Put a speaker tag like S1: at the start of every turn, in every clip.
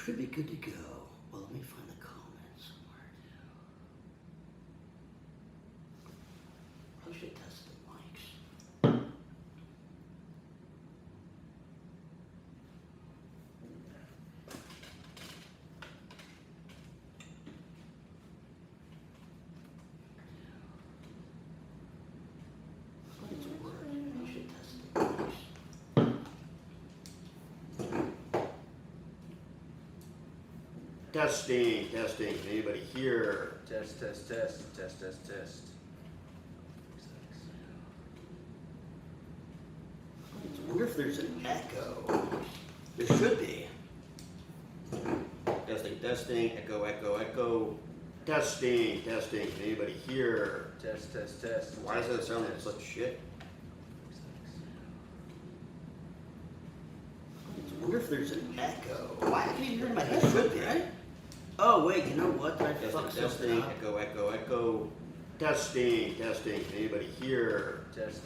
S1: Should be good to go. Well, let me find the comments somewhere. Probably should test the mics. It's working. I should test the mics. Testing, testing. Anybody here?
S2: Test.
S1: I wonder if there's an echo. There should be. Testing. Echo. Testing. Anybody here?
S2: Test.
S1: Why does that sound like such shit? I wonder if there's an echo. Why can't you hear my head? There should be, right? Oh wait, you know what? Did I fuck something up? Echo. Testing. Anybody here?
S2: Test.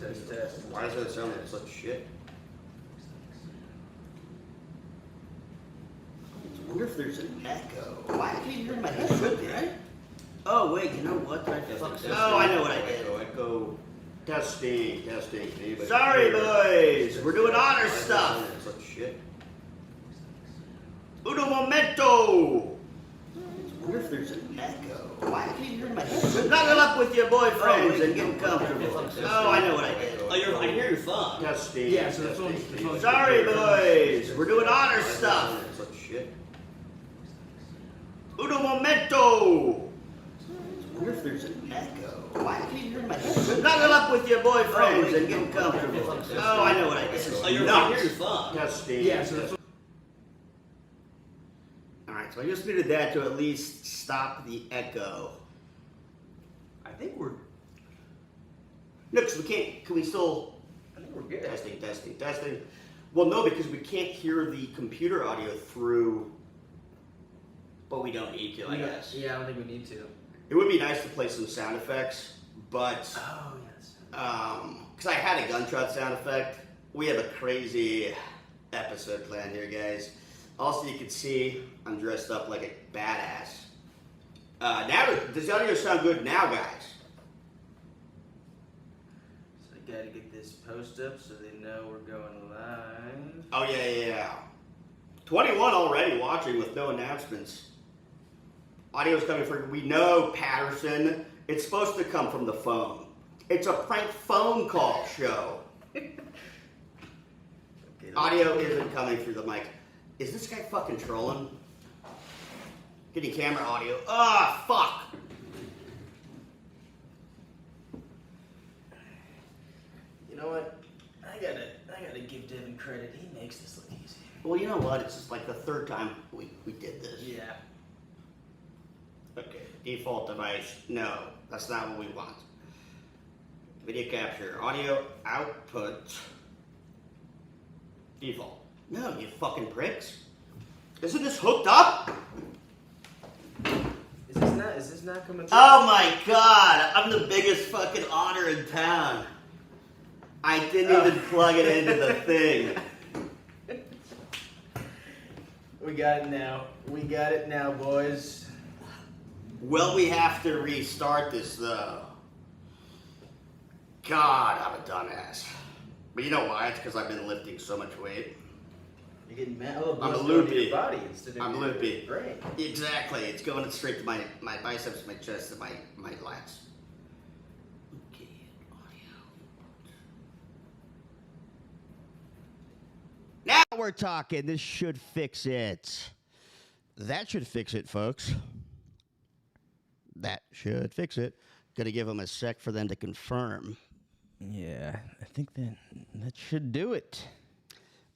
S1: Why does that sound like such shit? I wonder if there's an echo. Why can't you hear my head? There should be, right? Oh wait, you know what? Did I fuck something up? Oh, I know what I did. Echo. Testing. Anybody Sorry, boys. We're doing honor stuff. Such shit. Uno momento. I wonder if there's an echo. Why can't you hear my head? Snuggle up with your boyfriends and get comfortable. Oh, I know what I did. Oh, I hear your phone. Testing.
S2: Yeah, so the phone's
S1: Sorry, boys. We're doing honor stuff. Such shit. Uno momento. I wonder if there's an echo. Why can't you hear my head? Snuggle up with your boyfriends and get comfortable. Oh, I know what I did. Oh, I hear your phone. Testing.
S2: Yeah, so the
S1: Alright, so I just needed that to at least stop the echo.
S2: I think we're
S1: No, because we can't, can we still...
S2: I think we're good.
S1: Testing. Well, no, because we can't hear the computer audio through... But we don't need to, I guess.
S2: Yeah, I don't think we need to.
S1: It would be nice to play some sound effects, but...
S2: Oh, yes.
S1: Because I had a gunshot sound effect. We have a crazy episode planned here, guys. Also, you can see I'm dressed up like a badass. Now, does the audio sound good now, guys?
S2: So I gotta get this post up so they know we're going live.
S1: Oh, yeah. 21 already watching with no announcements. Audio's coming from, we know, Patterson. It's supposed to come from the phone. It's a prank phone call show.
S2: Okay,
S1: Audio isn't coming through the mic. Is this guy fucking trolling? Getting camera audio. Ah, fuck!
S2: You know what? I gotta give Devin credit. He makes this look easy.
S1: Well, you know what? It's just like the third time we did this.
S2: Yeah.
S1: Okay, default device. No, that's not what we want. Video capture. Audio output. Default. No, you fucking pricks. Isn't this hooked up?
S2: Is this not coming through?
S1: Oh my god, I'm the biggest fucking otter in town. I didn't even plug it into the thing.
S2: We got it now, boys.
S1: Well, we have to restart this though. God, I'm a dumbass. But you know why? It's because I've been lifting so much weight.
S2: You're getting mad. Oh,
S1: I'm
S2: blood's
S1: loopy.
S2: going to your body instead of
S1: I'm
S2: your
S1: loopy.
S2: brain.
S1: Exactly. It's going straight to my biceps, my chest, and my lats. Okay, audio. Now we're talking. This should fix it. That should fix it, folks. That should fix it. Gonna give them a sec for them to confirm.
S2: Yeah, I think that should do it.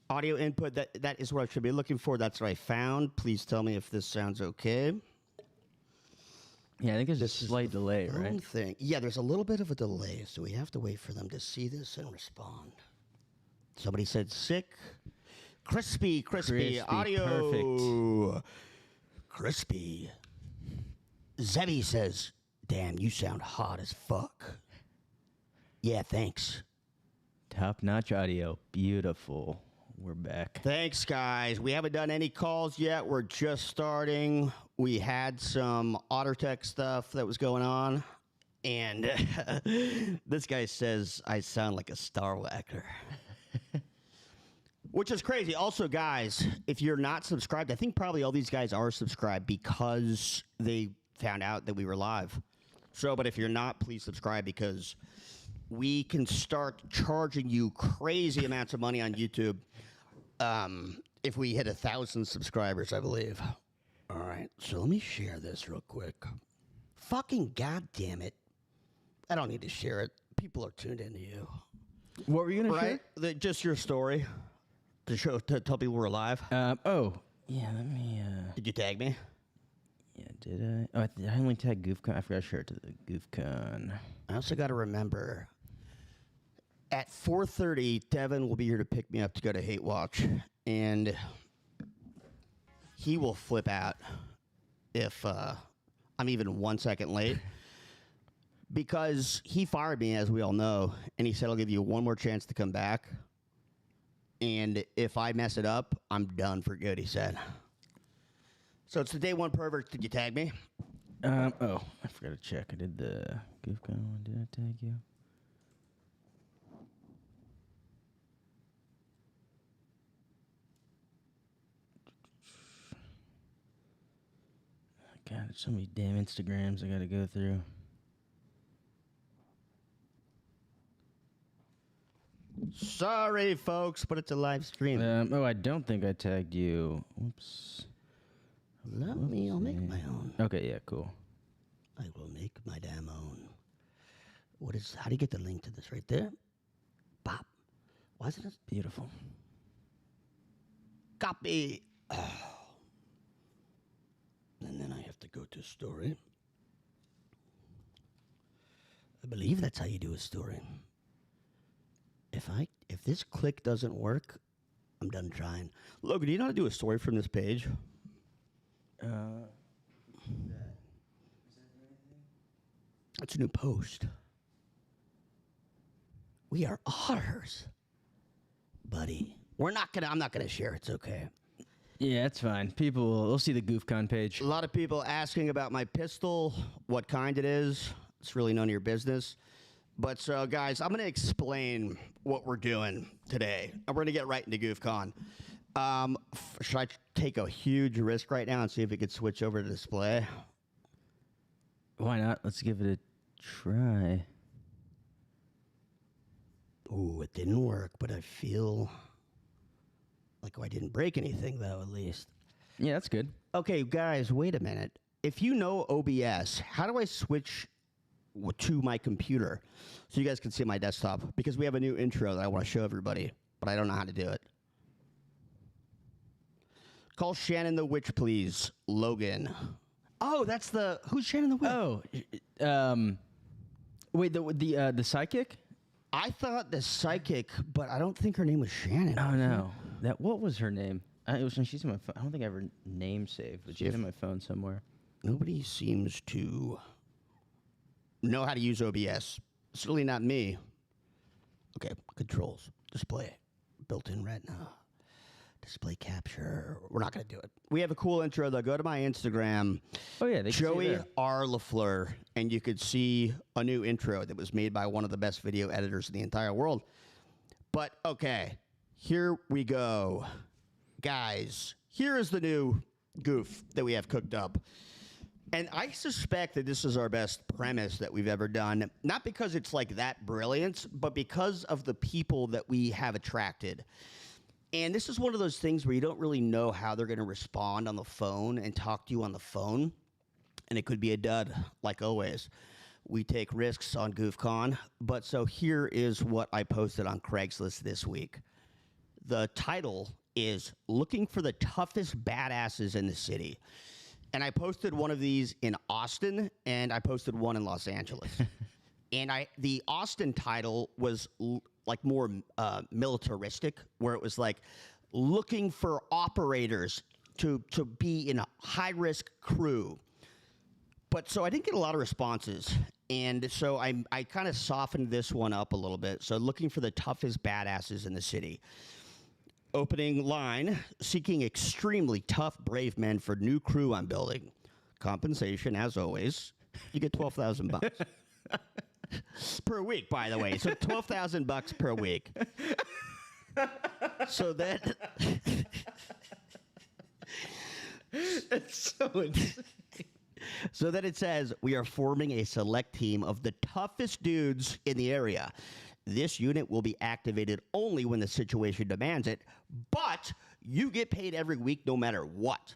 S1: Audio input, that is what I should be looking for. That's what I found. Please tell me if this sounds okay.
S2: Yeah, I think there's a slight delay, right?
S1: Thing. Yeah, there's a little bit of a delay, so we have to wait for them to see this and respond. Somebody said sick. Crispy. Audio.
S2: Perfect.
S1: Crispy. Zebby says, damn, you sound hot as fuck. Yeah, thanks.
S2: Top-notch audio. Beautiful.
S3: we're back.
S1: Thanks, guys. We haven't done any calls yet. We're just starting. We had some OtterTech stuff that was going on. And this guy says I sound like a Star Whacker. Which is crazy. Also, guys, if you're not subscribed, I think probably all these guys are subscribed because they found out that we were live. So, but if you're not, please subscribe because we can start charging you crazy amounts of money on YouTube if we hit 1,000 subscribers, I believe. All right, so let me share this real quick. Fucking goddamn it. I don't need to share it. People are tuned into you.
S3: What were you going to share?
S1: Just your story. To tell people we're alive.
S3: Yeah, let me...
S1: Did you tag me?
S3: Yeah, did I? Oh, I only tagged GOOFCON. I forgot to share it to the GOOFCON.
S1: I also got to remember, at 4:30, Devin will be here to pick me up to go to Hate Watch, and he will flip out if I'm even 1 second late. Because he fired me, as we all know, and he said, I'll give you one more chance to come back. And if I mess it up, I'm done for good, he said. So it's the day one pervert. Did you tag me?
S3: I forgot to check. I did the GOOFCON one. Did I tag you? God, there's so many damn Instagrams I gotta go through.
S1: Sorry, folks, but it's a live stream.
S3: I don't think I tagged you. Whoops.
S1: I'll make my own.
S3: Okay, yeah, cool.
S1: I will make my damn own. How do you get the link to this? Right there? Pop. Why is it this?
S3: Beautiful.
S1: Copy. Oh. And then I have to go to story. I believe that's how you do a story. If this click doesn't work, I'm done trying. Logan, do you know how to do a story from this page? It's a new post. We are otters, buddy. I'm not gonna share. It's okay.
S3: Yeah, it's fine. People will see the GOOFCON page.
S1: A lot of people asking about my pistol, what kind it is. It's really none of your business. But so, guys, I'm going to explain what we're doing today. And we're going to get right into GOOFCON. Should I take a huge risk right now and see if it could switch over to display?
S3: Why not? Let's give it a try.
S1: Ooh, it didn't work, but I feel like I didn't break anything, though, at least.
S3: Yeah, that's good.
S1: Okay, guys, wait a minute. If you know OBS, how do I switch to my computer so you guys can see my desktop? Because we have a new intro that I want to show everybody, but I don't know how to do it. Call Shannon the Witch, please. Logan. Oh, that's who's Shannon the Witch?
S3: Oh, wait, the psychic?
S1: I thought the psychic, but I don't think her name was Shannon.
S3: Oh no, what was her name? She's in my phone. I don't think I have her name saved, but she's in my phone somewhere. Nobody
S1: seems to know how to use OBS. Certainly not me. Okay, controls, display, built-in retina, display capture. We're not going to do it. We have a cool intro, though. Go to my Instagram.
S3: Oh, yeah. They
S1: Joey R. LaFleur, and you could see a new intro that was made by one of the best video editors in the entire world. But, okay, here we go. Guys, here is the new goof that we have cooked up. And I suspect that this is our best premise that we've ever done, not because it's like that brilliant, but because of the people that we have attracted. And this is one of those things where you don't really know how they're going to respond on the phone and talk to you on the phone. And it could be a dud, like always. We take risks on GOOFCON. But so here is what I posted on Craigslist this week. The title is Looking for the Toughest Badasses in the City. And I posted one of these in Austin, and I posted one in Los Angeles. And the Austin title was like more militaristic, where it was like looking for operators to be in a high-risk crew. But so I didn't get a lot of responses. And so I kind of softened this one up a little bit. So looking for the toughest badasses in the city. Opening line, seeking extremely tough, brave men for new crew I'm building. Compensation, as always, you get $12,000 per week, by the way. So $12,000 per week. So that
S3: That's so insane.
S1: So then it says, we are forming a select team of the toughest dudes in the area. This unit will be activated only when the situation demands it, but you get paid every week no matter what.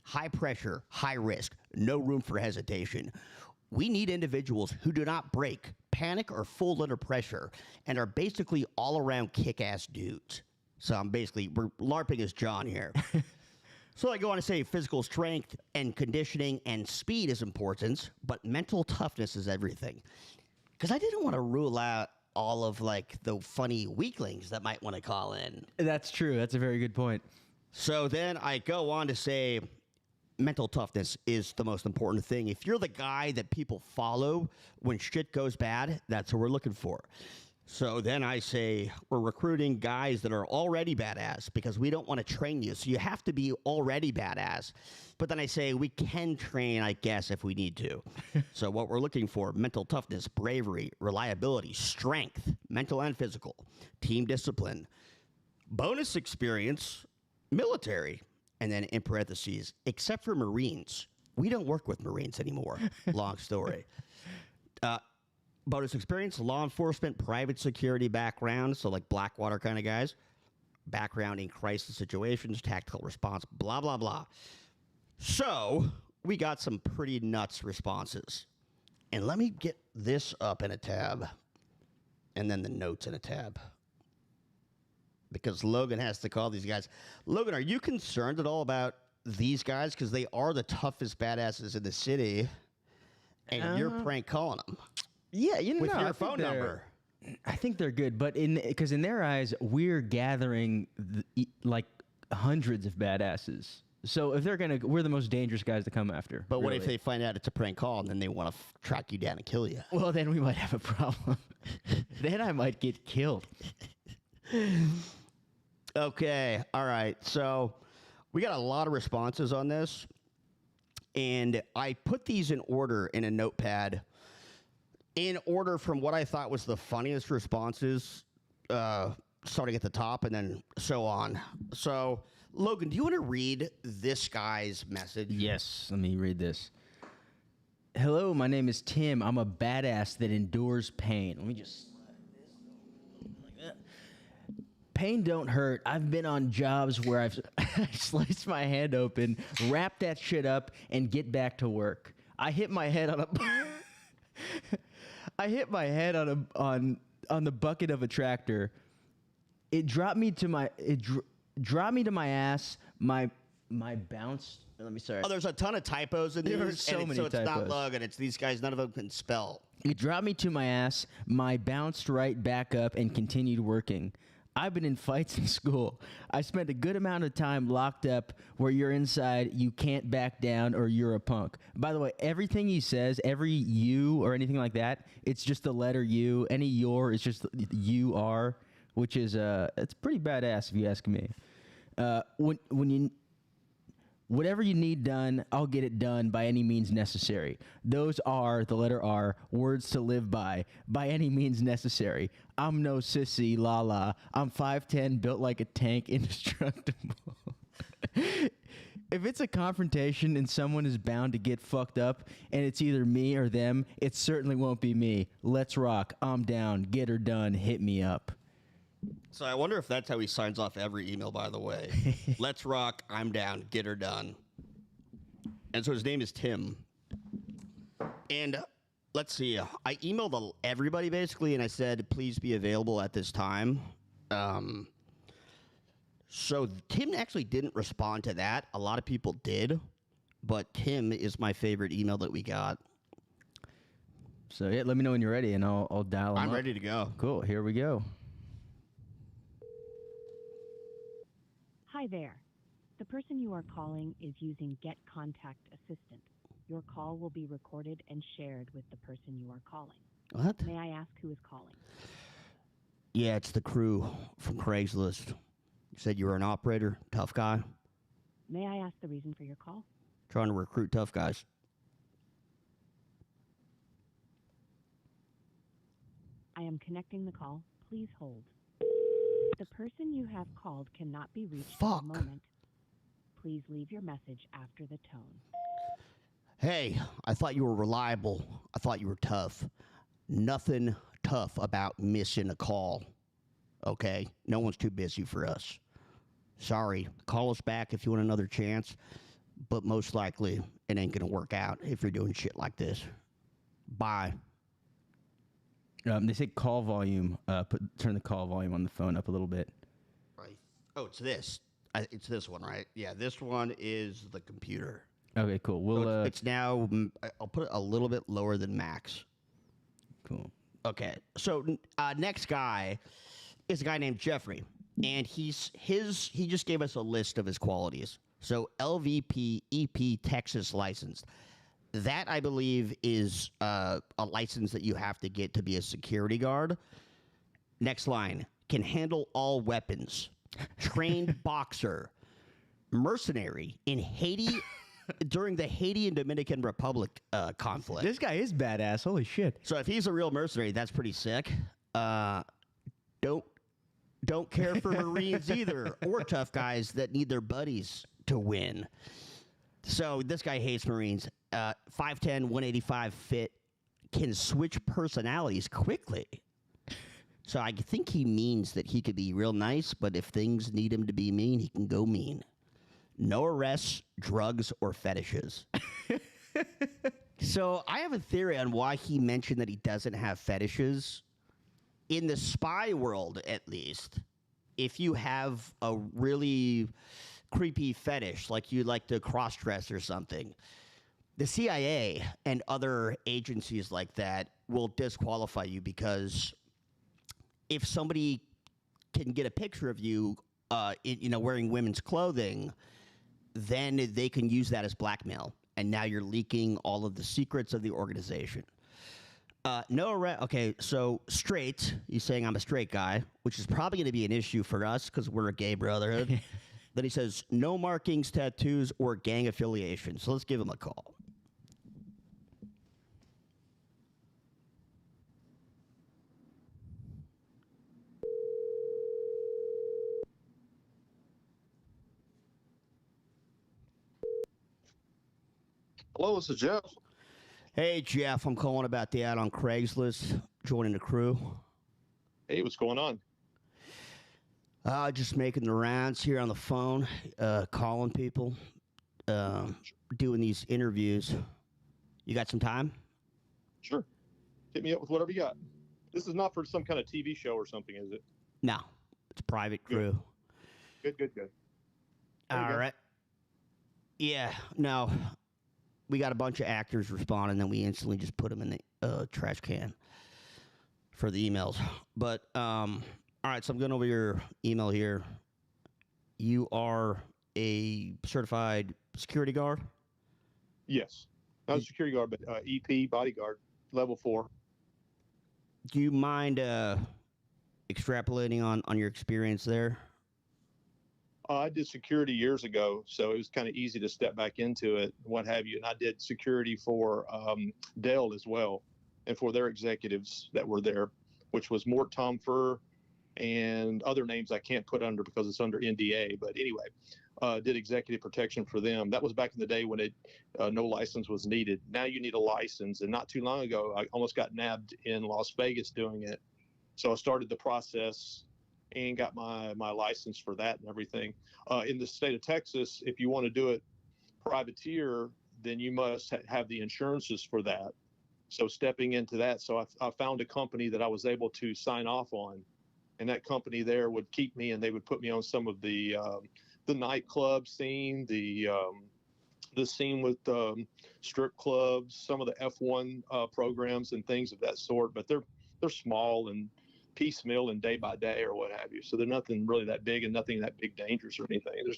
S1: High pressure, high risk, no room for hesitation. We need individuals who do not break, panic, or fold under pressure, and are basically all-around kick-ass dudes. So we're LARPing as John here. So I go on to say physical strength and conditioning and speed is important, but mental toughness is everything. Because I didn't want to rule out all of like the funny weaklings that might want to call in.
S3: That's true. That's a very good point.
S1: So then I go on to say mental toughness is the most important thing. If you're the guy that people follow when shit goes bad, that's what we're looking for. So then I say we're recruiting guys that are already badass because we don't want to train you. So you have to be already badass. But then I say we can train, I guess, if we need to. So what we're looking for, mental toughness, bravery, reliability, strength, mental and physical, team discipline, bonus experience, military, and then in parentheses, except for Marines. We don't work with Marines anymore. Long story. Bonus experience, law enforcement, private security background, so like Blackwater kind of guys. Background in crisis situations, tactical response, blah, blah, blah. So we got some pretty nuts responses. And let me get this up in a tab. And then the notes in a tab. Because Logan has to call these guys. Logan, are you concerned at all about these guys? Because they are the toughest badasses in the city. And you're prank calling them.
S3: Yeah,
S1: with your phone number.
S3: I think they're good, but because in their eyes, we're gathering like hundreds of badasses. So if we're the most dangerous guys to come after.
S1: But what if they find out it's a prank call and then they want to track you down and kill you?
S3: Well, then we might have a problem. Then I might get killed.
S1: Okay, all right. So we got a lot of responses on this, and I put these in order in a notepad. In order from what I thought was the funniest responses, starting at the top and then so on. So, Logan, do you want to read this guy's message?
S3: Yes, let me read this. Hello, my name is Tim. I'm a badass that endures pain. Let me just slide this like that. Pain don't hurt. I've been on jobs where I've sliced my hand open, wrap that shit up, and get back to work. I hit my head on the bucket of a tractor. It dropped me to my ass. My bounce. Let me sorry.
S1: Oh, there's a ton of typos in there.
S3: There's so many
S1: so it's
S3: typos.
S1: not Logan. It's these guys. None of them can spell.
S3: It dropped me to my ass. My bounced right back up and continued working. I've been in fights in school. I spent a good amount of time locked up where you're inside, you can't back down, or you're a punk. By the way, everything he says, every you or anything like that, it's just the letter U. Any your is just UR, which is it's pretty badass if you ask me. Whatever you need done, I'll get it done by any means necessary. Those are, the letter R, words to live by any means necessary. I'm no sissy, la la. I'm 5'10", built like a tank, indestructible. If it's a confrontation and someone is bound to get fucked up and it's either me or them, it certainly won't be me. Let's rock. I'm down. Get her done. Hit me up.
S1: So I wonder if that's how he signs off every email, by the way. Let's rock, I'm down, get her done. And so his name is Tim. And let's see, I emailed everybody basically, and I said, please be available at this time. So Tim actually didn't respond to that. A lot of people did, but Tim is my favorite email that we got.
S3: So yeah, let me know when you're ready, and I'll dial him
S1: I'm
S3: up.
S1: ready to go.
S3: Cool, here we go.
S4: Hi there. The person you are calling is using Get Contact Assistant. Your call will be recorded and shared with the person you are calling.
S1: What?
S4: May I ask who is calling?
S1: Yeah, it's the crew from Craigslist. You said you were an operator, tough guy,
S4: May I ask the reason for your call?
S1: trying to recruit tough guys.
S4: I am connecting the call. Please hold. The person you have called cannot be reached at
S1: Fuck.
S4: the moment. Please leave your message after the tone.
S1: Hey, I thought you were reliable. I thought you were tough. Nothing tough about missing a call. Okay? No one's too busy for us. Sorry. Call us back if you want another chance, but most likely it ain't gonna work out if you're doing shit like this. Bye.
S3: They say call volume. Turn the call volume on the phone up a little bit.
S1: Right. Oh, it's this. It's this one, right? Yeah, this one is the computer.
S3: Okay, cool. We'll.
S1: So it's now. I'll put it a little bit lower than max.
S3: Cool.
S1: Okay. So next guy is a guy named Jeffrey, and he just gave us a list of his qualities. So LVP EP Texas licensed. That, I believe, is a license that you have to get to be a security guard. Next line, can handle all weapons. Trained boxer. Mercenary in Haiti during the Haiti and Dominican Republic conflict.
S3: This guy is badass. Holy shit.
S1: So if he's a real mercenary, that's pretty sick. Don't care for Marines either, or tough guys that need their buddies to win. So this guy hates Marines. 5'10", 185 fit, can switch personalities quickly. So I think he means that he could be real nice, but if things need him to be mean, he can go mean. No arrests, drugs, or fetishes. So I have a theory on why he mentioned that he doesn't have fetishes. In the spy world, at least, if you have a really creepy fetish, like you like to cross-dress or something, the CIA and other agencies like that will disqualify you, because if somebody can get a picture of you, wearing women's clothing, then they can use that as blackmail, and now you're leaking all of the secrets of the organization. Okay, so straight. He's saying I'm a straight guy, which is probably going to be an issue for us because we're a gay brotherhood. Then he says no markings, tattoos, or gang affiliation. So let's give him a call.
S5: Hello, this is Jeff.
S1: Hey, Jeff, I'm calling about the ad on Craigslist, joining the crew.
S5: Hey, what's going on?
S1: Just making the rounds here on the phone, calling people, doing these interviews. You got some time?
S5: Sure. Hit me up with whatever you got. This is not for some kind of TV show or something, is it?
S1: No, it's a private crew.
S5: Good. There you
S1: All
S5: go.
S1: right. Yeah, no. We got a bunch of actors respond, and then we instantly just put them in the trash can for the emails. But, all right, so I'm going over your email here. You are a certified security guard?
S5: Yes. Not a security guard, but EP, bodyguard, level 4.
S1: Do you mind extrapolating on your experience there?
S5: I did security years ago, so it was kind of easy to step back into it, what have you. And I did security for Dell as well, and for their executives that were there, which was Mort Tomfer and other names I can't put under because it's under NDA. But anyway, did executive protection for them. That was back in the day when no license was needed. Now you need a license. And not too long ago, I almost got nabbed in Las Vegas doing it. So I started the process and got my license for that and everything. In the state of Texas, if you want to do it privateer, then you must have the insurances for that. So stepping into that, so I found a company that I was able to sign off on, and that company there would keep me, and they would put me on some of the nightclub scene, the scene with strip clubs, some of the F1 programs and things of that sort. But they're small and piecemeal and day by day or what have you. So they're nothing really that big and nothing that big dangerous or anything. There's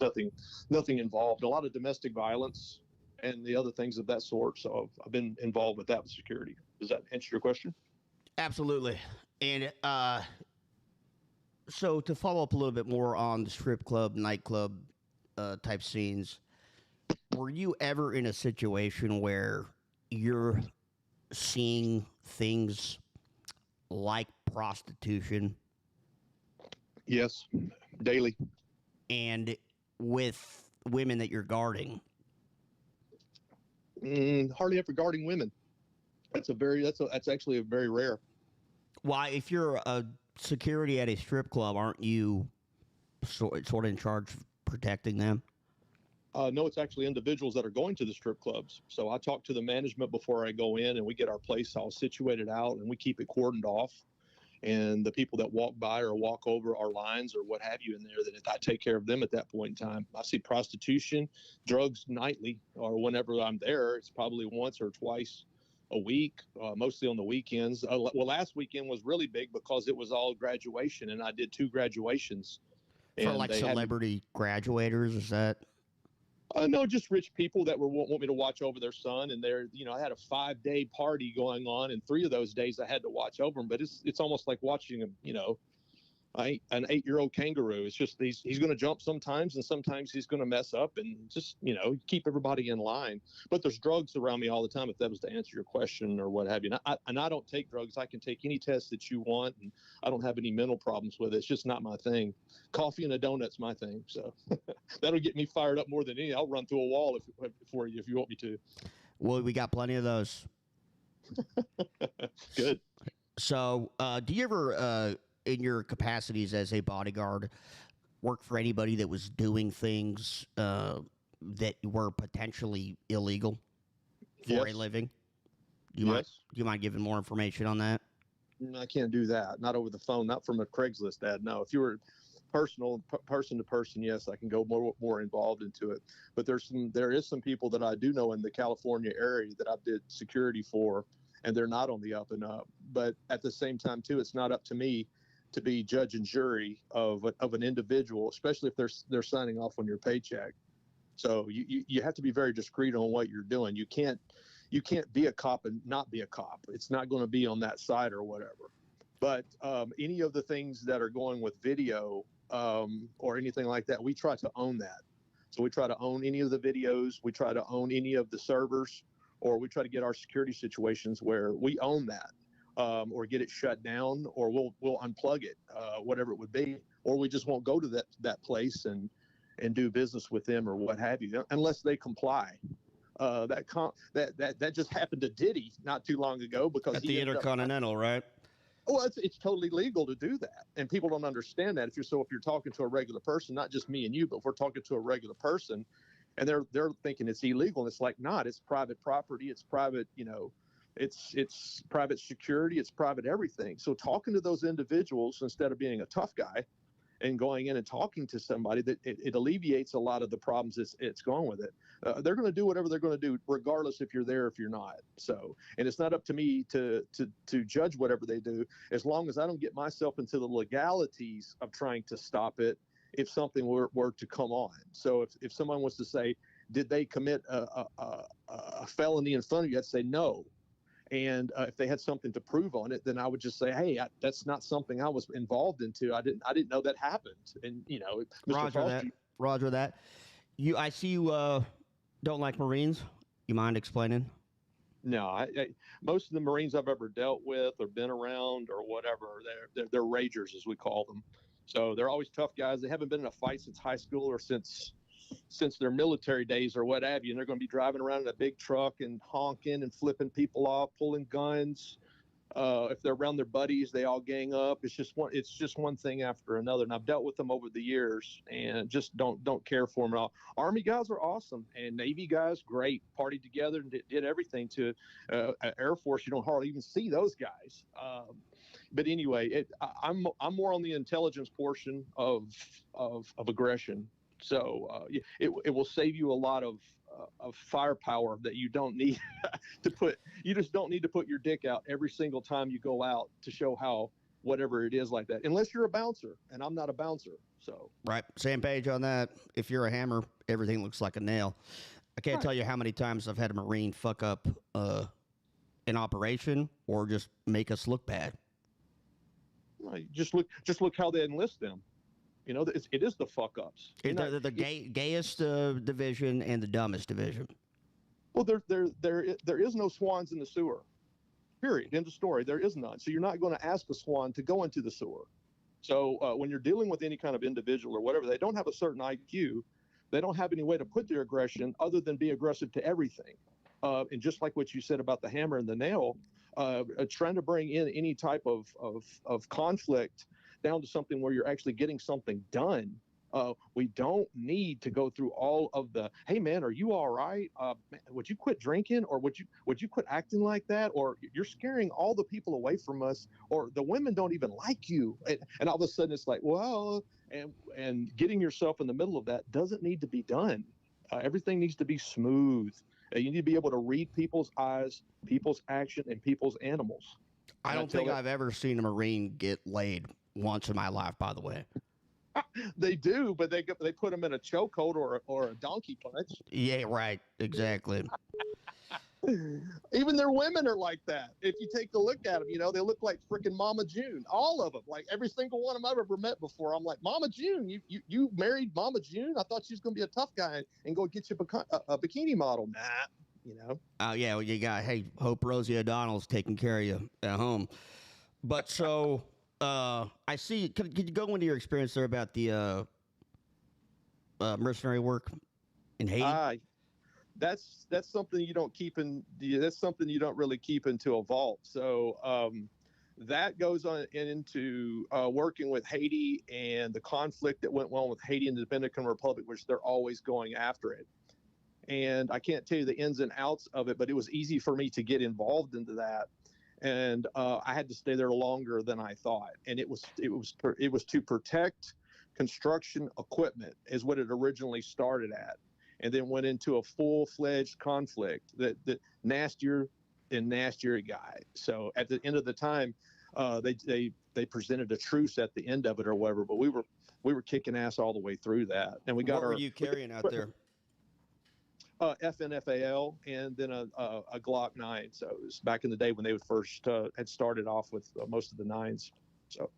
S5: nothing involved. A lot of domestic violence and the other things of that sort. So I've been involved with that with security. Does that answer your question?
S1: Absolutely. And So to follow up a little bit more on the strip club, nightclub type scenes, were you ever in a situation where you're seeing things like prostitution
S5: Yes, daily.
S1: and with women that you're guarding?
S5: Hardly ever guarding women. That's actually a very rare.
S1: Why, if you're a security at a strip club, aren't you sort of in charge of protecting them?
S5: No, it's actually individuals that are going to the strip clubs. So I talk to the management before I go in, and we get our place all situated out, and we keep it cordoned off. And the people that walk by or walk over our lines or what have you in there, that I take care of them at that point in time. I see prostitution, drugs nightly, or whenever I'm there. It's probably once or twice a week, mostly on the weekends. Well, last weekend was really big because it was all graduation, and I did 2 graduations.
S1: For
S5: And
S1: like
S5: they had me-
S1: celebrity graduators, is that?
S5: No, just rich people that want me to watch over their son, and I had a 5-day party going on, and 3 of those days I had to watch over them. But it's almost like watching an 8-year-old kangaroo. It's just he's going to jump sometimes, and sometimes he's going to mess up, and just keep everybody in line. But there's drugs around me all the time. If that was to answer your question or what have you, and I don't take drugs. I can take any test that you want, and I don't have any mental problems with it. It's just not my thing. Coffee and a donut's my thing. So that'll get me fired up more than any. I'll run through a wall for you if you want me to.
S1: Well, we got plenty of those.
S5: Good.
S1: So, do you ever, in your capacities as a bodyguard, work for anybody that was doing things that were potentially illegal for a
S5: Yes.
S1: living? Do you mind giving more information on that?
S5: I can't do that. Not over the phone. Not from a Craigslist ad. No. If you were person to person, yes, I can go more involved into it. But there is some people that I do know in the California area that I did security for, and they're not on the up and up. But at the same time, too, it's not up to me to be judge and jury of an individual, especially if they're signing off on your paycheck. So you have to be very discreet on what you're doing. You can't be a cop and not be a cop. It's not going to be on that side or whatever. But any of the things that are going with video or anything like that, we try to own that. So we try to own any of the videos. We try to own any of the servers, or we try to get our security situations where we own that, or get it shut down, or we'll unplug it, whatever it would be, or we just won't go to that place and do business with them or what have you, unless they comply. That just happened to Diddy not too long ago because
S1: At the Intercontinental, right?
S5: Well, it's totally legal to do that, and people don't understand that. If you're talking to a regular person, not just me and you, but if we're talking to a regular person, and they're thinking it's illegal, and it's like not. It's private property. It's private. It's private security. It's private everything. So talking to those individuals instead of being a tough guy and going in and talking to somebody, that it alleviates a lot of the problems it's going with it. They're going to do whatever they're going to do, regardless if you're there, if you're not. So, and it's not up to me to judge whatever they do, as long as I don't get myself into the legalities of trying to stop it if something were to come on. So if someone was to say, did they commit a felony in front of you, I'd say no. And if they had something to prove on it, then I would just say, "Hey, that's not something I was involved into. I didn't know that happened." And Mr.
S1: Roger
S5: Frost,
S1: that. Roger that. I see you don't like Marines. You mind explaining?
S5: No, most of the Marines I've ever dealt with or been around or whatever, they're ragers, as we call them. So they're always tough guys. They haven't been in a fight since high school or since their military days or what have you. And they're going to be driving around in a big truck and honking and flipping people off, pulling guns. If they're around their buddies, they all gang up. It's just one thing after another. And I've dealt with them over the years and just don't care for them at all. Army guys are awesome, and Navy guys, great. Partied together and did everything to Air Force. You don't hardly even see those guys. But anyway, I'm more on the intelligence portion of aggression. So it will save you a lot of firepower that you don't need to put. You just don't need to put your dick out every single time you go out to show how whatever it is like that. Unless you're a bouncer, and I'm not a bouncer. So
S1: Right. Same page on that. If you're a hammer, everything looks like a nail. I can't tell you how many times I've had a Marine fuck up an operation or just make us look bad.
S5: Just look how they enlist them. You know, it is the fuck ups.
S1: The gayest division and the dumbest division.
S5: Well, there is no swans in the sewer. Period. End of story. There is none. So you're not going to ask a swan to go into the sewer. So when you're dealing with any kind of individual or whatever, they don't have a certain IQ. They don't have any way to put their aggression other than be aggressive to everything. And just like what you said about the hammer and the nail, trying to bring in any type of conflict down to something where you're actually getting something done. We don't need to go through all of the, hey man, are you all right? Man, would you quit drinking, or would you quit acting like that? Or you're scaring all the people away from us, or the women don't even like you. And all of a sudden it's like, well, and getting yourself in the middle of that doesn't need to be done. Everything needs to be smooth. You need to be able to read people's eyes, people's action, and people's animals.
S1: I don't think I've ever seen a Marine get laid once in my life, by the way.
S5: They do, but they put them in a chokehold or a donkey punch.
S1: Yeah, right. Exactly.
S5: Even their women are like that. If you take a look at them, you know, they look like freaking Mama June. All of them, like every single one of them I've ever met before. I'm like, Mama June, you married Mama June? I thought she was going to be a tough guy and go get you a bikini model. Nah, you know.
S1: Oh yeah, well, you got, hey, hope Rosie O'Donnell's taking care of you at home. But so I see. Could you go into your experience there about the mercenary work in Haiti?
S5: That's something you don't keep in. That's something you don't really keep into a vault. So that goes on into working with Haiti and the conflict that went on with Haiti and the Dominican Republic, which they're always going after it. And I can't tell you the ins and outs of it, but it was easy for me to get involved into that. And I had to stay there longer than I thought. And it was to protect construction equipment is what it originally started at, and then went into a full-fledged conflict that nastier and nastier guy. So at the end of the time, they presented a truce at the end of it or whatever, but we were kicking ass all the way through that. And we got
S1: what were you carrying out there?
S5: FNFAL, and then a Glock 9. So it was back in the day when they first had started off with most of the 9s. So,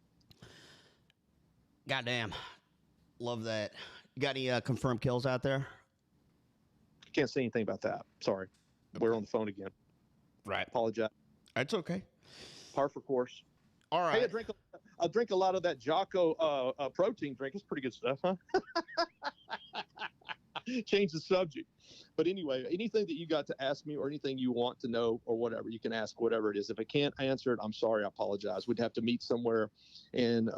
S1: goddamn, love that. You got any confirmed kills out there?
S5: Can't say anything about that. Sorry, okay. We're on the phone again.
S1: Right.
S5: Apologize.
S1: It's okay.
S5: Par for course.
S1: All right.
S5: Hey, I drink a lot of that Jocko protein drink. It's pretty good stuff, huh? Change the subject. But anyway, anything that you got to ask me or anything you want to know or whatever, you can ask whatever it is. If I can't answer it, I'm sorry. I apologize. We'd have to meet somewhere, and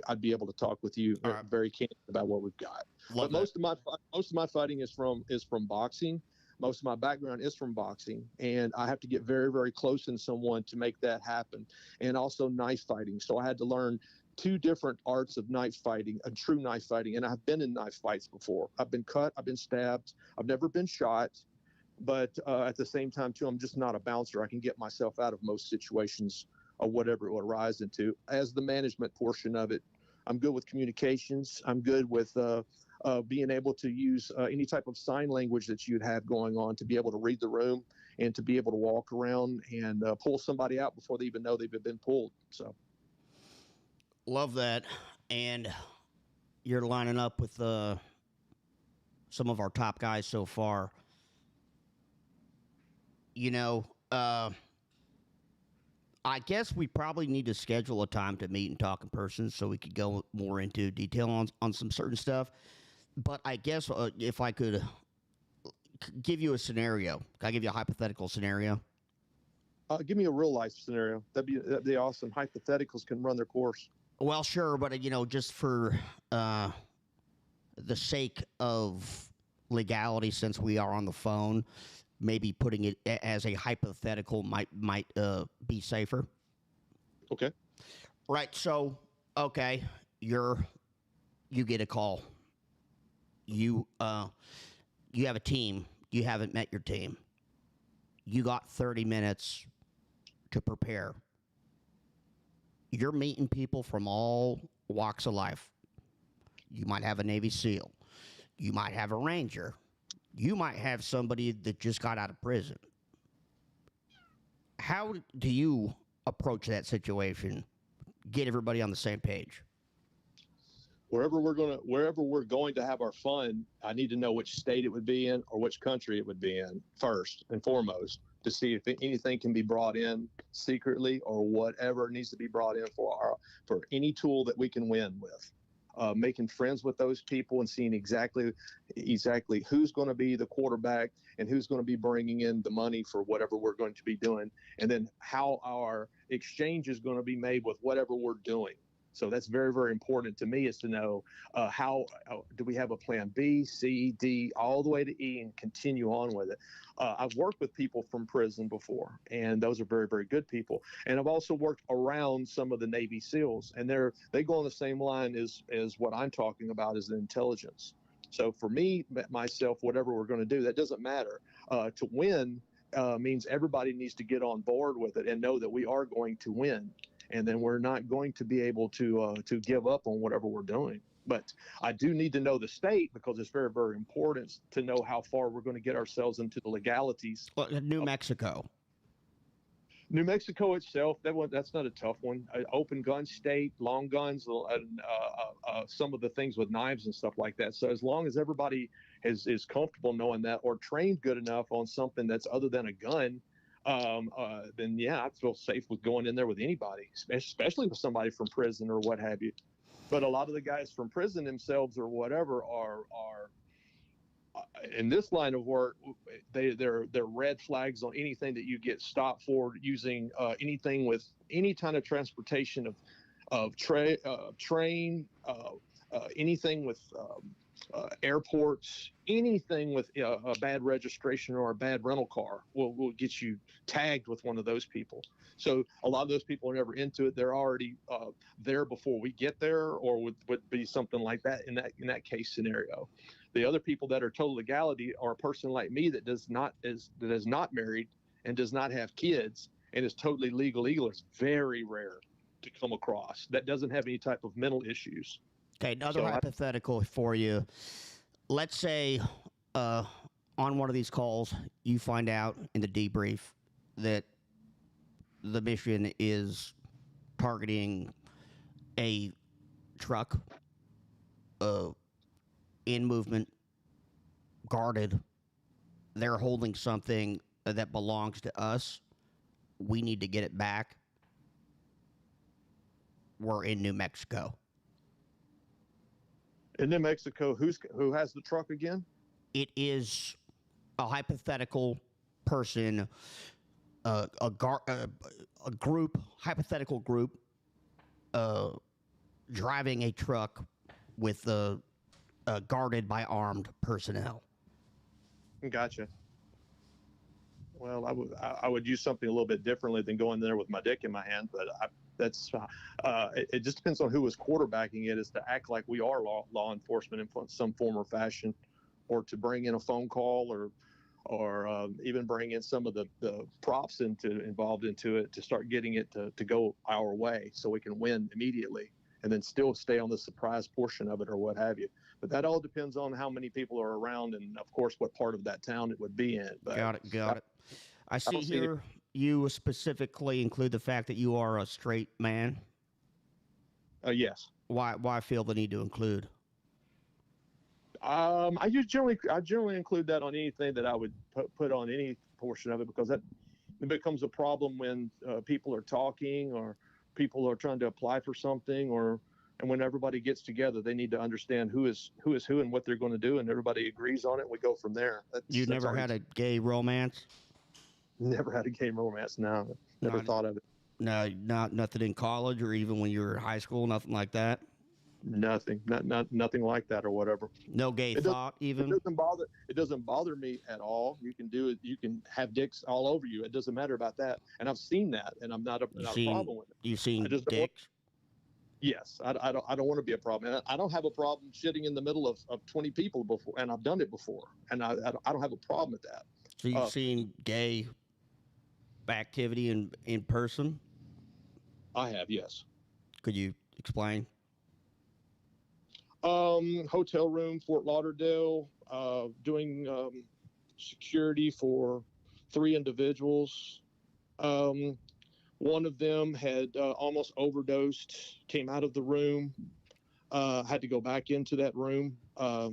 S5: I'd be able to talk with you very candid about what we've got. But most of my fighting is from boxing. Most of my background is from boxing, and I have to get very, very close in someone to make that happen. And also knife fighting. So I had to learn two different arts of knife fighting, a true knife fighting. And I've been in knife fights before. I've been cut, I've been stabbed, I've never been shot. But at the same time, too, I'm just not a bouncer. I can get myself out of most situations or whatever it will arise into. As the management portion of it, I'm good with communications. I'm good with being able to use any type of sign language that you'd have going on to be able to read the room and to be able to walk around and pull somebody out before they even know they've been pulled. So.
S1: Love that. And you're lining up with some of our top guys so far. You know, I guess we probably need to schedule a time to meet and talk in person so we could go more into detail on some certain stuff. But I guess if I could give you a scenario, can I give you a hypothetical scenario?
S5: Give me a real life scenario. That'd be awesome. Hypotheticals can run their course.
S1: Well, sure, but just for the sake of legality, since we are on the phone, maybe putting it as a hypothetical might be safer.
S5: Okay.
S1: Right. So, okay, you get a call. You have a team. You haven't met your team. You got 30 minutes to prepare. You're meeting people from all walks of life. You might have a Navy SEAL. You might have a Ranger. You might have somebody that just got out of prison. How do you approach that situation? get everybody on the same page?
S5: Wherever we're going to have our fun, I need to know which state it would be in or which country it would be in first and foremost, to see if anything can be brought in secretly or whatever needs to be brought in for any tool that we can win with. Making friends with those people and seeing exactly who's going to be the quarterback and who's going to be bringing in the money for whatever we're going to be doing, and then how our exchange is going to be made with whatever we're doing. So that's very, very important to me, is to know how do we have a plan B, C, D, all the way to E, and continue on with it. I've worked with people from prison before, and those are very, very good people. And I've also worked around some of the Navy SEALs, and they go on the same line as what I'm talking about, is the intelligence. So for me, myself, whatever we're going to do, that doesn't matter. To win means everybody needs to get on board with it and know that we are going to win. And then we're not going to be able to give up on whatever we're doing. But I do need to know the state, because it's very, very important to know how far we're going to get ourselves into the legalities.
S1: Well, New Mexico.
S5: New Mexico itself, that's not a tough one. Open gun state, long guns, some of the things with knives and stuff like that. So as long as everybody is comfortable knowing that, or trained good enough on something that's other than a gun, then yeah, I feel safe with going in there with anybody, especially with somebody from prison or what have you. But a lot of the guys from prison themselves or whatever are in this line of work, they're red flags on anything that you get stopped for using anything with any kind of transportation of train, anything with airports, anything with a bad registration or a bad rental car will get you tagged with one of those people. So a lot of those people are never into it. They're already there before we get there, or would be something like that in that case scenario. The other people that are total legality are a person like me that is not married and does not have kids and is totally legal. It's very rare to come across that doesn't have any type of mental issues.
S1: Okay, another hypothetical for you. Let's say on one of these calls, you find out in the debrief that the mission is targeting a truck in movement, guarded. They're holding something that belongs to us. We need to get it back. We're in New Mexico.
S5: In New Mexico, who has the truck again?
S1: It is a hypothetical person, a hypothetical group, driving a truck with guarded by armed personnel.
S5: Gotcha. Well, I would use something a little bit differently than going there with my dick in my hand, but it just depends on who is quarterbacking it, is to act like we are law enforcement in some form or fashion, or to bring in a phone call or even bring in some of the props involved into it to start getting it to go our way so we can win immediately and then still stay on the surprise portion of it or what have you. But that all depends on how many people are around and, of course, what part of that town it would be in. But
S1: Got it. I see here you specifically include the fact that you are a straight man.
S5: Yes.
S1: Why feel the need to include?
S5: I generally include that on anything that I would put on any portion of it, because it becomes a problem when people are talking or people are trying to apply for something, and when everybody gets together, they need to understand who is who and what they're going to do, and everybody agrees on it. We go from there.
S1: You never had a gay romance?
S5: Never had a gay romance. No, never thought of it.
S1: No, nothing in college or even when you were in high school, nothing like that.
S5: Nothing, nothing like that or whatever.
S1: No gay thought even.
S5: It doesn't bother me at all. You can do it. You can have dicks all over you. It doesn't matter about that. And I've seen that, and I'm not a problem with it.
S1: You've seen dicks?
S5: Yes, I don't want to be a problem. And I don't have a problem sitting in the middle of 20 people before, and I've done it before, and I don't have a problem with that.
S1: So you've seen gay activity in person?
S5: I have, yes.
S1: Could you explain?
S5: Hotel room, Fort Lauderdale, doing security for 3 individuals. One of them had almost overdosed, came out of the room, had to go back into that room.
S1: They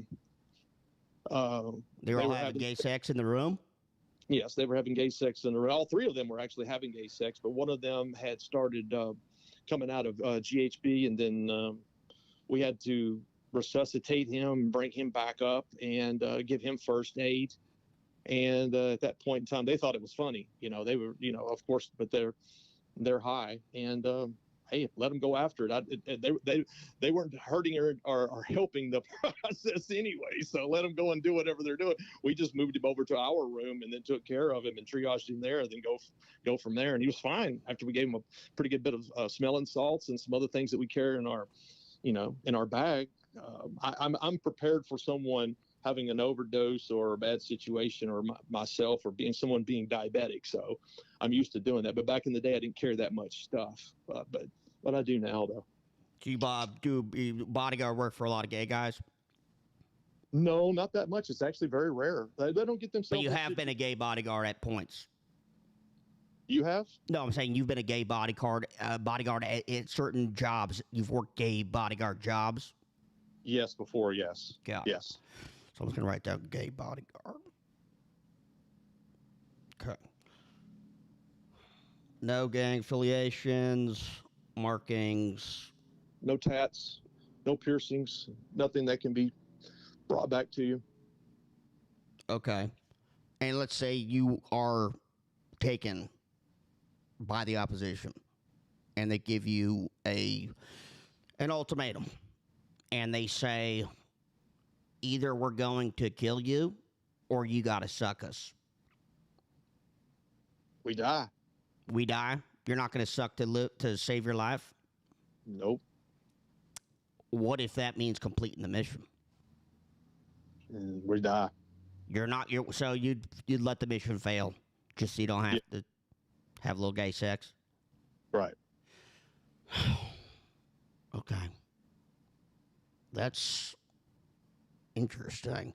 S1: were all having gay sex in the room?
S5: Yes, they were having gay sex in the room. All three of them were actually having gay sex, but one of them had started coming out of GHB, and then we had to resuscitate him, bring him back up, and give him first aid. And at that point in time, they thought it was funny. They were, of course, but they're high, and hey, let them go after it. They weren't hurting or helping the process anyway, so let them go and do whatever they're doing. We just moved him over to our room and then took care of him and triaged him there, and then go from there. And he was fine after we gave him a pretty good bit of smelling salts and some other things that we carry in our bag. I'm prepared for someone having an overdose or a bad situation, or myself, or someone being diabetic. So I'm used to doing that. But back in the day, I didn't carry that much stuff. But I do now, though.
S1: Do you bodyguard work for a lot of gay guys?
S5: No, not that much. It's actually very rare. They don't get themselves.
S1: But you have been a gay bodyguard at points.
S5: You have?
S1: No, I'm saying you've been a gay bodyguard at certain jobs. You've worked gay bodyguard jobs.
S5: Yes, before, yes.
S1: Yeah.
S5: Yes.
S1: So I'm just going to write down gay bodyguard. Okay. No gang affiliations, markings.
S5: No tats, no piercings, nothing that can be brought back to you.
S1: Okay. And let's say you are taken by the opposition and they give you an ultimatum and they say, either we're going to kill you or you got to suck us.
S5: We die.
S1: We die? You're not going to suck to save your life?
S5: Nope.
S1: What if that means completing the mission?
S5: We die.
S1: So you'd let the mission fail just so you don't have to have a little gay sex?
S5: Right.
S1: Okay. That's interesting.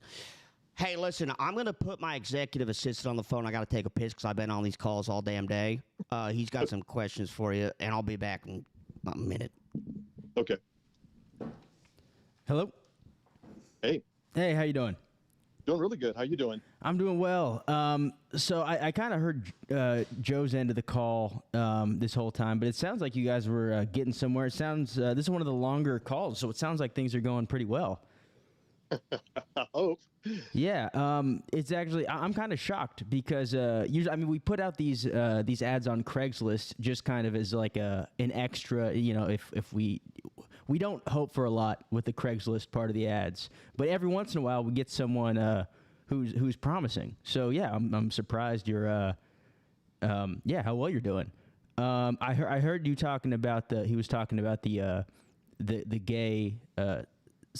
S1: Hey, listen, I'm going to put my executive assistant on the phone. I got to take a piss because I've been on these calls all damn day. He's got some questions for you, and I'll be back in a minute.
S5: Okay.
S3: Hello.
S5: Hey.
S3: Hey, how you doing?
S5: Doing really good. How you doing?
S3: I'm doing well. So I kind of heard Joe's end of the call this whole time, but it sounds like you guys were getting somewhere. It sounds this is one of the longer calls, so it sounds like things are going pretty well.
S5: I hope.
S3: Yeah, it's actually I'm kind of shocked because usually, I mean, we put out these ads on Craigslist just kind of as like an extra, if we don't hope for a lot with the Craigslist part of the ads, but every once in a while we get someone who's promising. So yeah, I'm surprised you're how well you're doing. I heard you talking about the gay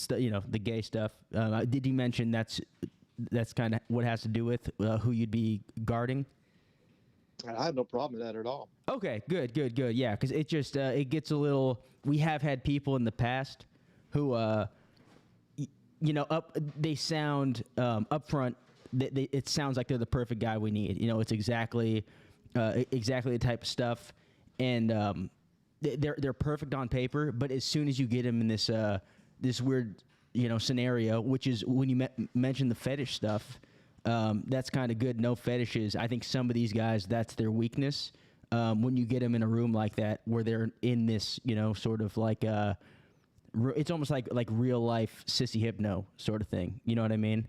S3: the gay stuff. Did you mention that's kind of what has to do with who you'd be guarding?
S5: I have no problem with that at all.
S3: Okay, good. Yeah, because it just it gets a little. We have had people in the past who, they sound upfront. It sounds like they're the perfect guy we need. It's exactly the type of stuff, and they're perfect on paper. But as soon as you get them in this weird, scenario, which is when you mention the fetish stuff, that's kind of good. No fetishes. I think some of these guys, that's their weakness. When you get them in a room like that, where they're in this, sort of like it's almost like real life sissy hypno sort of thing. You know what I mean?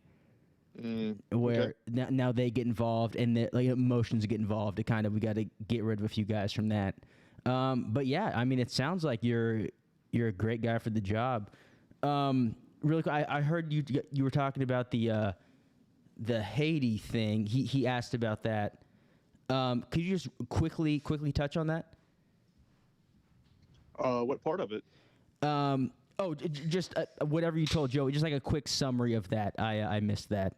S3: Where now they get involved and emotions get involved. We got to get rid of a few guys from that. But yeah, I mean, it sounds like you're a great guy for the job. Really quick, I heard you were talking about the Haiti thing. He asked about that. Could you just quickly touch on that?
S5: What part of it?
S3: Just whatever you told Joey. Just like a quick summary of that. I missed that.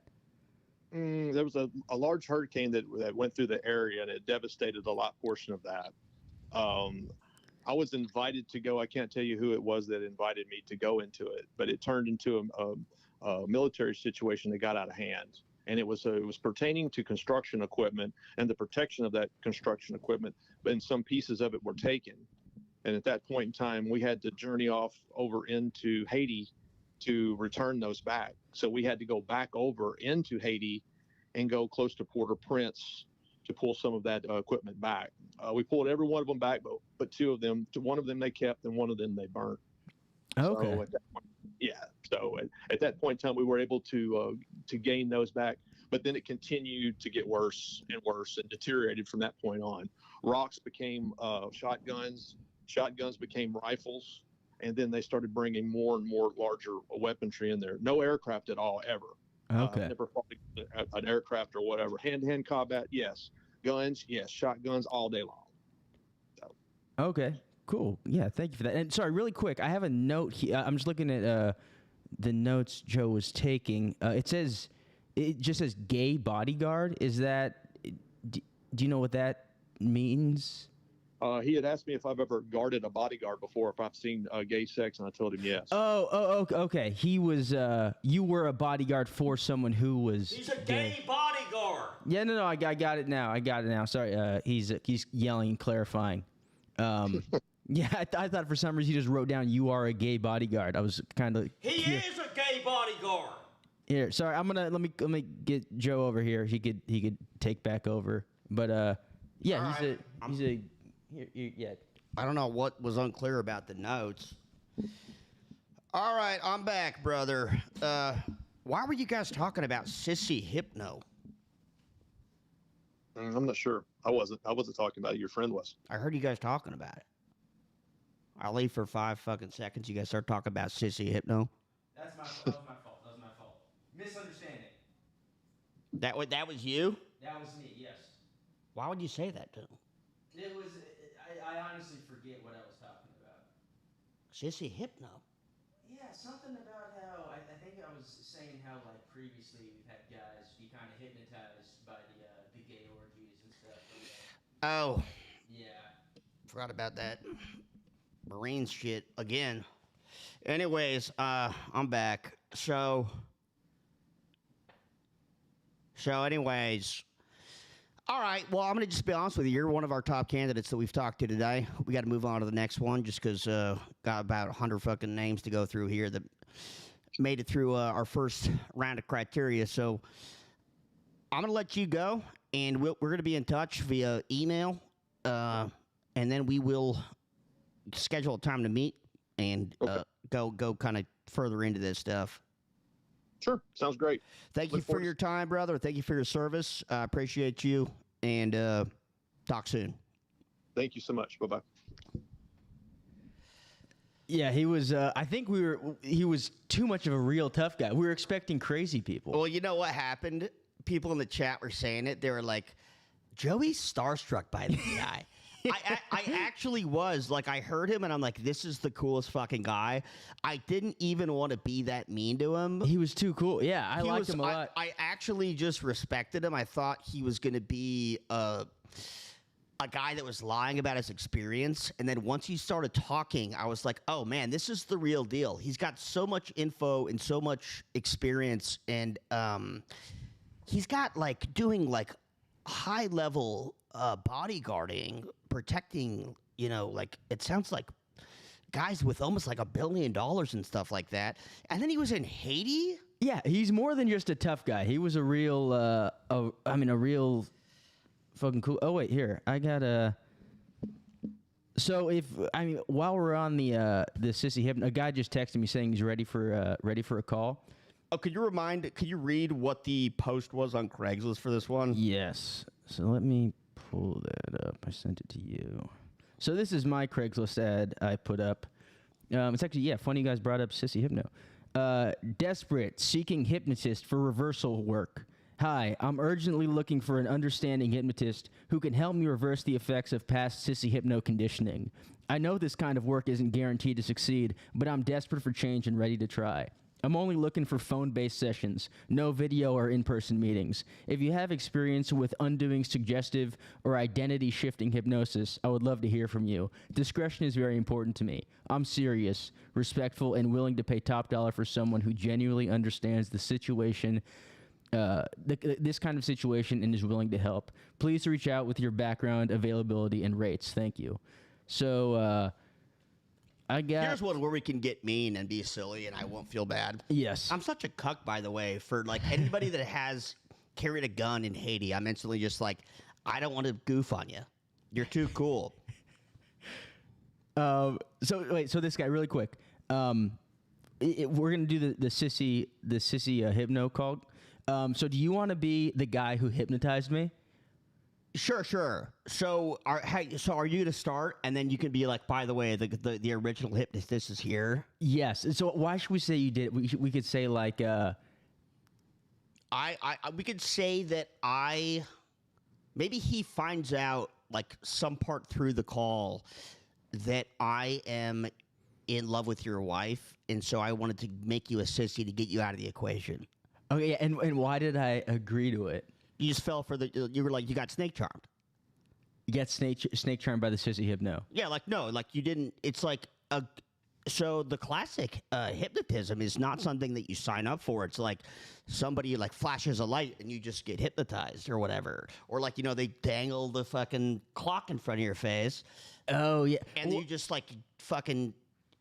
S5: There was a large hurricane that went through the area, and it devastated a lot portion of that. I was invited to go. I can't tell you who it was that invited me to go into it, but it turned into a military situation that got out of hand. and it was pertaining to construction equipment and the protection of that construction equipment, and some pieces of it were taken. And at that point in time, we had to journey off over into Haiti to return those back. So we had to go back over into Haiti and go close to Port-au-Prince to pull some of that equipment back. We pulled every one of them back, but two of them, one of them they kept and one of them they burnt.
S3: Okay.
S5: So at that point, so at that point in time, we were able to gain those back, but then it continued to get worse and worse and deteriorated from that point on. Rocks became shotguns. Shotguns became rifles, and then they started bringing more and more larger weaponry in there. No aircraft at all, ever.
S3: Okay.
S5: Never fought an aircraft or whatever. Hand-to-hand combat, yes. Guns, yes. Shotguns all day long. So.
S3: Okay. Cool. Yeah. Thank you for that. And sorry, really quick, I have a note here. I'm just looking at the notes Joe was taking. It just says gay bodyguard. Is that? Do you know what that means?
S5: He had asked me if I've ever guarded a bodyguard before, if I've seen gay sex, and I told him yes.
S3: Oh, okay. He was. You were a bodyguard for someone who was.
S1: He's a gay bodyguard.
S3: Yeah, no. I got it now. Sorry. He's yelling and clarifying. Yeah, I thought for some reason he just wrote down "you are a gay bodyguard." I was kind of.
S1: He is a gay bodyguard.
S3: Here, sorry. Let me get Joe over here. He could take back over. But yeah, he's a. Yeah.
S1: I don't know what was unclear about the notes. All right, I'm back, brother. Why were you guys talking about Sissy Hypno?
S5: I'm not sure. I wasn't talking about it. Your friend was.
S1: I heard you guys talking about it. I'll leave for 5 fucking seconds. You guys start talking about Sissy Hypno.
S3: That was my fault. Misunderstanding.
S1: That was you?
S3: That was me. Yes.
S1: Why would you say that to him?
S3: It was. I honestly forget what I was talking about.
S1: Sissy Hypno.
S3: Yeah, something about how I think I was saying how like previously we've had guys be kind of hypnotized by the gay orgies and stuff.
S1: Oh.
S3: Yeah.
S1: Forgot about that. Marines shit again. Anyways, I'm back. So anyways, all right. Well, I'm going to just be honest with you. You're one of our top candidates that we've talked to today. We got to move on to the next one just because got about 100 fucking names to go through here that made it through our first round of criteria. So I'm going to let you go, and we're going to be in touch via email, and then we will schedule a time to meet and go kind of further into this stuff.
S5: Sure. Sounds great.
S1: Thank you for your time, brother. Thank you for your service. I appreciate you, and talk soon.
S5: Thank you so much. Bye-bye.
S3: Yeah, he was. I think he was too much of a real tough guy. We were expecting crazy people.
S1: Well, you know what happened? People in the chat were saying it. They were like, Joey's starstruck by this guy. I actually was. Like, I heard him, and I'm like, this is the coolest fucking guy. I didn't even want to be that mean to him.
S3: He was too cool. Yeah, I liked him a lot.
S1: I actually just respected him. I thought he was going to be a guy that was lying about his experience. And then once he started talking, I was like, oh, man, this is the real deal. He's got so much info and so much experience. And he's got, like, doing, like, high-level bodyguarding, protecting, you know, like, it sounds like guys with almost like $1 billion and stuff like that. And then he was in Haiti?
S3: Yeah, he's more than just a tough guy. He was a real, a real fucking cool. Oh, wait, here. I got a... So while we're on the Sissy Hypno, a guy just texted me saying he's ready for a call.
S1: Oh, could you read what the post was on Craigslist for this one?
S3: Yes. So let me pull that up. I sent it to you. So this is my Craigslist ad I put up. It's actually, funny you guys brought up Sissy Hypno. Desperate, seeking hypnotist for reversal work. Hi, I'm urgently looking for an understanding hypnotist who can help me reverse the effects of past Sissy Hypno conditioning. I know this kind of work isn't guaranteed to succeed, but I'm desperate for change and ready to try. I'm only looking for phone-based sessions, no video or in-person meetings. If you have experience with undoing suggestive or identity-shifting hypnosis, I would love to hear from you. Discretion is very important to me. I'm serious, respectful, and willing to pay top dollar for someone who genuinely understands the situation this kind of situation and is willing to help, please reach out with your background, availability, and rates. Thank you. So I got.
S1: Here's one where we can get mean and be silly, and I won't feel bad.
S3: Yes.
S1: I'm such a cuck, by the way, for like anybody that has carried a gun in Haiti. I'm instantly just like, I don't want to goof on you. You're too cool.
S3: So this guy, really quick. We're gonna do the sissy hypno call. So do you want to be the guy who hypnotized me?
S1: Sure. So are you to start, and then you can be like, by the way, the original hypnotist is here.
S3: Yes. So why should we say you did? We could say like,
S1: we could say that maybe he finds out like some part through the call that I am in love with your wife, and so I wanted to make you a sissy to get you out of the equation.
S3: Okay, and why did I agree to it?
S1: You just fell for you were like, you got snake charmed.
S3: You got snake charmed by the sissy hypno.
S1: Yeah, like, no, like you didn't, it's like, so the classic hypnotism is not something that you sign up for. It's like somebody like flashes a light and you just get hypnotized or whatever. Or like, they dangle the fucking clock in front of your face.
S3: Oh, yeah.
S1: And then you just like fucking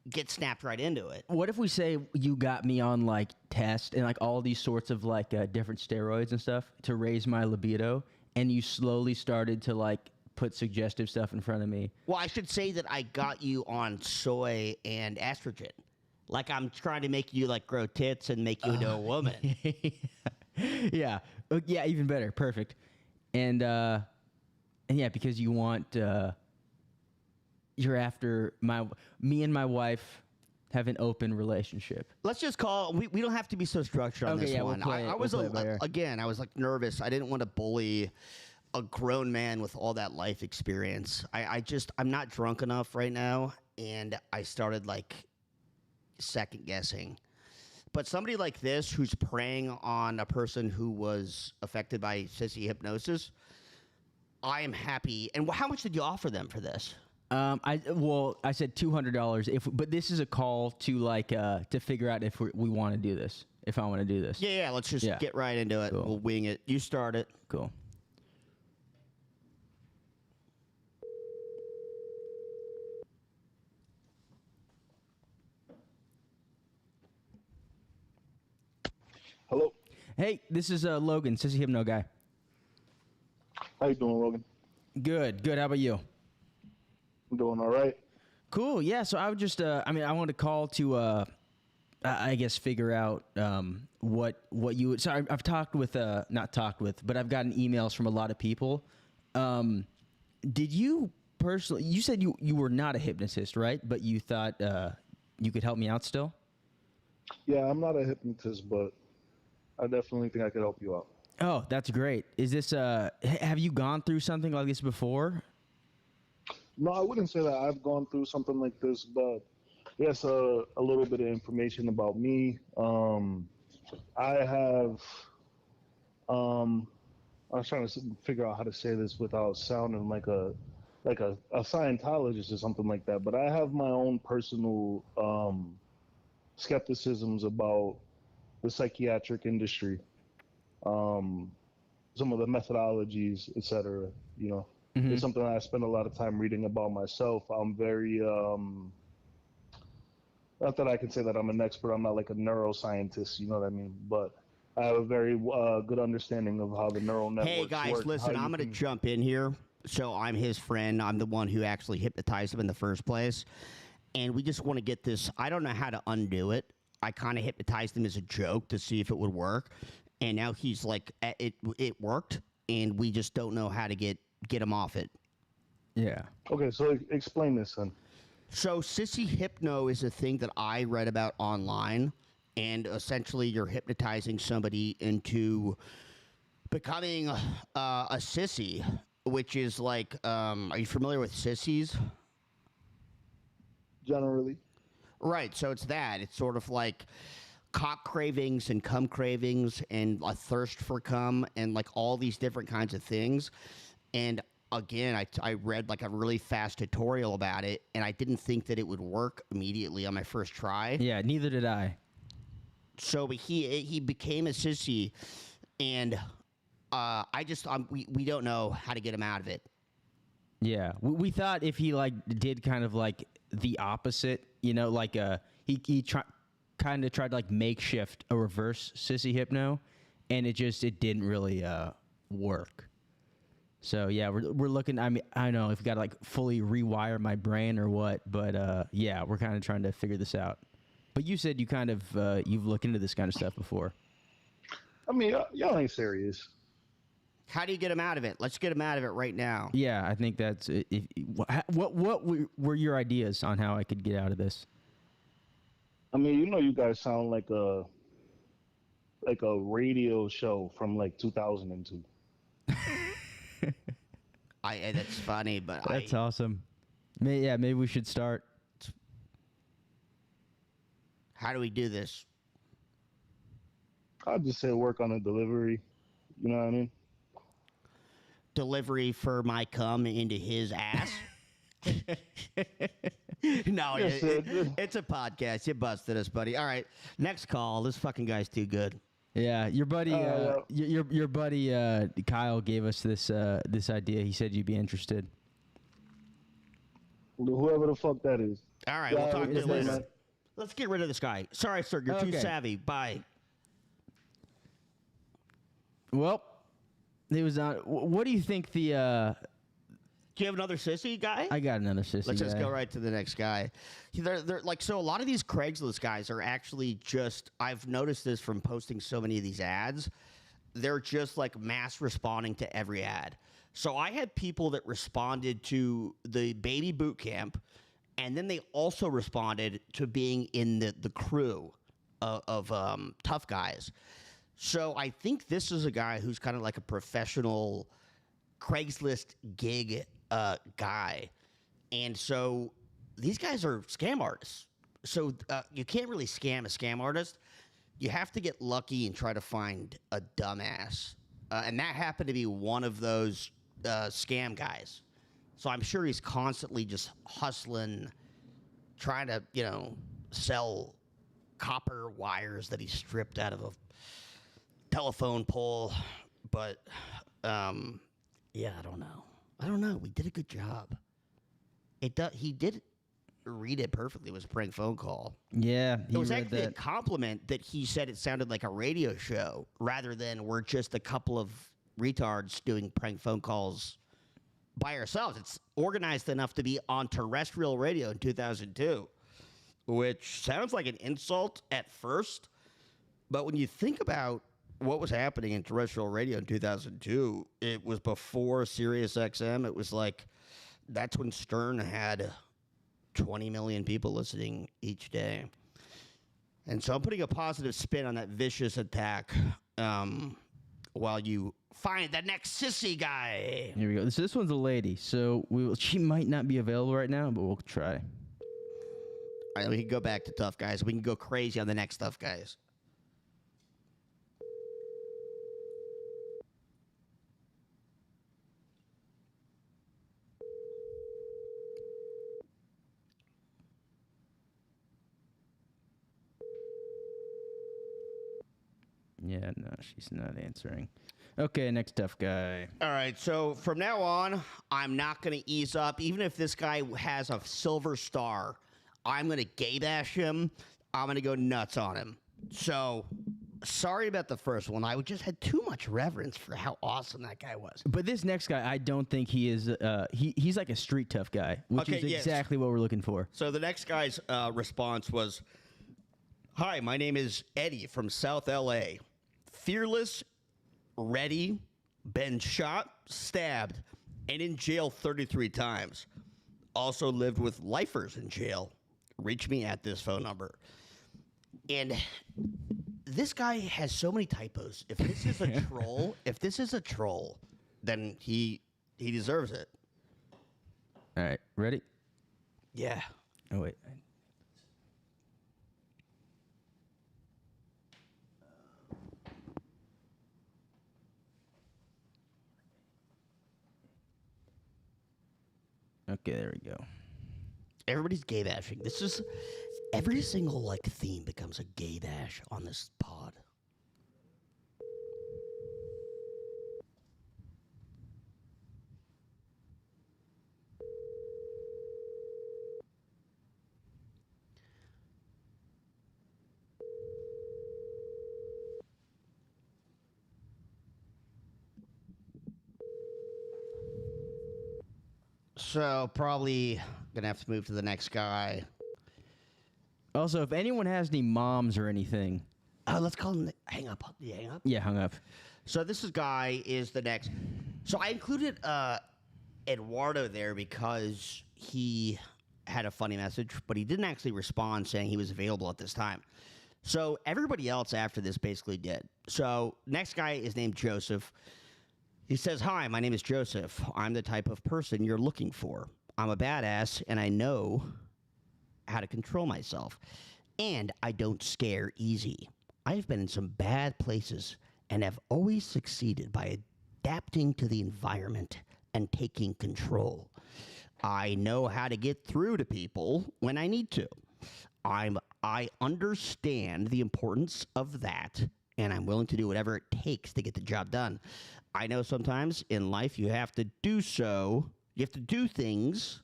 S1: get snapped right into it.
S3: What if we say you got me on like test and like all these sorts of like different steroids and stuff to raise my libido, and you slowly started to like put suggestive stuff in front of me?
S1: Well, I should say that I got you on soy and estrogen. Like I'm trying to make you like grow tits and make you into a woman.
S3: Yeah. Yeah, even better. Perfect. And yeah, because you want you're after me and my wife have an open relationship.
S1: Let's just call we don't have to be so structured on this one. I was I was like nervous. I didn't want to bully a grown man with all that life experience. I'm not drunk enough right now, and I started like second guessing. But somebody like this who's preying on a person who was affected by sissy hypnosis, I am happy. And how much did you offer them for this?
S3: I said $200 but this is a call to like to figure out if we want to do this. If I want to do this.
S1: Yeah, let's just get right into it.
S3: Cool.
S1: We'll wing it. You start it.
S3: Cool.
S5: Hello.
S3: Hey, this is Logan, sissy hypno guy.
S5: How you doing, Logan?
S3: Good. How about you?
S5: I'm doing all right.
S3: Cool. Yeah. So I would just, I wanted to call to, I guess, figure out what you would. Sorry, I've talked with, not talked with, but I've gotten emails from a lot of people. Did you personally? You said you were not a hypnotist, right? But you thought you could help me out still.
S5: Yeah, I'm not a hypnotist, but I definitely think I could help you out.
S3: Oh, that's great. Is this? Have you gone through something like this before?
S5: No, I wouldn't say that I've gone through something like this, but yes, a little bit of information about me. I have, I was trying to figure out how to say this without sounding like a Scientologist or something like that, but I have my own personal skepticisms about the psychiatric industry, some of the methodologies, etc.
S3: Mm-hmm.
S5: It's something I spend a lot of time reading about myself. I'm very, not that I can say that I'm an expert. I'm not like a neuroscientist, you know what I mean? But I have a very good understanding of how the neural networks
S1: Hey guys,
S5: work,
S1: listen, I'm going to jump in here. So I'm his friend. I'm the one who actually hypnotized him in the first place. And we just want to get this. I don't know how to undo it. I kind of hypnotized him as a joke to see if it would work. And now he's like, it worked. And we just don't know how to get him off it.
S3: Yeah.
S5: Okay, so explain this then.
S1: So sissy hypno is a thing that I read about online, and essentially you're hypnotizing somebody into becoming a sissy, which is like, are you familiar with sissies?
S5: Generally.
S1: Right, so it's that. It's sort of like cock cravings and cum cravings and a thirst for cum and like all these different kinds of things. And again, I read like a really fast tutorial about it, and I didn't think that it would work immediately on my first try.
S3: Yeah, neither did I.
S1: So but he became a sissy, and we don't know how to get him out of it.
S3: Yeah, we thought if he like did kind of like the opposite, you know, like he kind of tried to like makeshift a reverse sissy hypno, and it didn't really work. So yeah, we're looking. I mean, I don't know if we got to like fully rewire my brain or what, but yeah, we're kind of trying to figure this out. But you said you kind of you've looked into this kind of stuff before.
S6: I mean, y'all ain't serious.
S1: How do you get him out of it? Let's get him out of it right now.
S3: Yeah, I think that's what were your ideas on how I could get out of this?
S6: I mean, you know, you guys sound like a radio show from like 2002.
S1: That's funny, but
S3: That's awesome. Maybe we should start.
S1: How do we do this?
S6: I'd just say work on a delivery. You know what I mean?
S1: Delivery for my cum into his ass? No,
S6: Yes,
S1: it's a podcast. You busted us, buddy. All right, next call. This fucking guy's too good.
S3: Yeah, your buddy, your buddy Kyle gave us this idea. He said you'd be interested.
S6: Whoever the fuck that is.
S1: All right, we'll talk to you later.
S6: Man.
S1: Let's get rid of this guy. Sorry, sir, you're too savvy. Bye.
S3: Well, he was on. What do you think the?
S1: Do you have another sissy guy?
S3: I got another sissy.
S1: Let's just go right to the next guy. They're like, so a lot of these Craigslist guys are actually just, I've noticed this from posting so many of these ads, they're just like mass responding to every ad. So I had people that responded to the baby boot camp, and then they also responded to being in the crew of tough guys. So I think this is a guy who's kind of like a professional Craigslist gig guy. And so these guys are scam artists. So you can't really scam a scam artist. You have to get lucky and try to find a dumbass. And that happened to be one of those scam guys. So I'm sure he's constantly just hustling, trying to, sell copper wires that he stripped out of a telephone pole. But, yeah, I don't know. We did a good job. He did read it perfectly. It was a prank phone call.
S3: Yeah,
S1: it was actually a compliment that he said it sounded like a radio show rather than we're just a couple of retards doing prank phone calls by ourselves. It's organized enough to be on terrestrial radio in 2002, which sounds like an insult at first. But when you think about what was happening in terrestrial radio in 2002, it was before Sirius XM. It was like, that's when Stern had 20 million people listening each day. And so I'm putting a positive spin on that vicious attack while you find the next sissy guy.
S3: Here we go. This one's a lady, so she might not be available right now, but we'll try.
S1: All right, we can go back to tough guys. We can go crazy on the next tough guys.
S3: Yeah, no, she's not answering. Okay, next tough guy.
S1: All right, so from now on, I'm not going to ease up. Even if this guy has a silver star, I'm going to gay bash him. I'm going to go nuts on him. So, sorry about the first one. I just had too much reverence for how awesome that guy was.
S3: But this next guy, I don't think he is. He's like a street tough guy, which is exactly what we're looking for.
S1: So the next guy's response was, "Hi, my name is Eddie from South LA. Fearless, ready, been shot, stabbed, and in jail 33 times. Also lived with lifers in jail. Reach me at this phone number." And this guy has so many typos. If this is a troll, then he deserves it.
S3: All right, ready?
S1: Yeah.
S3: Oh wait. Okay, there we go.
S1: Everybody's gay bashing. This is every single theme becomes a gay bash on this pod. So probably gonna have to move to the next guy.
S3: Also, if anyone has any moms or anything.
S1: Let's call him. Hang up. Yeah, hang up.
S3: Yeah, hung up.
S1: So this guy is the next. So I included Eduardo there because he had a funny message, but he didn't actually respond saying he was available at this time. So everybody else after this basically did. So next guy is named Joseph. He says, "Hi, my name is Joseph. I'm the type of person you're looking for. I'm a badass, and I know how to control myself. And I don't scare easy. I've been in some bad places and have always succeeded by adapting to the environment and taking control. I know how to get through to people when I need to. I understand the importance of that, and I'm willing to do whatever it takes to get the job done. I know sometimes in life you have to do things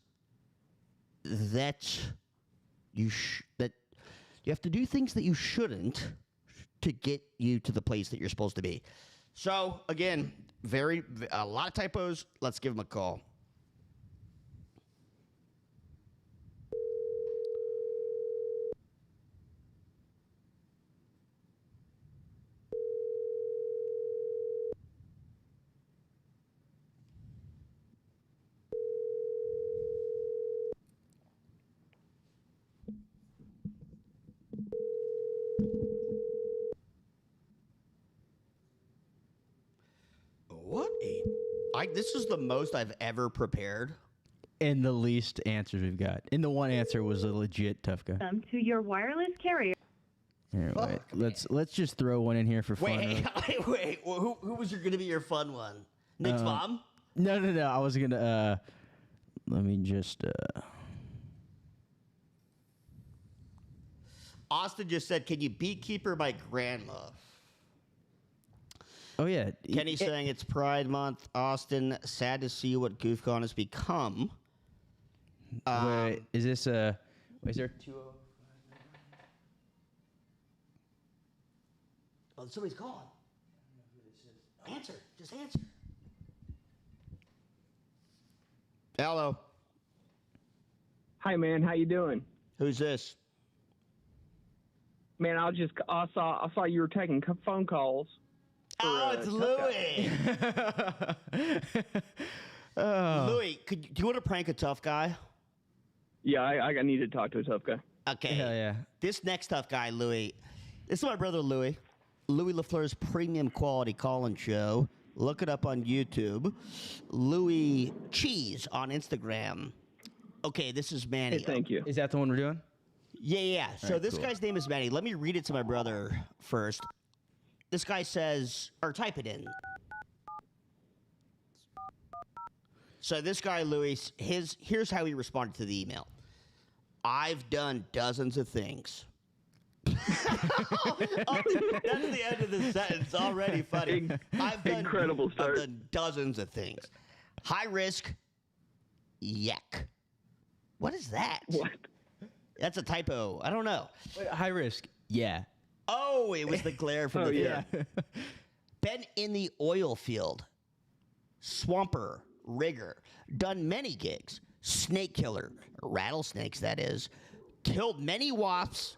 S1: that you have to do things that you shouldn't to get you to the place that you're supposed to be." So again, a lot of typos. Let's give him a call. This is the most I've ever prepared.
S3: And the least answers we've got. And the one answer was a legit tough guy.
S4: Welcome to your wireless carrier.
S3: Here, wait. Let's just throw one in here for fun.
S1: Wait. Who was going to be your fun one? Nick's mom?
S3: No. I was gonna. Let me just.
S1: Austin just said, "Can you beekeeper my grandma?"
S3: Oh yeah.
S1: Kenny's saying it's Pride Month. Austin, sad to see what GoofCon has become.
S3: Wait, is this a? Is there 2?
S1: Oh, somebody's calling. Answer. Just answer. Hello.
S7: Hi, man. How you doing?
S1: Who's this?
S7: Man, I saw you were taking phone calls.
S1: Oh, it's Louie. Louie, do you want to prank a tough guy?
S7: Yeah, I need to talk to a tough guy.
S1: Okay.
S3: Hell yeah.
S1: This next tough guy, Louie. This is my brother Louie. Louie LaFleur's premium quality call-in show. Look it up on YouTube. Louie Cheese on Instagram. Okay, this is Manny.
S7: Hey, thank you.
S3: Is that the one we're doing?
S1: Yeah. So
S3: right,
S1: this
S3: cool.
S1: guy's name is Manny. Let me read it to my brother first. This guy says, or type it in. So this guy, Louis, here's how he responded to the email. "I've done dozens of things." That's the end of the sentence. Already funny.
S7: Incredible start.
S1: I've done dozens of things. High risk, yuck. What is that?
S7: What?
S1: That's a typo. I don't know.
S3: Wait, high risk. Yeah.
S1: Oh, it was the glare from
S7: Oh,
S1: the
S7: yeah.
S1: Been in the oil field. Swamper, rigger. Done many gigs. Snake killer. Rattlesnakes, that is. Killed many wasps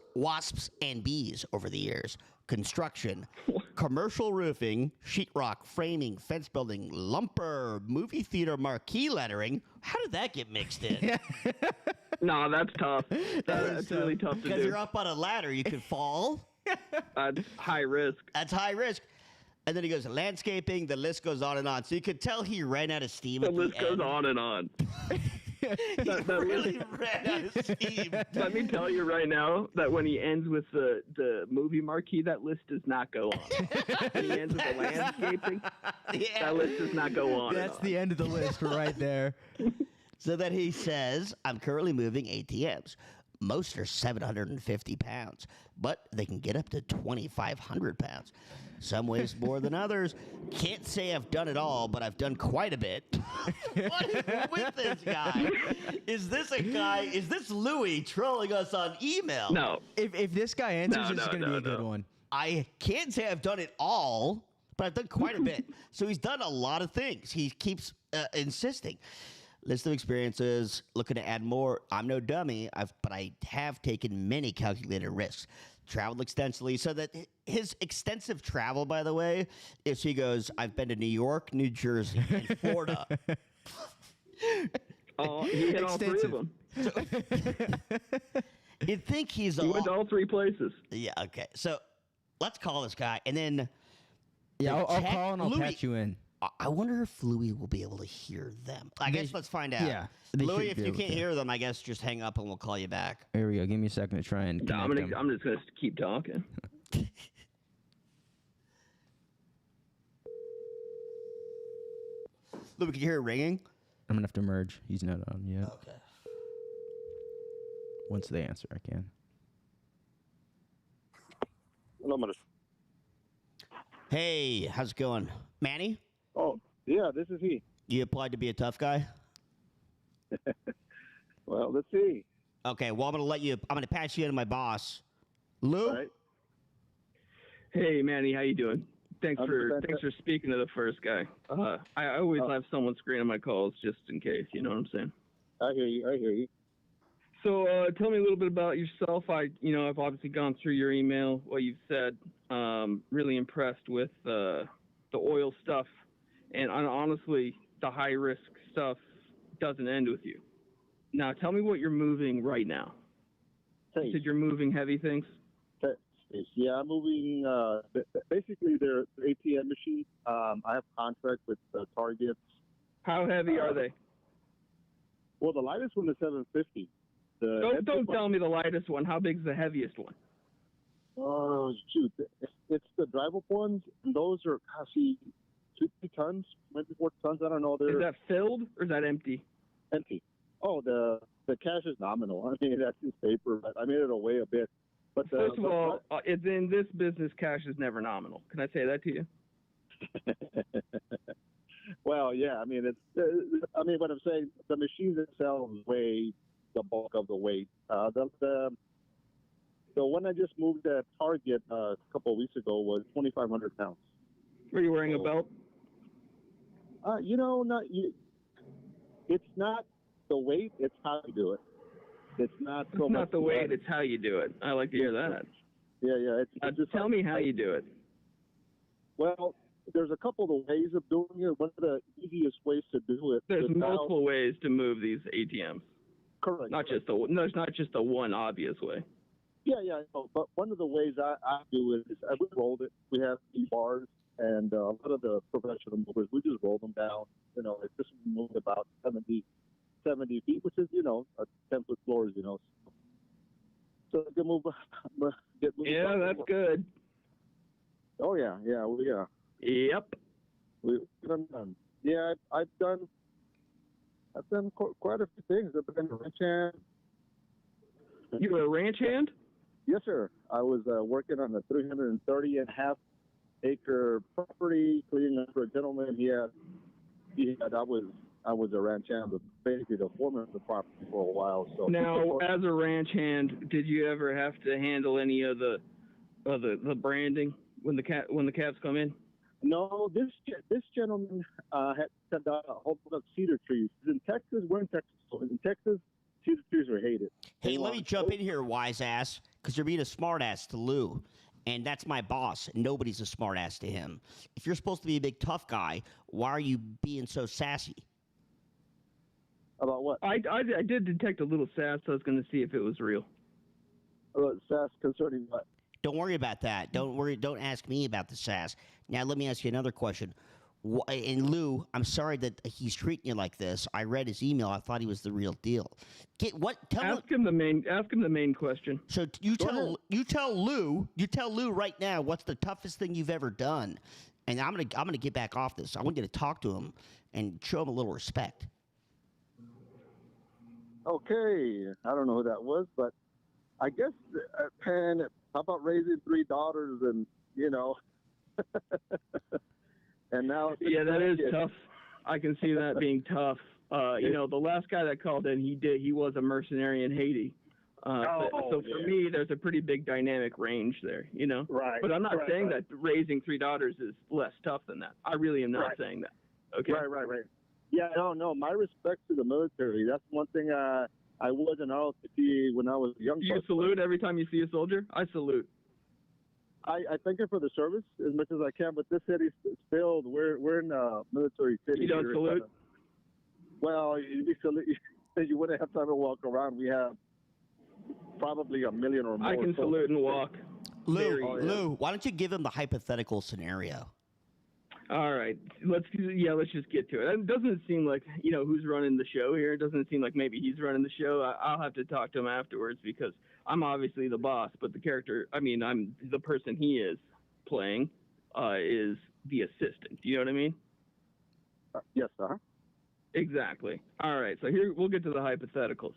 S1: and bees over the years. Construction. Commercial roofing. Sheetrock, framing, fence building, lumber, movie theater marquee lettering. How did that get mixed in?
S7: No, that's tough. That's really tough to
S1: Because
S7: do.
S1: you're up on a ladder, you could fall.
S7: High risk.
S1: That's high risk. And then he goes, landscaping, the list goes on and on. So you could tell he ran out of steam
S7: The
S1: at
S7: list
S1: the
S7: goes
S1: end.
S7: on and on.
S1: He really ran out of steam.
S7: Let me tell you right now that when he ends with the movie marquee, that list does not go on. When he ends with the landscaping, that list does not go on.
S3: That's the end of the list right there.
S1: So then he says, I'm currently moving ATMs. Most are 750 pounds, but they can get up to 2,500 pounds. Some weighs more than others. Can't say I've done it all, but I've done quite a bit. What is with this guy? Is this Louie trolling us on email?
S7: No.
S3: If this guy answers, it's going to be a good
S7: no.
S3: one.
S1: I can't say I've done it all, but I've done quite a bit. So he's done a lot of things. He keeps insisting. List of experiences. Looking to add more. I'm no dummy, but I have taken many calculated risks. Traveled extensively. So that his extensive travel, by the way, is he goes, I've been to New York, New Jersey, and Florida.
S7: Oh, he hit all three of them.
S1: You'd think he's
S7: He went to all three places.
S1: Yeah, okay. So let's call this guy, and then
S3: I'll call and I'll
S1: Louis,
S3: patch you in.
S1: I wonder if Louis will be able to hear them. I guess let's find out.
S3: Yeah,
S1: Louis, if you can't hear them, I guess just hang up and we'll call you back.
S3: Here we go. Give me a second to try and connect them.
S7: I'm just gonna keep talking.
S1: Louis, can you hear it ringing?
S3: I'm gonna have to merge. He's not on yet.
S1: Okay.
S3: Once they answer, I can.
S5: Hello, Manny.
S1: Hey, how's it going? Manny?
S5: Oh, yeah, this is he.
S1: You applied to be a tough guy?
S5: Well, let's see.
S1: Okay, well, I'm going to pass you in to my boss. Lou?
S5: All right.
S7: Hey, Manny, how you doing? Thanks for speaking to the first guy. I always have someone screening my calls just in case. You know what I'm saying?
S5: I hear you.
S7: So tell me a little bit about yourself. I've obviously gone through your email, what you've said. Really impressed with the oil stuff, and honestly, the high risk stuff doesn't end with you. Now, tell me what you're moving right now. You said you're moving heavy things.
S5: Yeah, I'm moving. Basically, they're ATM machines. I have contracts with Target.
S7: How heavy are they?
S5: Well, the lightest one is 750.
S7: Don't tell me the lightest one. How big's the heaviest one?
S5: Oh shoot! It's the drive-up ones. Those are 2 tons, maybe 4 tons. I don't know.
S7: Is that filled or is that empty?
S5: Empty. Oh, the cash is nominal. I mean, that's just paper, but I made it away a bit. But
S7: first of all, it's in this business, cash is never nominal. Can I say that to you?
S5: Well, yeah. I mean, what I'm saying, the machines themselves weigh the bulk of the weight. The one I just moved at Target a couple of weeks ago was 2,500 pounds.
S7: Were you wearing a belt?
S5: It's not the weight; it's how you do it. It's not so
S7: It's
S5: much
S7: not the weight; it's how you do it. I like to hear that.
S5: Yeah. It's just
S7: tell me how you do it.
S5: Well, there's a couple of ways of doing it. One of the easiest ways to do it.
S7: There's multiple ways to move these ATMs.
S5: Correct.
S7: There's not just the one obvious way.
S5: Yeah. But one of the ways I do it is we rolled it. We have bars, and a lot of the professional movers, we just roll them down. It's just moved about 70 feet, which is, a 10-foot floors, So they move. Get moved.
S7: Yeah, that's good.
S5: Oh yeah.
S7: Yep.
S5: We've done. Yeah, I've done quite a few things. I've been a ranch hand.
S7: You were a ranch hand?
S5: Yes, sir. I was working on a 330.5 acre property, cleaning up for a gentleman. I was a ranch hand, but basically the foreman of the property for a while. So
S7: now, as a ranch hand, did you ever have to handle any of the branding when the calves come in?
S5: No, this gentleman had cut down a whole bunch of cedar trees. In Texas, we're in Texas. So in Texas, cedar trees are hated.
S1: Hey, let me jump in here, wise ass, because you're being a smart ass to Lou. And that's my boss. Nobody's a smart ass to him. If you're supposed to be a big tough guy, why are you being so sassy?
S5: About what?
S7: I did detect a little sass. So I was going to see if it was real.
S5: Sass concerning what?
S1: Don't worry about that. Don't ask me about the sass. Now, let me ask you another question. And Lou, I'm sorry that he's treating you like this. I read his email. I thought he was the real deal.
S7: Ask him the main question.
S1: So you tell Lou right now what's the toughest thing you've ever done, and I'm gonna get back off this. I want you to talk to him and show him a little respect.
S5: Okay, I don't know who that was, but I guess how about raising 3 daughters and and now
S7: yeah, that is tough. I can see that being tough. The last guy that called in, he was a mercenary in Haiti. So for me, there's a pretty big dynamic range there,
S5: Right.
S7: But I'm not saying that raising 3 daughters is less tough than that. I really am not saying that. Okay.
S5: Right.
S6: Yeah, no. My respect to the military. That's one thing I wasn't out to see when I was young.
S7: Do you salute every time you see a soldier? I salute.
S6: I thank you for the service as much as I can, but this city's filled. We're in a military city.
S7: You don't
S6: here.
S7: salute?
S6: Well, you wouldn't have time to walk around. We have probably a million or more.
S7: I can salute and walk.
S1: Lou, why don't you give him the hypothetical scenario?
S7: All right, let's just get to it. It doesn't seem like who's running the show here. It doesn't seem like maybe he's running the show. I'll have to talk to him afterwards because I'm obviously the boss, but the character, I'm the person he is playing, is the assistant. Do you know what I mean?
S6: Yes, sir.
S7: Exactly. All right, so here we'll get to the hypotheticals.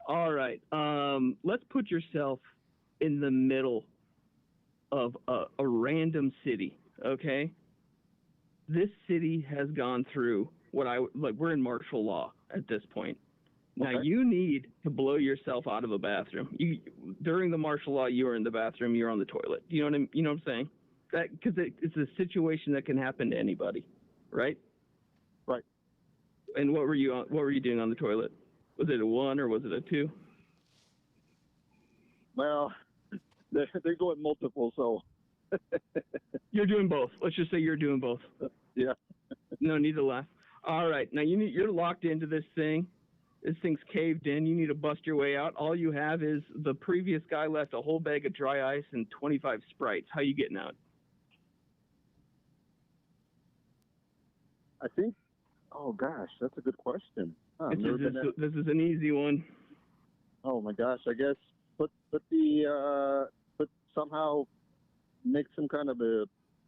S7: All right, let's put yourself in the middle of a random city, okay? This city has gone through we're in martial law at this point. Now you need to blow yourself out of a bathroom. During the martial law, you are in the bathroom, you're on the toilet. You know what I'm saying? That because it's a situation that can happen to anybody, right?
S6: Right.
S7: And what were you doing on the toilet? Was it a 1 or was it a 2?
S6: Well, they go at multiple, so.
S7: You're doing both. Let's just say you're doing both.
S6: Yeah.
S7: No need to laugh. All right. Now you're locked into this thing. This thing's caved in. You need to bust your way out. All you have is the previous guy left a whole bag of dry ice and 25 Sprites. How you getting out?
S6: I think. Oh gosh, that's a good question.
S7: This is an easy one.
S6: Oh my gosh, I guess put somehow make some kind of a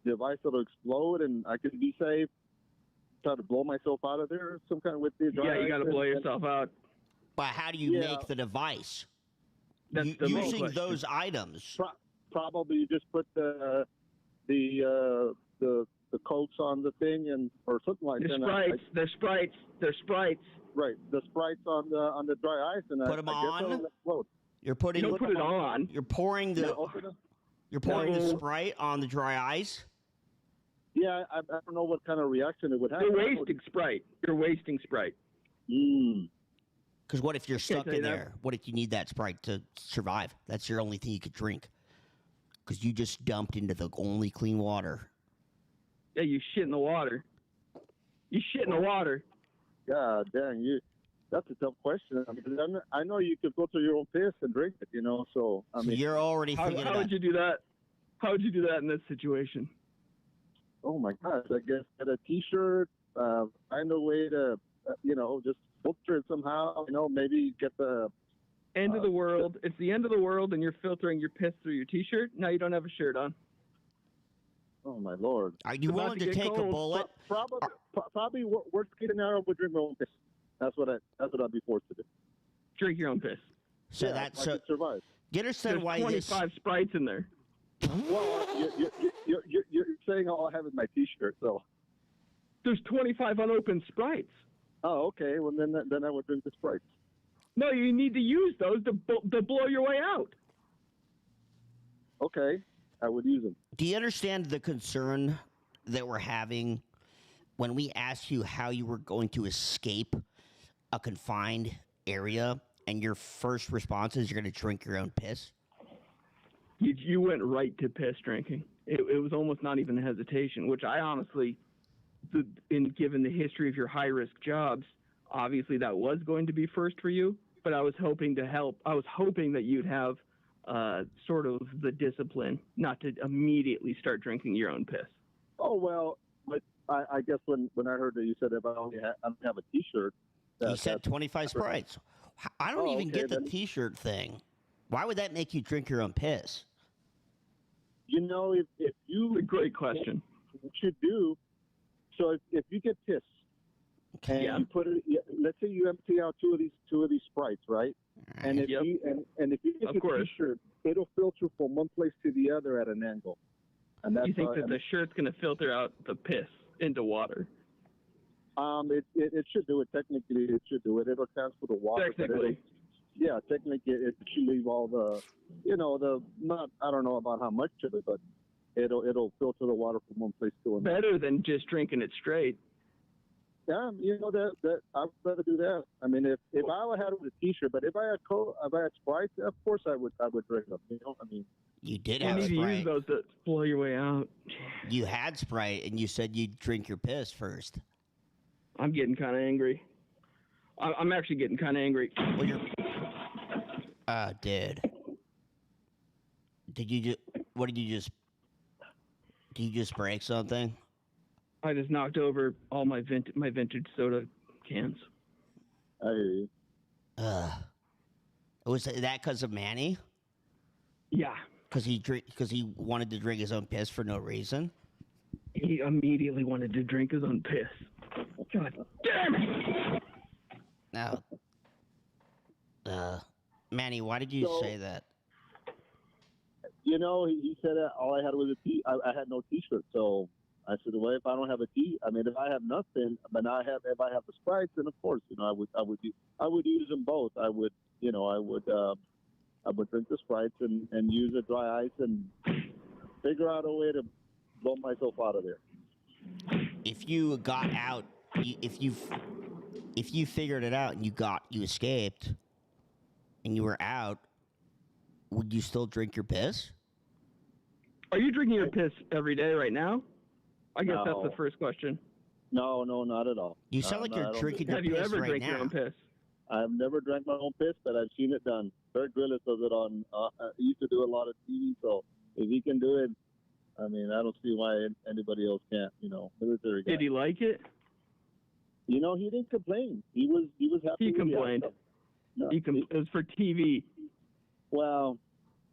S6: device that'll explode and I can be safe. Try to blow myself out of there some kind of with the dry
S7: you got to blow yourself out.
S1: But how do you make the device?
S7: That's the main
S1: using
S7: question.
S1: those items.
S6: Probably you just put the coats on the thing or something like that.
S7: They're sprites.
S6: Right, the Sprites on the dry ice and
S1: put them on. You're putting.
S7: You don't put it on.
S1: You're pouring the. You're pouring the Sprite on the dry ice.
S6: Yeah, I don't know what kind of reaction it would have.
S7: You're wasting Sprite.
S1: Because what if you're stuck in there? What if you need that Sprite to survive? That's your only thing you could drink. Because you just dumped into the only clean water.
S7: Yeah, you shit in the water.
S6: God dang, that's a tough question. I know you could go to your own piss and drink it, so,
S1: So you're already thinking
S7: How would you do that? How would you do that in this situation?
S6: Oh, my gosh, I guess get a T-shirt, find a way to, just filter it somehow, maybe get the...
S7: End of the world. It's the end of the world, and you're filtering your piss through your T-shirt. Now you don't have a shirt on.
S6: Oh, my Lord.
S1: Are you willing to take a bullet?
S6: Probably worst case scenario would drink my own piss. That's what I'd be forced to do.
S7: Drink your own piss.
S1: So
S6: I could survive.
S1: Get understand
S7: There's
S1: why
S7: 25 Sprites in there.
S6: Well, you're saying all I have is my T-shirt, so.
S7: There's 25 unopened Sprites.
S6: Oh, okay. Well, then I would drink the Sprites.
S7: No, you need to use those to blow your way out.
S6: Okay, I would use them.
S1: Do you understand the concern that we're having when we asked you how you were going to escape a confined area, and your first response is you're going to drink your own piss?
S7: You went right to piss drinking. It was almost not even a hesitation, which I honestly, given the history of your high-risk jobs, obviously that was going to be first for you, but I was hoping to help. I was hoping that you'd have sort of the discipline not to immediately start drinking your own piss.
S6: Oh, well, but I guess when I heard that you said if I only have a T-shirt.
S1: You said 25 Sprites. I don't even get the T-shirt thing. Why would that make you drink your own piss?
S6: If you...
S7: A great question.
S6: What you do, so if you get pissed, and you put it, let's say you empty out two of these Sprites, right? And if you get the T-shirt, it'll filter from one place to the other at an angle. And that's
S7: you think that the shirt's going to filter out the piss into water?
S6: It should do it. Technically, it should do it. It'll transfer the water.
S7: Technically.
S6: Yeah, technically, it should leave all the, I don't know about how much of it, but it'll filter the water from one place to another.
S7: Better than just drinking it straight.
S6: Yeah, that I would rather do that. I mean, if I had it with a T-shirt, but if I had Sprite, of course I would drink them. I mean,
S3: You did
S7: You
S3: have
S7: need to use
S3: Sprite.
S7: those to blow your way out.
S3: You had Sprite, and you said you'd drink your piss first.
S7: I'm getting kind of angry. I'm actually getting kind of angry.
S3: Well, you're... dude. Did you just... What did you just... Did you just break something?
S7: I just knocked over all my vintage soda cans.
S6: I hear you.
S3: Was that because of Manny?
S7: Yeah.
S3: Because he wanted to drink his own piss for no reason?
S7: He immediately wanted to drink his own piss. God damn it!
S3: Now, Manny, why did you say that?
S6: He said that all I had was I had no T-shirt, so I said, well, if I don't have a T, I mean, if I have nothing, but if I have the Sprites, then of course, I would use them both. I would drink the Sprites and use the dry ice and figure out a way to blow myself out of there.
S3: If you got out, if you figured it out and you escaped, and you were out, would you still drink your piss?
S7: Are you drinking your piss every day right now? I guess
S6: No.
S7: that's the first question.
S6: No, not at all.
S3: You sound like you're drinking your
S7: Have you
S3: piss
S7: ever
S3: right
S7: drank
S3: now.
S7: your own piss?
S6: I've never drank my own piss, but I've seen it done. Bert Grillis does it on. He used to do a lot of TV, so if he can do it, I mean, I don't see why anybody else can't. Military guy.
S7: Did he like it?
S6: He didn't complain. He was happy.
S7: He
S6: with the
S7: complained.
S6: outcome. No,
S7: It was for TV.
S6: Well,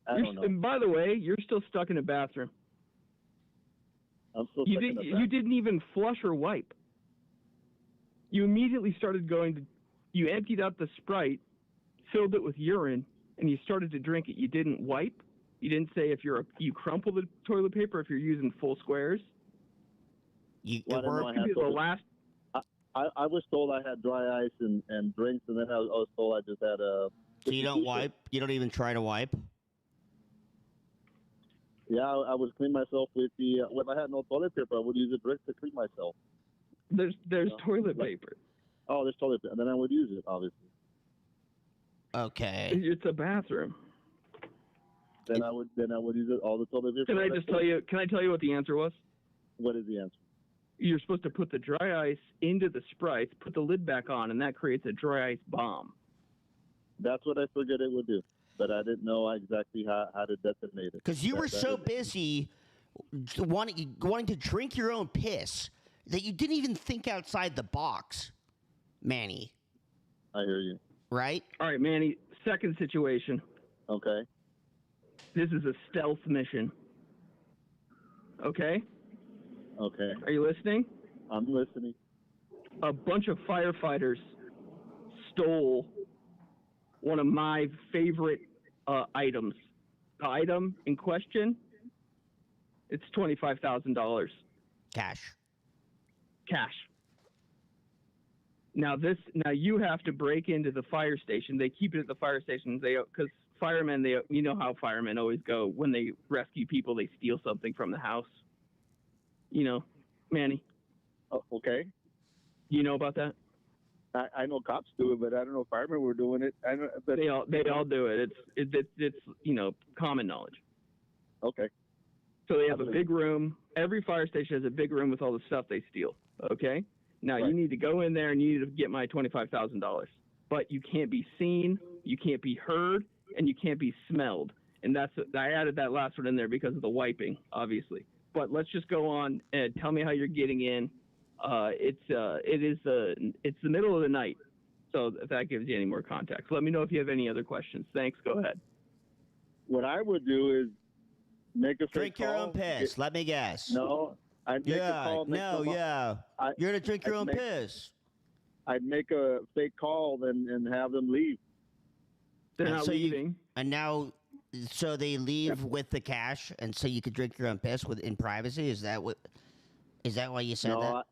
S6: I don't know.
S7: And by the way, you're still stuck in a bathroom.
S6: I'm still
S7: You
S6: stuck in the
S7: you didn't even flush or wipe. You immediately started you emptied out the Sprite, filled it with urine, and you started to drink it. You didn't wipe. You didn't say if you crumple the toilet paper if you're using full squares.
S6: I was told I had dry ice and drinks, and then I was told I just had a.
S3: So you don't wipe? You don't even try to wipe?
S6: Yeah, I would clean myself with the. If I had no toilet paper, I would use a drink to clean myself.
S7: There's toilet paper.
S6: Oh, there's toilet paper, and then I would use it, obviously.
S3: Okay.
S7: It's a bathroom.
S6: Then I would use it all the toilet paper.
S7: Can I tell you what the answer was?
S6: What is the answer?
S7: You're supposed to put the dry ice into the Sprite, put the lid back on, and that creates a dry ice bomb.
S6: That's what I figured it would do, but I didn't know exactly how to detonate it.
S3: Because you were so busy wanting to drink your own piss that you didn't even think outside the box, Manny.
S6: I hear you.
S3: Right?
S7: All right, Manny, second situation.
S6: Okay.
S7: This is a stealth mission. Okay?
S6: Okay.
S7: Are you listening?
S6: I'm listening.
S7: A bunch of firefighters stole one of my favorite items. The item in question, it's $25,000.
S3: Cash.
S7: Now you have to break into the fire station. They keep it at the fire station. Because firemen, you know how firemen always go when they rescue people. They steal something from the house. Manny.
S6: Oh, okay.
S7: You know about that?
S6: I know cops do it, but I don't know if firemen were doing it. I know, but
S7: they all do it. It's common knowledge.
S6: Okay.
S7: So they have a big room. Every fire station has a big room with all the stuff they steal. Okay. Now
S6: Right.
S7: You need to go in there and you need to get my $25,000. But you can't be seen, you can't be heard, and you can't be smelled. And I added that last one in there because of the wiping, obviously. But let's just go on and tell me how you're getting in. It's the middle of the night, so if that gives you any more context. Let me know if you have any other questions. Thanks. Go ahead.
S6: What I would do is make a
S3: Drink your own piss. Let me guess.
S6: No, I'd make a call.
S3: You're gonna drink your own piss.
S6: I'd make a fake call and have them leave.
S7: They're not leaving.
S3: So they leave with the cash, and so you could drink your own piss in privacy. Is that why you said that?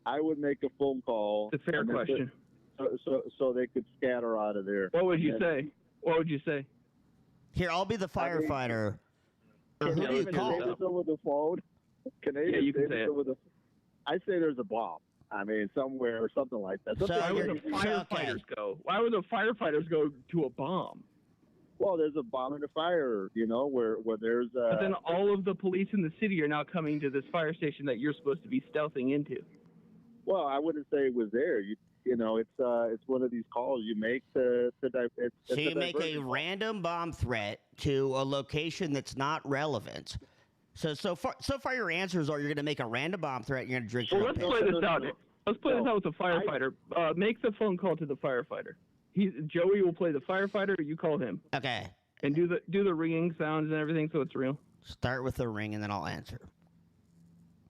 S6: I would make a phone call.
S7: It's a fair question.
S6: So they could scatter out of there.
S7: What would you say? What would you say?
S3: Here, I'll be the firefighter. Or who do you call?
S6: Over the phone.
S7: Yeah, you can say it.
S6: I say there's a bomb. I mean, somewhere or something like that.
S1: So
S7: Why would the
S1: you're-
S7: firefighters go? Why would the firefighters go to a bomb?
S6: Well, there's a bomb and a fire, where there's
S7: But then all of the police in the city are now coming to this fire station that you're supposed to be stealthing into.
S6: Well, I wouldn't say it was there. It's one of these calls you make to
S1: So you make a random bomb threat to a location that's not relevant. So far your answers are you're going to make a random bomb threat. You're going to drink
S7: Well,
S1: your
S7: let's
S1: own
S7: play
S1: piss.
S7: this out. Let's play this out with the firefighter. Make the phone call to the firefighter. Joey will play the firefighter. You call him.
S1: Okay.
S7: And do the ringing sounds and everything so it's real.
S1: Start with the ring and then I'll answer.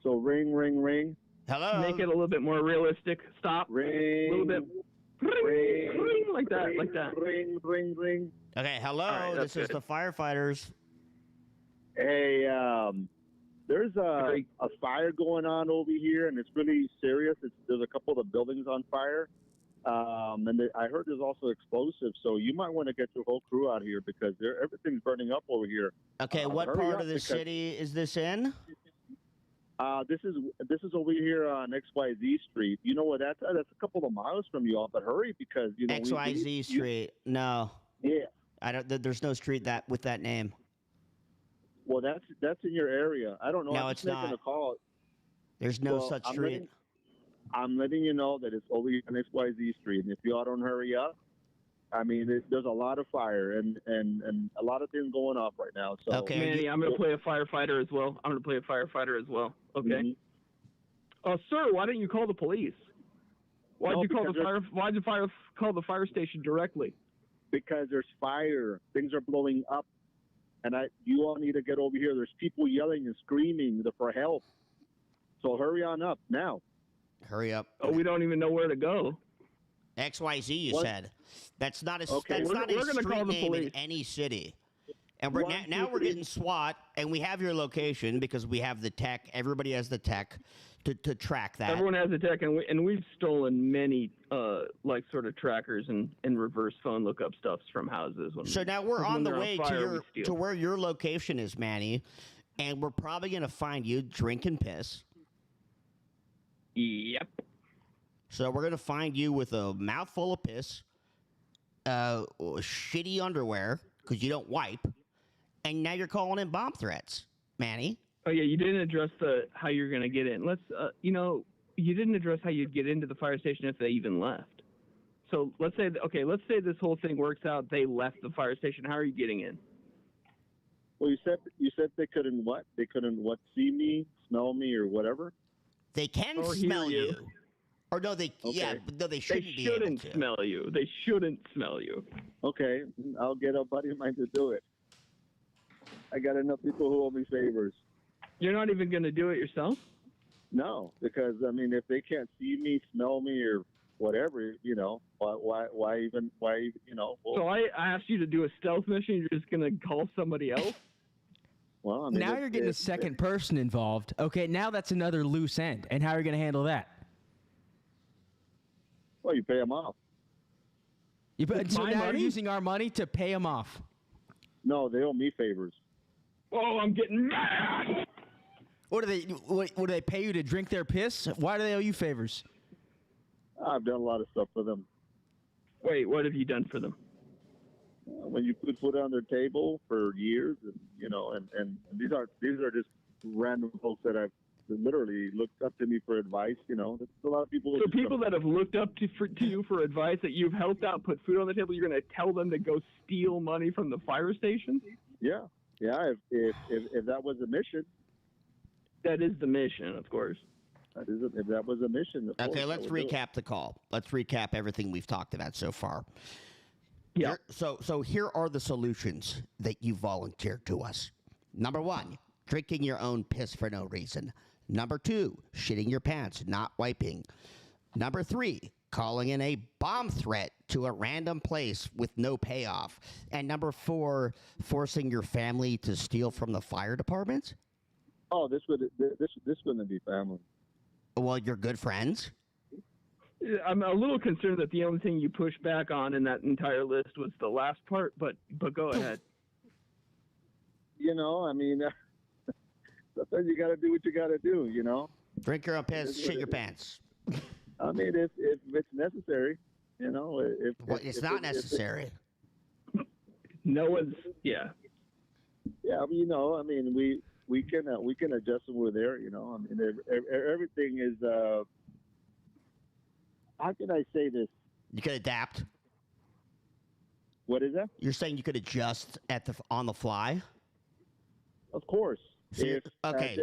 S6: So ring, ring, ring.
S1: Hello.
S7: Make it a little bit more realistic. Stop.
S6: Ring.
S7: A little bit. Ring, ring, like that.
S6: Ring, ring, ring.
S1: Okay. Hello.
S7: All right,
S1: this is
S7: that's
S1: the firefighters.
S6: Hey, there's a fire going on over here, and it's really serious. There's a couple of the buildings on fire, and I heard there's also explosives. So you might want to get your whole crew out here because everything's burning up over here.
S1: Okay. What
S6: hurry
S1: part
S6: up
S1: of the
S6: because-
S1: city is this in?
S6: This is over here on XYZ Street. You know what? That's a couple of miles from you all, but hurry because
S1: XYZ Street. No.
S6: Yeah.
S1: I don't. There's no street with that name.
S6: Well, that's in your area. I don't know.
S1: No,
S6: I'm
S1: it's
S6: just making
S1: not.
S6: a call.
S1: There's no
S6: Well,
S1: such
S6: I'm
S1: street.
S6: I'm letting you know that it's over here on XYZ Street, and if you all don't hurry up, I mean, there's a lot of fire and a lot of things going off right now. So,
S1: Okay.
S7: Manny, I'm going to play a firefighter as well. Okay.
S6: Mhm.
S7: Sir, why didn't you call the police? Why'd
S6: No,
S7: you call
S6: because
S7: call the fire station directly?
S6: because there's fire, things are blowing up, and you all need to get over here. There's people yelling and screaming for help. So hurry on up now.
S1: Hurry up.
S7: Oh, we don't even know where to go.
S1: XYZ. You
S6: What?
S1: said. That's not a.
S6: Okay.
S1: That's
S7: We're
S1: not a
S7: gonna
S1: street
S7: call the
S1: name in
S7: police.
S1: any city. And we're
S6: One,
S1: now
S6: two,
S1: we're
S6: three.
S1: getting SWAT, and we have your location because we have the tech. Everybody has the tech to track that.
S7: Everyone has a tech, and we've stolen many sort of trackers and reverse phone lookup stuffs from houses.
S1: So now we're
S7: when
S1: on the
S7: they're
S1: way
S7: fire, we
S1: to
S7: steal.
S1: where your location is, Manny, and we're probably gonna find you drinking piss.
S7: Yep.
S1: So we're gonna find you with a mouthful of piss, shitty underwear because you don't wipe, and now you're calling in bomb threats, Manny.
S7: Oh yeah, you didn't address how you're gonna get in. You didn't address how you'd get into the fire station if they even left. So let's say this whole thing works out. They left the fire station. How are you getting in?
S6: Well, you said they couldn't what? They couldn't what? See me, smell me, or whatever.
S1: They can
S7: Or
S1: smell
S7: hear
S1: you.
S7: you.
S1: Or no, they
S6: Okay.
S1: they shouldn't
S7: They
S1: be able
S7: shouldn't
S1: to.
S7: smell you. They shouldn't smell you.
S6: Okay, I'll get a buddy of mine to do it. I got enough people who owe me favors.
S7: You're not even gonna do it yourself?
S6: No, because I mean, if they can't see me, smell me, or whatever, why even? Well,
S7: So I asked you to do a stealth mission. You're just gonna call somebody else?
S6: well, I mean,
S3: Now you're getting a second person involved. Okay, now that's another loose end. And how are you going to handle that?
S6: Well, you pay them off.
S3: So
S7: my
S3: now
S7: money?
S3: you're using our money to pay them off.
S6: No, they owe me favors.
S7: Oh, I'm getting mad.
S3: What do they pay you to drink their piss? Why do they owe you favors?
S6: I've done a lot of stuff for them.
S7: Wait, what have you done for them?
S6: When you put food on their table for years, and these are just random folks that I've literally looked up to me for advice. There's a lot of people.
S7: So people that have looked up to you for advice that you've helped out put food on the table, you're going to tell them to go steal money from the fire station?
S6: Yeah. If that was a mission,
S7: That is the mission, of course.
S6: if that was a mission. of
S1: Okay,
S6: course, I
S1: let's
S6: would do it.
S1: recap the call. Let's recap everything we've talked about so far.
S7: Yeah.
S1: So here are the solutions that you volunteered to us. Number 1, drinking your own piss for no reason. Number 2, shitting your pants, not wiping. Number 3, calling in a bomb threat to a random place with no payoff. And number 4, forcing your family to steal from the fire department.
S6: Oh, this wouldn't be family.
S1: Well, you're good friends.
S7: I'm a little concerned that the only thing you pushed back on in that entire list was the last part, but go ahead.
S6: I mean, sometimes you got to do what you got to do.
S1: Drink your own piss, shit your pants.
S6: I mean, if it's necessary, you know,
S1: It's not necessary.
S7: No one's. Yeah.
S6: Yeah, I mean, you know, I mean, we can adjust when we're there. You know, I mean, everything is. How can I say this?
S1: You could adapt.
S6: What is that?
S1: You're saying you could adjust on the fly?
S6: Of course.
S1: So okay.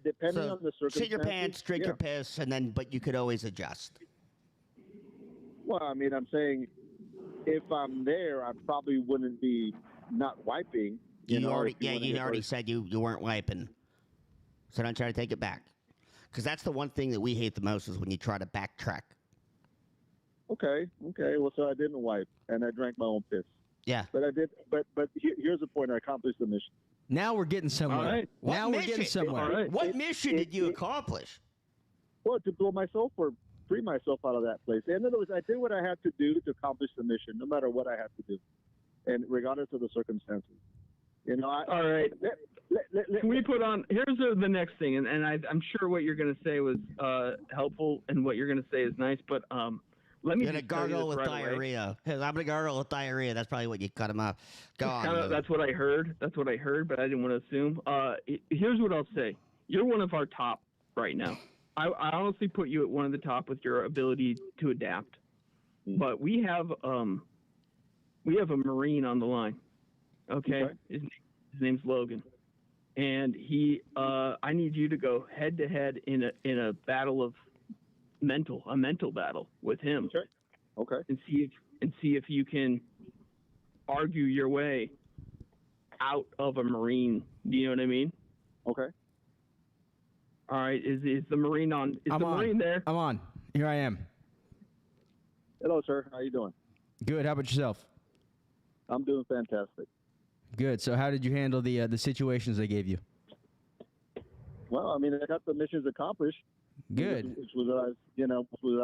S6: Depending
S1: So
S6: on the circumstances.
S1: shit your pants, drink
S6: yeah.
S1: your piss, but you could always adjust.
S6: Well, I mean, I'm saying if I'm there, I probably wouldn't be not wiping.
S1: You already said you weren't wiping. So don't try to take it back. Because that's the one thing that we hate the most is when you try to backtrack.
S6: Okay. Well, so I didn't wipe, and I drank my own piss.
S1: Yeah.
S6: But I did. But here's the point: I accomplished the mission.
S3: Now we're getting somewhere.
S7: All right.
S3: Now we're getting somewhere.
S7: All right.
S1: What mission did you accomplish?
S6: Well, to blow myself or free myself out of that place. In other words, I did what I had to do to accomplish the mission, no matter what I had to do, and regardless of the circumstances. You know.
S7: All right. Can we put on? Here's the next thing, and I'm sure what you're going to say was helpful, and what you're going to say is nice, but let me.
S1: You're gonna gargle with diarrhea. I'm gonna gargle with diarrhea. That's probably what you cut him off. Go on.
S7: That's what I heard. That's what I heard, but I didn't want to assume. Here's what I'll say. You're one of our top right now. I honestly put you at one of the top with your ability to adapt. But we have a Marine on the line. Okay. His name's Logan, and I need you to go head to head in a battle of a mental battle with him.
S6: Okay.
S7: And see if you can argue your way out of a Marine. Do you know what I mean?
S6: Okay.
S7: All right. Is the Marine on? Marine there?
S3: I'm on. Here I am.
S6: Hello, sir. How you doing?
S3: Good. How about yourself?
S6: I'm doing fantastic.
S3: Good. So how did you handle the situations they gave you?
S6: Well, I mean, I got the missions accomplished.
S3: Good.
S6: Which was I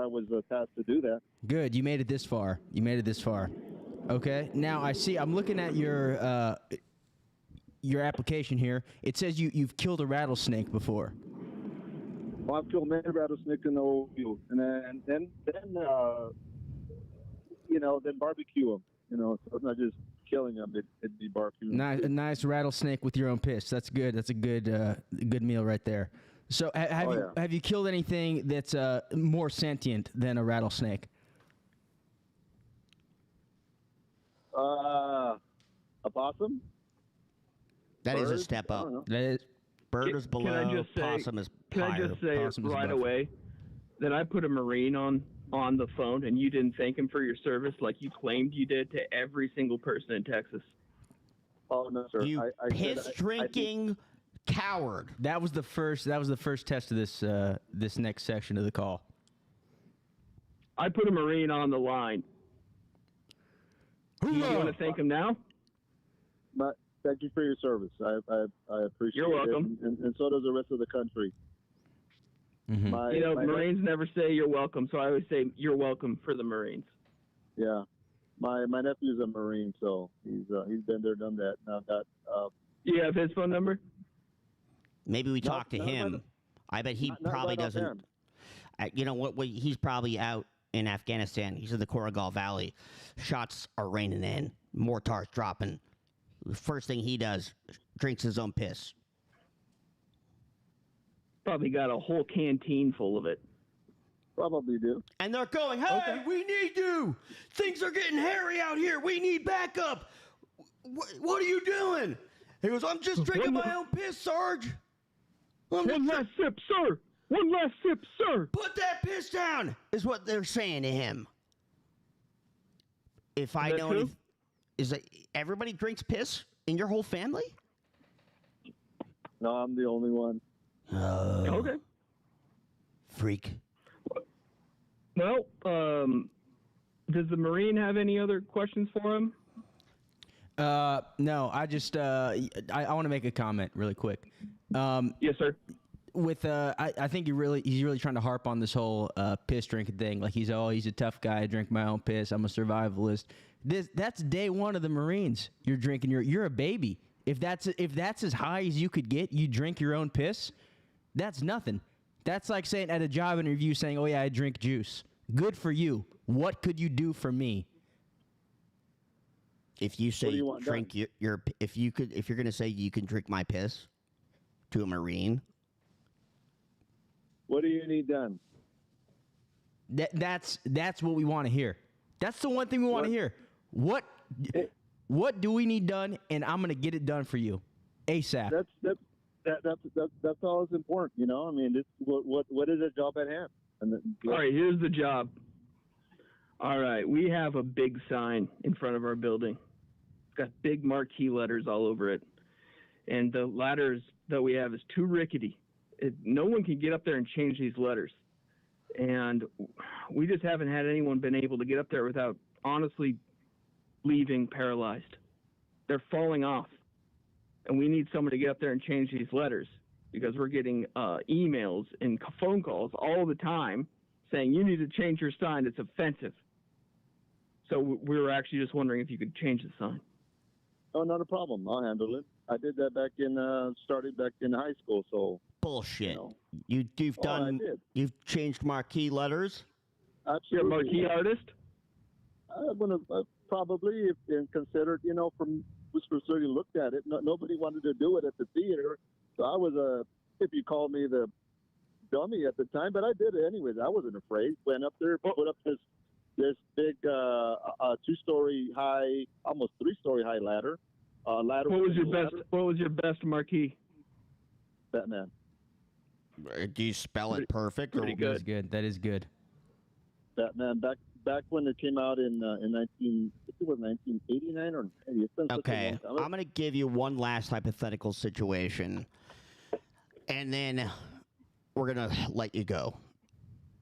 S6: was tasked to do that.
S3: Good. You made it this far. Okay. Now I'm looking at your application here. It says you've killed a rattlesnake before.
S6: Well, I've killed many rattlesnakes in the old field, and then barbecue them. You know, so it's not just killing them; it'd be barbecuing.
S3: A nice rattlesnake with your own piss. That's good. That's a good meal right there. So have you killed anything that's more sentient than a rattlesnake?
S6: A possum?
S1: That is a step up.
S3: That is.
S1: Bird is below. Possum is higher.
S7: Can I just say right away that I put a Marine on the phone and you didn't thank him for your service like you claimed you did to every single person in Texas?
S6: Oh no, sir.
S1: You piss-drinking coward.
S3: That was the first test of this next section of the call.
S7: I put a Marine on the line. Do you want to thank him now?
S6: But thank you for your service. I appreciate it.
S7: You're welcome.
S6: And so does the rest of the country.
S3: Mm-hmm.
S7: Marines never say you're welcome, so I always say you're welcome for the Marines.
S6: Yeah. My nephew's a Marine, so he's been there, done that. Now got.
S7: You have his phone number?
S1: Maybe we talk to him. I bet he probably doesn't. You know what? He's probably out in Afghanistan. He's in the Korangal Valley. Shots are raining in. Mortars dropping. The first thing he does, drinks his own piss.
S7: Probably got a whole canteen full of it.
S6: Probably do.
S1: And they're going, hey, we need you. Things are getting hairy out here. We need backup. What are you doing? He goes, I'm just drinking my own piss, Sarge.
S7: One last sip, sir. One last sip, sir.
S1: Put that piss down, is what they're saying to him. If I know, is that everybody drinks piss in your whole family?
S6: No, I'm the only one.
S7: Okay.
S1: Freak.
S7: Well, does the Marine have any other questions for him?
S3: No, I just I want to make a comment really quick.
S7: Yes, sir.
S3: With I think he's really trying to harp on this whole piss drinking thing. Like he's a tough guy. I drink my own piss. I'm a survivalist. That's day one of the Marines. You're drinking you're a baby. If that's as high as you could get, you drink your own piss. That's nothing. That's like saying at a job interview saying, "Oh yeah, I drink juice." Good for you. What could you do for me?
S1: If you say
S6: you want
S1: drink if you're gonna say you can drink my piss to a Marine,
S6: What do you need done?
S3: That's what we want to hear. That's the one thing we want to hear. What do we need done? And I'm gonna get it done for you, ASAP.
S6: That's all that's important. You know, I mean, it's, what is the job at hand? And
S7: All right, here's the job. All right, we have a big sign in front of our building. It's got big marquee letters all over it. And the ladders that we have is too rickety. No one can get up there and change these letters. And we just haven't had anyone been able to get up there without honestly leaving paralyzed. They're falling off. And we need someone to get up there and change these letters because we're getting emails and phone calls all the time saying, you need to change your sign. It's offensive. So we were actually just wondering if you could change the sign.
S6: Oh, not a problem. I'll handle it. I did that started back in high school. So
S1: bullshit.
S6: You know.
S1: You've changed marquee letters.
S6: Absolutely.
S7: You're a marquee artist?
S6: I'm gonna probably, if considered, you know, from which facility looked at it. Nobody wanted to do it at the theater, so I was if you call me the dummy at the time, but I did it anyways. I wasn't afraid. Went up there, put up this big 2-story high, almost 3-story high ladder. What
S7: was your best marquee?
S6: Batman.
S1: Do you spell it perfect?
S7: Pretty good.
S3: That's good. That is good.
S6: Batman. Back when it came out in 1989 or 90. It's been such a
S1: Okay,
S6: long time.
S1: I'm gonna give you one last hypothetical situation, and then we're gonna let you go.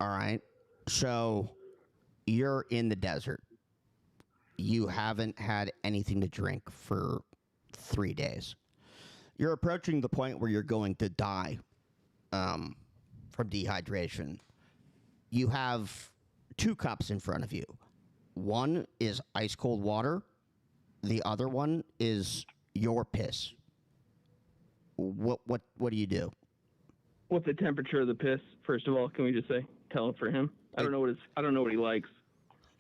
S1: All right. So you're in the desert. You haven't had anything to drink for 3 days. You're approaching the point where you're going to die from dehydration. You have 2 cups in front of you. One is ice cold water. The other one is your piss. What do you do?
S7: What's the temperature of the piss? First of all, can we just say tell him for him? I don't know what he likes.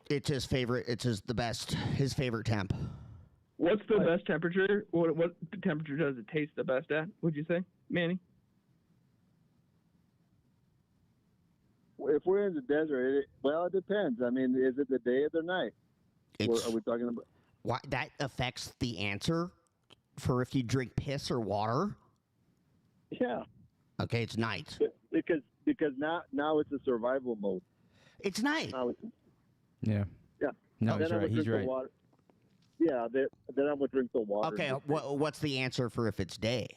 S1: It's his favorite. It's his favorite temp.
S7: What's the best temperature? What temperature does it taste the best at? Would you say, Manny?
S6: If we're in the desert, it depends. I mean, is it the day or the night? Are we talking about?
S1: Why that affects the answer for if you drink piss or water?
S6: Yeah.
S1: Okay, it's night.
S6: Because now it's a survival mode.
S1: It's night.
S3: Yeah.
S6: Yeah.
S3: No,
S6: then
S3: he's
S6: I would
S3: right. He's
S6: drink
S3: right.
S6: the water. Yeah. Then I would drink the water.
S1: Okay, what's the answer for if it's day?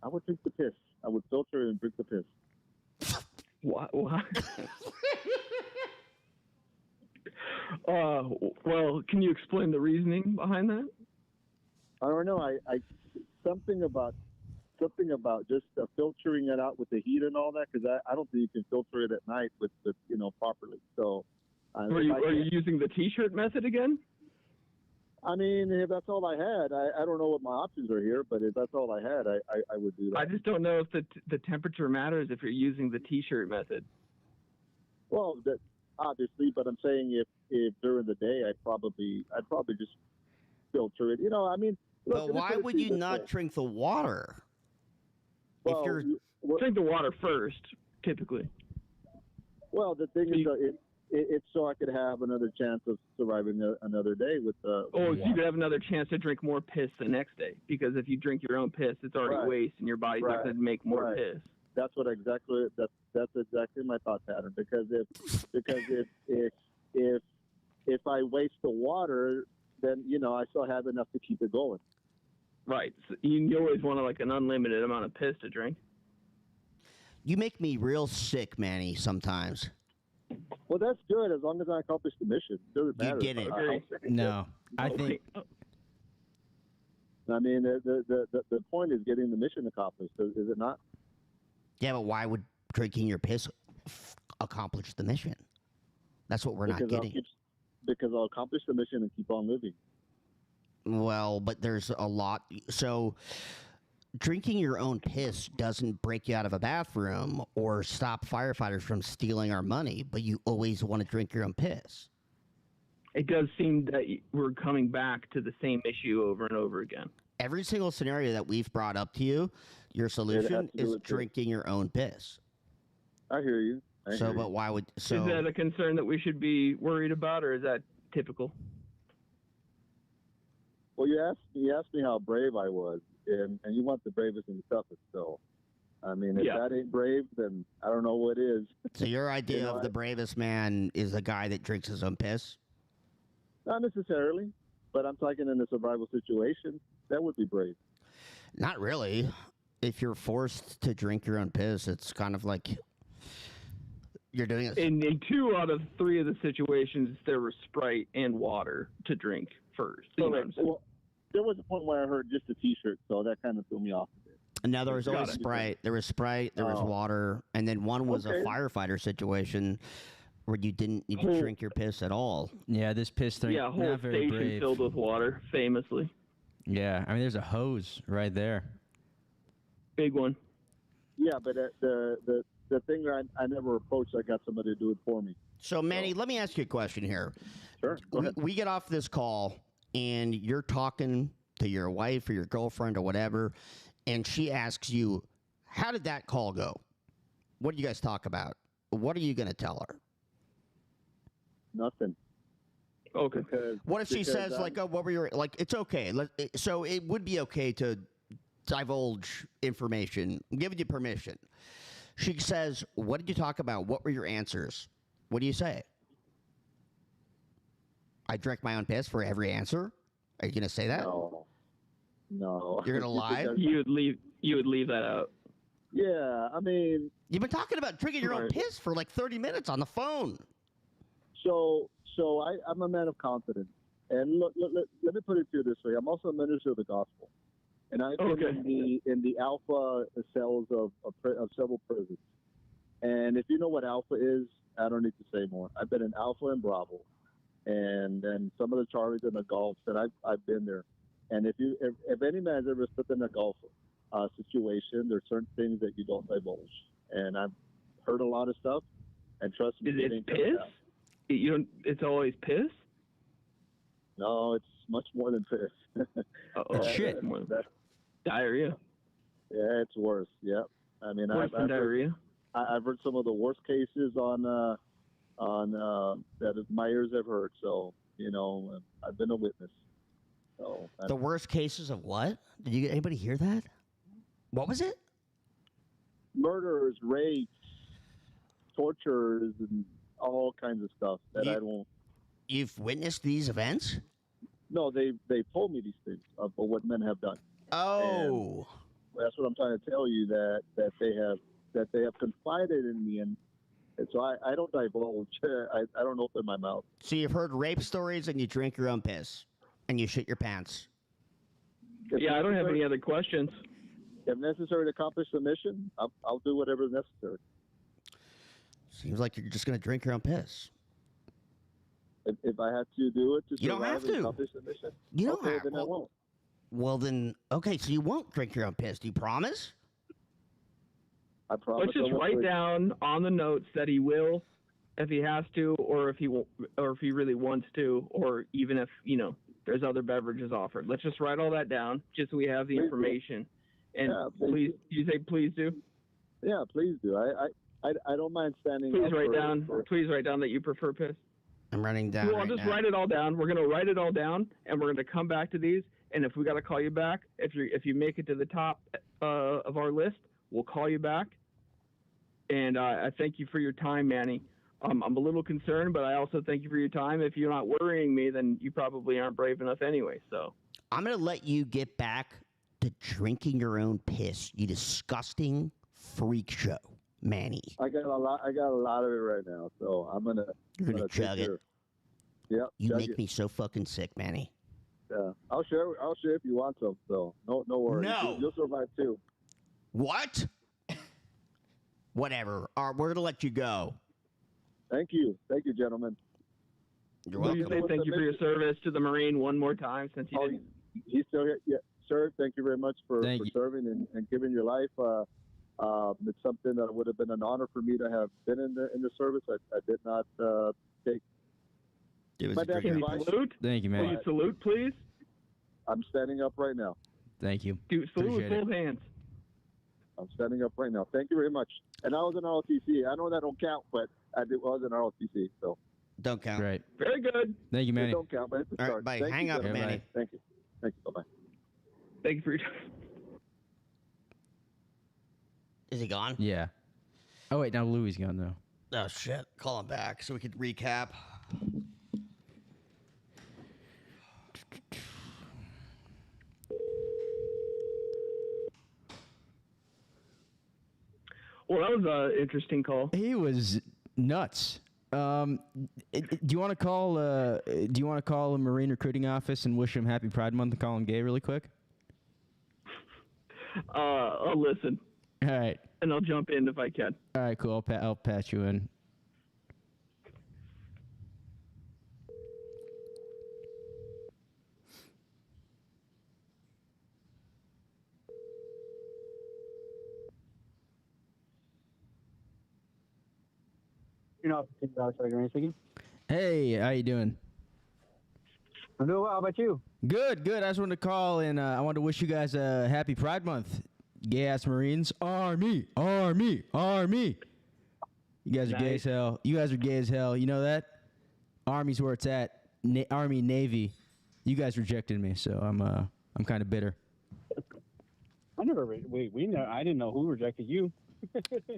S6: I would drink the piss. I would filter it and drink the piss.
S7: What? Well, can you explain the reasoning behind that?
S6: I don't know. I something about just filtering it out with the heat and all that, because I don't think you can filter it at night with properly. So
S7: are you using the T-shirt method again?
S6: I mean, if that's all I had, I don't know what my options are here, but if that's all I had, I would do that.
S7: I just don't know if the temperature matters if you're using the T-shirt method.
S6: Well, that obviously, but I'm saying if during the day, I'd probably just filter it. You know, I mean.
S1: But why would you not drink the water?
S6: Well,
S7: drink the water first, typically.
S6: Well, the thing is, it's so I could have another chance of surviving another day with the.
S7: So you could have another chance to drink more piss the next day, because if you drink your own piss, it's already waste, and your body's not going to make more piss.
S6: That's exactly my thought pattern. Because if I waste the water, then I still have enough to keep it going.
S7: Right. So you always want an unlimited amount of piss to drink.
S1: You make me real sick, Manny, sometimes.
S6: Well, that's good as long as I accomplish the mission. It doesn't matter.
S1: You didn't.
S3: No, I think.
S6: I mean, the point is getting the mission accomplished, is it not?
S1: Yeah, but why would drinking your piss accomplish the mission? That's what we're not getting.
S6: Because I'll accomplish the mission and keep on living.
S1: Well, but there's a lot. So drinking your own piss doesn't break you out of a bathroom or stop firefighters from stealing our money, but you always want to drink your own piss.
S7: It does seem that we're coming back to the same issue over and over again.
S1: Every single scenario that we've brought up to you, your solution is drinking your own piss.
S6: I hear you.
S1: But why would so?
S7: Is that a concern that we should be worried about, or is that typical?
S6: Well, you asked me how brave I was, and you want the bravest and the toughest. So, I mean, if that ain't brave, then I don't know what is.
S1: So your idea of the bravest man is the guy that drinks his own piss?
S6: Not necessarily, but I'm talking in a survival situation. That would be brave.
S1: Not really. If you're forced to drink your own piss, it's kind of like you're doing it.
S7: In 2 out of 3 of the situations, there was Sprite and water to drink first.
S6: Well, there was a point where I heard just a T-shirt, so that kind of threw me off a bit.
S1: No, there was always Sprite. There was Sprite, there was water, and then one was a firefighter situation where you didn't need to drink your piss at all.
S3: Yeah, this piss thing.
S7: Yeah, a whole
S3: not very
S7: station
S3: brave.
S7: filled with water, famously.
S3: Yeah, I mean, there's a hose right there.
S7: Big one.
S6: Yeah, but the thing that I never approached, I got somebody to do it for me.
S1: So, Manny, let me ask you a question here.
S6: Sure. Go ahead.
S1: We get off this call, and you're talking to your wife or your girlfriend or whatever, and she asks you, how did that call go? What do you guys talk about? What are you going to tell her?
S6: Nothing.
S7: Okay.
S1: What if she says, like, oh, what were your, like, it's okay. So it would be okay to divulge information. I'm giving you permission. She says, what did you talk about? What were your answers? What do you say? I drank my own piss for every answer? Are you going to say that?
S6: No.
S1: You're going to lie?
S7: You would leave that out.
S6: Yeah, I mean...
S1: You've been talking about drinking your own piss for like 30 minutes on the phone.
S6: So I'm a man of confidence. And look, let me put it to you this way. I'm also a minister of the gospel. And I've been in the alpha cells of several prisons. And if you know what alpha is, I don't need to say more. I've been in alpha and bravo. And then some of the Charlies and the Golfs, and I've been there. And if any man's ever stepped in a golf situation, there's certain things that you don't divulge. And I've heard a lot of stuff. And trust me,
S7: is it piss? It's always piss?
S6: No, it's much more than piss.
S3: Shit.
S7: Diarrhea.
S6: Yeah, it's worse. Yeah, I mean,
S7: Worse than diarrhea.
S6: I've heard some of the worst cases on that my ears have heard. So I've been a witness. So
S1: the worst cases of what? Did anybody hear that? What was it?
S6: Murders, rapes, tortures, and all kinds of stuff that I don't.
S1: You've witnessed these events?
S6: No, they told me these things of what men have done.
S1: Oh,
S6: and that's what I'm trying to tell you, that they have confided in me, and so I don't divulge. I don't open my mouth.
S1: So you've heard rape stories, and you drink your own piss, and you shit your pants.
S7: I don't have any other questions.
S6: If necessary to accomplish the mission, I'll do whatever is necessary.
S1: Seems like you're just going to drink your own piss.
S6: If I have to do it to
S1: you don't have to
S6: accomplish the mission,
S1: you don't have.
S6: Then I won't.
S1: Well, then, okay, so you won't drink your own piss. Do you promise?
S6: I promise.
S7: Let's just write down on the notes that he will, if he has to, or if he really wants to, or even if there's other beverages offered. Let's just write all that down, just so we have the information. And please, you say please do?
S6: Yeah, please do. I don't mind standing.
S7: Please write down. Please write down that you prefer piss.
S1: I'm writing down.
S7: Well, I'll just write it all down. We're gonna write it all down, and we're gonna come back to these. And if we gotta call you back, if you make it to the top of our list, we'll call you back. And I thank you for your time, Manny. I'm a little concerned, but I also thank you for your time. If you're not worrying me, then you probably aren't brave enough anyway. So
S1: I'm gonna let you get back to drinking your own piss. You disgusting freak show, Manny.
S6: I got a lot of it right now, so
S1: You're gonna chug it.
S6: Yeah.
S1: You make me so fucking sick, Manny.
S6: Yeah, I'll share if you want some. So no worries.
S1: No.
S6: You'll survive too.
S1: What? Whatever. All right, we're gonna let you go.
S6: Thank you, gentlemen.
S1: You're
S7: will
S1: welcome.
S7: you say thank you for your service to the Marine one more time, since you didn't?
S6: He's still here. Yeah. sir. Thank you very much for
S3: Thank you.
S6: serving and giving your life. It's something that would have been an honor for me to have been in the service. I did not take.
S1: It was
S6: My
S1: a
S6: dad's
S1: great
S7: Can you
S6: advice.
S7: salute?
S3: Thank you,
S7: Will
S3: man.
S7: you salute, please?
S6: I'm standing up right now.
S3: Thank you.
S7: Dude, salute with
S3: Appreciate it.
S7: both hands.
S6: I'm standing up right now. Thank you very much. And I was in ROTC. I know that don't count, but I was in ROTC. So
S1: Don't count.
S3: Right.
S7: Very good.
S3: Thank you,
S6: it
S3: Manny.
S6: don't count, but it's a
S1: All right,
S6: start.
S1: bye.
S6: Thank
S1: Hang
S6: you,
S1: up,
S6: gentlemen.
S1: Manny.
S6: Thank you. Thank you. Bye-bye.
S7: Thank you for your time.
S1: Is he gone?
S3: Yeah. Oh wait, now Louis gone though.
S1: Oh shit! Call him back so we could recap.
S7: Well, that was an interesting call.
S3: He was nuts. Do you want to call? Do you want to call a Marine recruiting office and wish him Happy Pride Month and call him gay really quick?
S7: I'll listen,
S3: All right.
S7: and I'll jump in if I can.
S3: All right. Cool. I'll patch you in.
S8: You're not speaking.
S3: Hey, how you doing?
S8: I'm doing well. How about you?
S3: Good, good. I just wanted to call and I wanted to wish you guys a Happy Pride Month. Gay ass Marines, Army, Army, Army. You guys are gay as hell. You guys are gay as hell. You know that? Army's where it's at. Army, Navy. You guys rejected me, so I'm kind of bitter.
S8: I never. I didn't know who rejected you.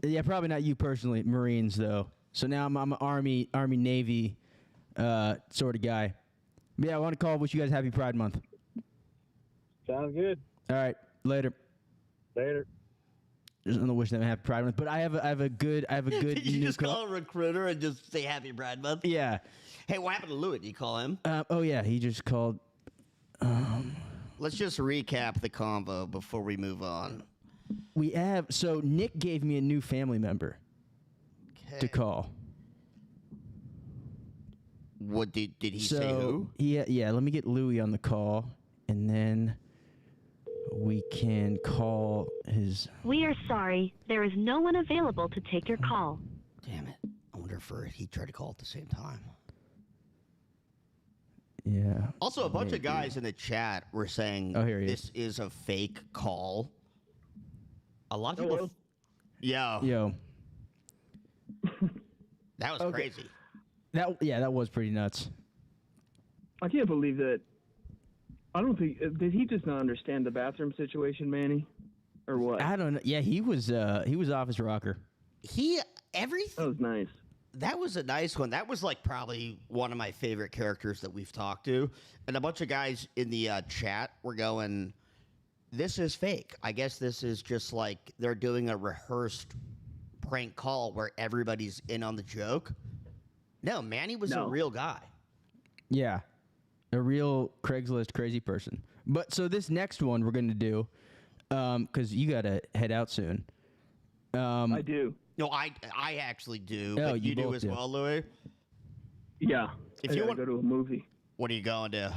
S3: Yeah, probably not you personally, Marines though. So now I'm an Army, Navy, sort of guy. But yeah, I want to call. Wish you guys Happy Pride Month.
S8: Sounds good.
S3: All right, later.
S8: Later.
S3: Just want to wish them a Happy Pride Month. But I have a good
S1: Did you
S3: new
S1: just call a recruiter and just say Happy Pride Month?
S3: Yeah.
S1: Hey, what happened to Louis? Did you call him?
S3: Oh yeah, he just called.
S1: Let's just recap the combo before we move on.
S3: We have so Nick gave me a new family member to
S1: Okay.
S3: call.
S1: What did he
S3: So
S1: say? Who?
S3: yeah. Let me get Louis on the call, and then we can call his.
S4: We are sorry. There is no one available to take your call.
S1: Damn it! I wonder if he tried to call at the same time.
S3: Yeah.
S1: Also, a bunch of
S3: maybe.
S1: guys in the chat were saying
S3: Oh, here he
S1: this is a fake call. A lot of people.
S7: Hello?
S1: Yeah,
S3: Yo.
S1: that was
S3: Okay.
S1: crazy.
S3: That was pretty nuts.
S7: I can't believe that. I don't think did he just not understand the bathroom situation, Manny, or what?
S3: I don't know. Yeah, he was off his rocker.
S1: Everything.
S7: That was nice.
S1: That was a nice one. That was like probably one of my favorite characters that we've talked to. And a bunch of guys in the chat were going, this is fake. I guess this is just like they're doing a rehearsed prank call where everybody's in on the joke. No, Manny was a real guy.
S3: Yeah, a real Craigslist crazy person. But so this next one we're gonna do, because you gotta head out soon.
S7: I do.
S1: No, I actually do.
S3: Oh,
S1: But
S3: you
S1: you do
S3: both
S1: as
S3: do.
S1: well, Louis.
S7: Yeah.
S1: If
S7: I
S1: you
S7: gotta
S1: want-
S7: go to a movie.
S1: What are you going to?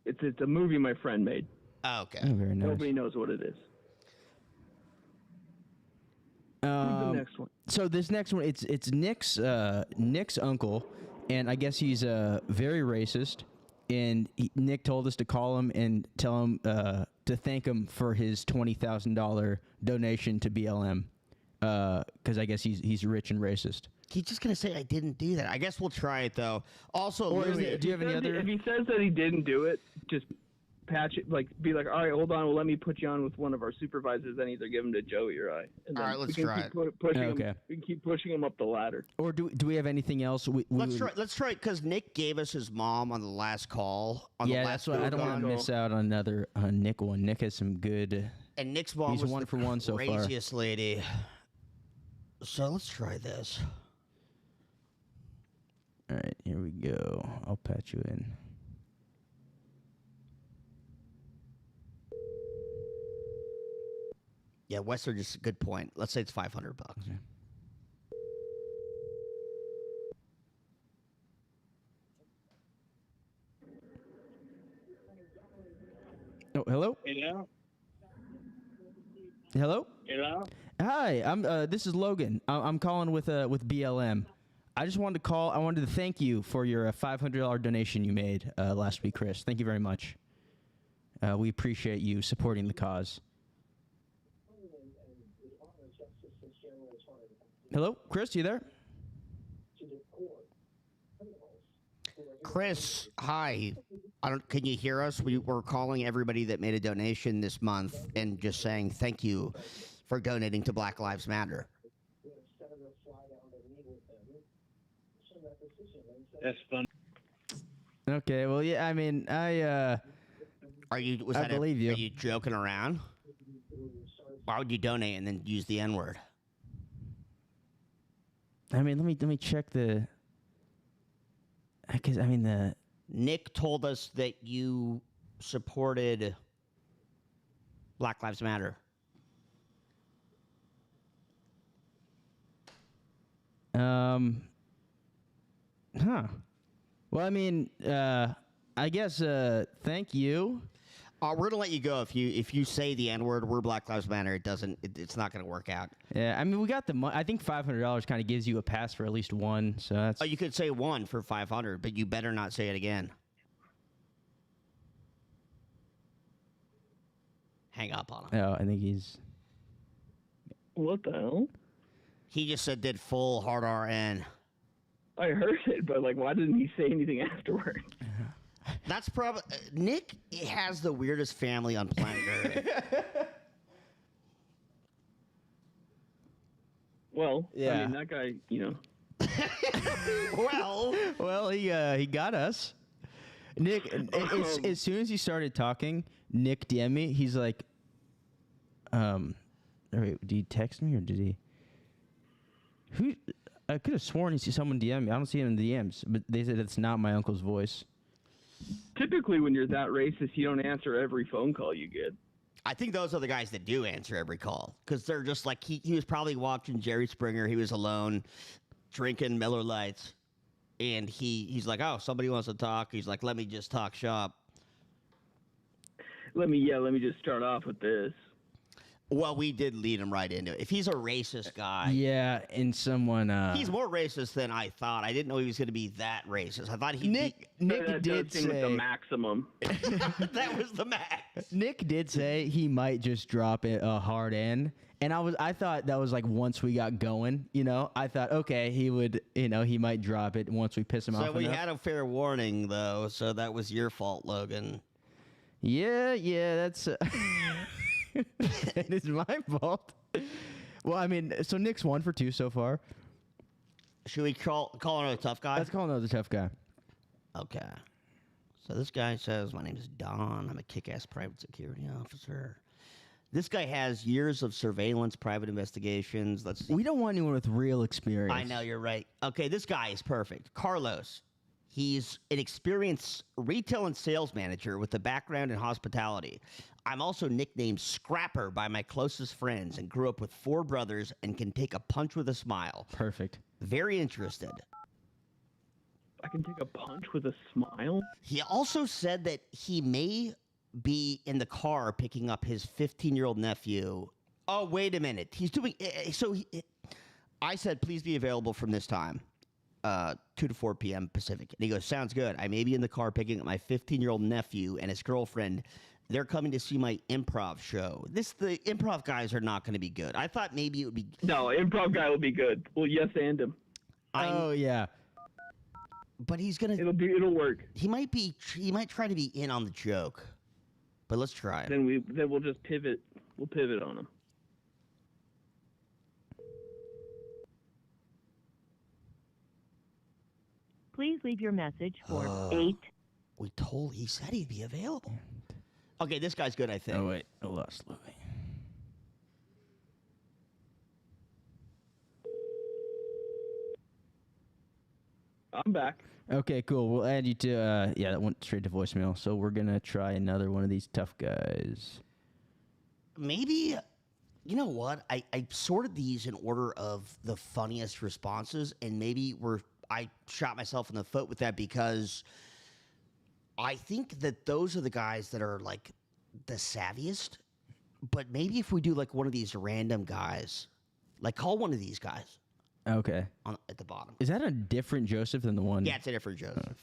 S7: It's a movie my friend made.
S1: Oh, okay.
S3: Oh, very nice.
S7: Nobody knows what it is. Who's the next one?
S3: So this next one, it's Nick's uncle, and I guess he's very racist. And Nick told us to call him and tell him to thank him for his $20,000 donation to BLM, because I guess he's rich and racist.
S1: He's just going to say I didn't do that. I guess we'll try it, though. Also,
S3: Or is
S1: Louis,
S3: it- do you have any other?
S7: If he says that he didn't do it, just patch it. Like, be like, all right, hold on. Well, let me put you on with one of our supervisors, and either give him to Joey or I. And
S1: All
S7: then
S1: right, let's
S7: we can
S1: try
S7: keep
S3: it.
S7: pushing
S3: Okay.
S7: him. We can keep pushing him up the ladder.
S3: Or do we have anything else?
S1: let's try because Nick gave us his mom on the last call. On
S3: Yeah,
S1: the
S3: that's
S1: last
S3: why I don't want to
S7: Goof
S3: miss out on another Nick one. Nick has some good.
S1: And Nick's mom
S3: He's
S1: was
S3: one
S1: the
S3: for one so far.
S1: craziest lady. So let's try this.
S3: All right, here we go. I'll patch you in.
S1: Yeah, Western is a good point. Let's say it's $500.
S3: Okay. Oh, hello.
S8: Hello.
S3: Hello.
S8: Hello.
S3: Hi. This is Logan. I'm calling with BLM. I just wanted to call. I wanted to thank you for your $500 donation you made last week, Chris. Thank you very much. We appreciate you supporting the cause. Hello, Chris, you there?
S1: Chris, hi. Can you hear us? We're calling everybody that made a donation this month and just saying thank you for donating to Black Lives Matter.
S8: That's fun.
S3: Okay, well, yeah, I mean, I believe you.
S1: Are you joking around? Why would you donate and then use the N-word?
S3: I mean, let me check the. Because I mean the.
S1: Nick told us that you supported Black Lives Matter.
S3: Well, I mean, I guess. Thank you.
S1: We're gonna let you go if you say the N-word. We're Black Lives Matter. It's not gonna work out.
S3: Yeah, I mean, we got the money. I think $500 kind of gives you a pass for at least one. So that's.
S1: Oh, you could say one for 500, but you better not say it again. Hang up on him.
S3: Oh, I think he's.
S7: What the hell?
S1: He just said did full hard RN.
S7: I heard it, but like, why didn't he say anything afterward?
S1: That's probably Nick has the weirdest family on planet Earth.
S7: Well,
S3: Yeah.
S7: I mean, that guy, you know.
S1: well,
S3: he got us. Nick, as soon as he started talking, Nick DM'd me. He's like, wait, did he text me or did he? Who? I could have sworn he see someone DM me. I don't see him in the DMs, but they said it's not my uncle's voice.
S7: Typically, when you're that racist, you don't answer every phone call you get.
S1: I think those are the guys that do answer every call because they're just like he was probably watching Jerry Springer. He was alone, drinking Miller Lights, and he's like, oh, somebody wants to talk. He's like, let me just talk shop.
S7: Let me just start off with this.
S1: Well, we did lead him right into it. If he's a racist guy.
S3: Yeah, and someone.
S1: He's more racist than I thought. I didn't know he was going to be that racist. I thought
S3: Nick
S7: that
S3: did
S7: does seem like the
S3: say
S7: maximum.
S1: that was the max.
S3: Nick did say he might just drop it a hard N, and I thought that was like once we got going, you know. I thought okay, he would, you know, he might drop it once we piss him off.
S1: So we
S3: enough.
S1: had a fair warning though, so that was your fault, Logan.
S3: Yeah, that's. It is my fault. Well, I mean, so Nick's 1 for 2 so far.
S1: Should we call another tough guy?
S3: Let's call another tough guy.
S1: Okay. So this guy says, my name is Don. I'm a kick-ass private security officer. This guy has years of surveillance, private investigations. Let's see.
S3: We don't want anyone with real experience.
S1: I know, you're right. Okay, this guy is perfect. Carlos. He's an experienced retail and sales manager with a background in hospitality. I'm also nicknamed Scrapper by my closest friends and grew up with 4 brothers and can take a punch with a smile.
S3: Perfect.
S1: Very interested.
S7: I can take a punch with a smile?
S1: He also said that he may be in the car picking up his 15-year-old nephew. Oh, wait a minute. He's doing... I said, please be available from this time. 2 to 4 p.m. Pacific. And he goes, sounds good. I may be in the car picking up my 15-year-old nephew and his girlfriend. They're coming to see my improv show. The improv guys are not going to be good. I thought maybe it would be...
S7: No, improv guy will be good. Well, yes, and him.
S3: Oh, yeah.
S1: But he's going to...
S7: It'll work.
S1: He might try to be in on the joke. But let's try it.
S7: Then we'll just pivot. We'll pivot on him.
S4: Please leave your message for
S1: 8. He said he'd be available. Okay, this guy's good, I think.
S3: Oh, wait. I lost Louis.
S7: I'm back.
S3: Okay, cool. We'll add you to, that went straight to voicemail. So we're going to try another one of these tough guys.
S1: Maybe, you know what? I sorted these in order of the funniest responses, and maybe I shot myself in the foot with that because I think that those are the guys that are like the savviest, but maybe if we do like one of these random guys, like call one of these guys.
S3: Okay.
S1: At the bottom.
S3: Is that a different Joseph than the one?
S1: Yeah, it's a different Joseph.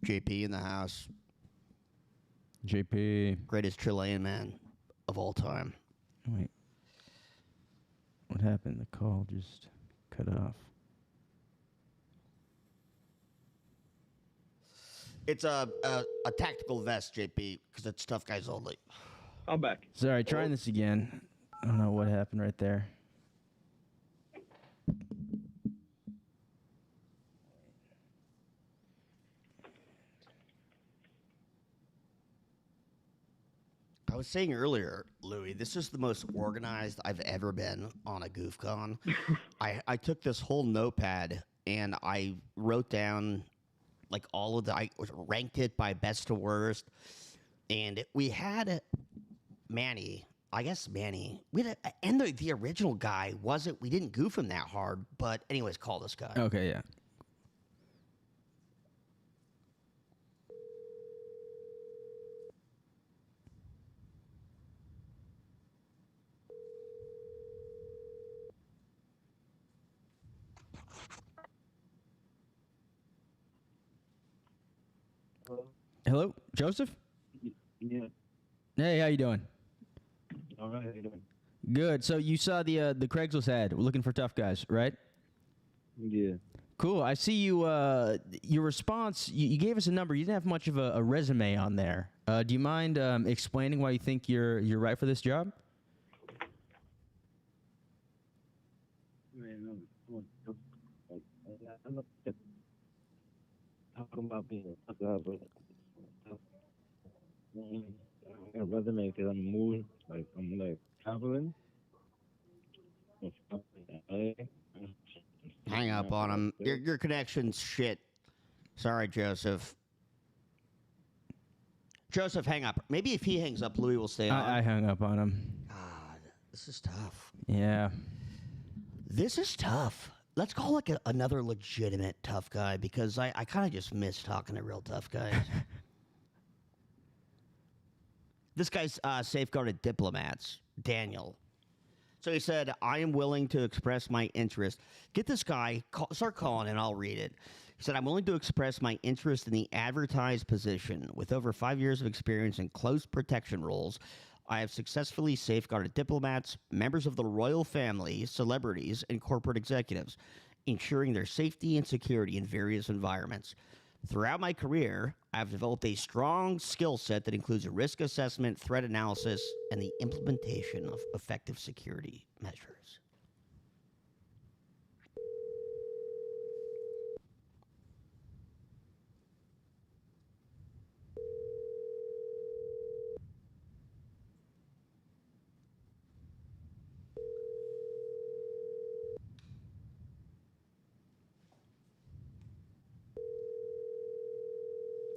S1: JP in the house.
S3: JP.
S1: Greatest Chilean man of all time.
S3: Wait. What happened? The call just cut off.
S1: It's a tactical vest, JP, because it's tough guys only.
S7: I'm back.
S3: Sorry, trying this again. I don't know what happened right there.
S1: I was saying earlier, Louis, this is the most organized I've ever been on a GoofCon. I took this whole notepad and I wrote down like all of I ranked it by best to worst. And we had Manny. And the original guy we didn't goof him that hard, but anyways, call this guy.
S3: Okay, yeah. Hello, Joseph?
S8: Yeah.
S3: Hey, how you doing?
S8: All right. How you doing?
S3: Good. So you saw the Craigslist ad. We're looking for tough guys, right?
S8: Yeah.
S3: Cool. I see you. Your response. You gave us a number. You didn't have much of a resume on there. Do you mind explaining why you think you're right for this job?
S8: Man, I'm not talking about being a tough guy, but I got a resume because I'm moving. I'm traveling.
S1: Hang up on him. Your connection's shit. Sorry, Joseph. Joseph, hang up. Maybe if he hangs up, Louis will stay on.
S3: I hung up on him.
S1: God, this is tough.
S3: Yeah.
S1: This is tough. Let's call like another legitimate tough guy because I kind of just miss talking to real tough guys. This guy's safeguarded diplomats, Daniel. So he said, I am willing to express my interest. Get this guy, start calling and I'll read it. He said, I'm willing to express my interest in the advertised position. With over 5 years of experience in close protection roles, I have successfully safeguarded diplomats, members of the royal family, celebrities, and corporate executives, ensuring their safety and security in various environments. Throughout my career, I've developed a strong skill set that includes a risk assessment, threat analysis, and the implementation of effective security measures.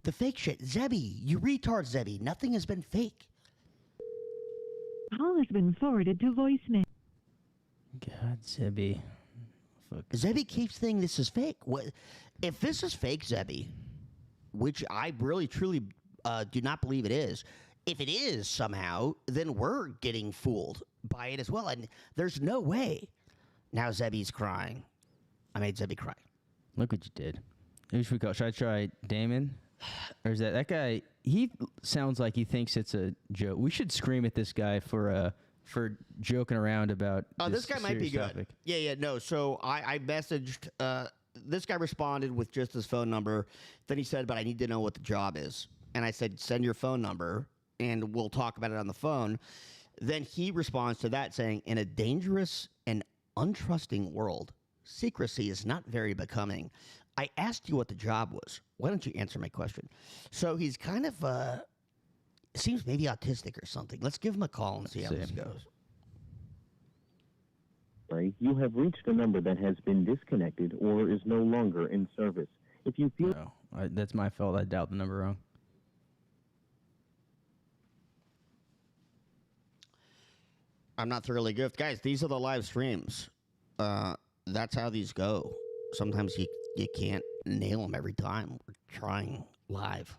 S1: The fake shit. Zebby, you retard, Zebby. Nothing has been fake.
S4: Call has been forwarded to voicemail.
S3: God, Zebby. Fuck.
S1: Zebby keeps saying this is fake. What if this is fake, Zebby? Which I really, truly do not believe it is. If it is somehow, then we're getting fooled by it as well. And there's no way. Now Zebby's crying. I made Zebby cry.
S3: Look what you did. Who should we call? Should I try Damon? Or is that guy? He sounds like he thinks it's a joke. We should scream at this guy for joking around about.
S1: This guy might be good.
S3: Topic.
S1: Yeah. No. So I messaged. This guy responded with just his phone number. Then he said, "But I need to know what the job is." And I said, "Send your phone number, and we'll talk about it on the phone." Then he responds to that saying, "In a dangerous and untrusting world, secrecy is not very becoming. I asked you what the job was. Why don't you answer my question?" So he's kind of, seems maybe autistic or something. Let's give him a call and see how this goes.
S9: Sorry, you have reached a number that has been disconnected or is no longer in service. If you feel...
S3: No, that's my fault. I dialed the number wrong.
S1: I'm not thoroughly goofed. Guys, these are the live streams. That's how these go. Sometimes you can't nail them every time. We're trying live.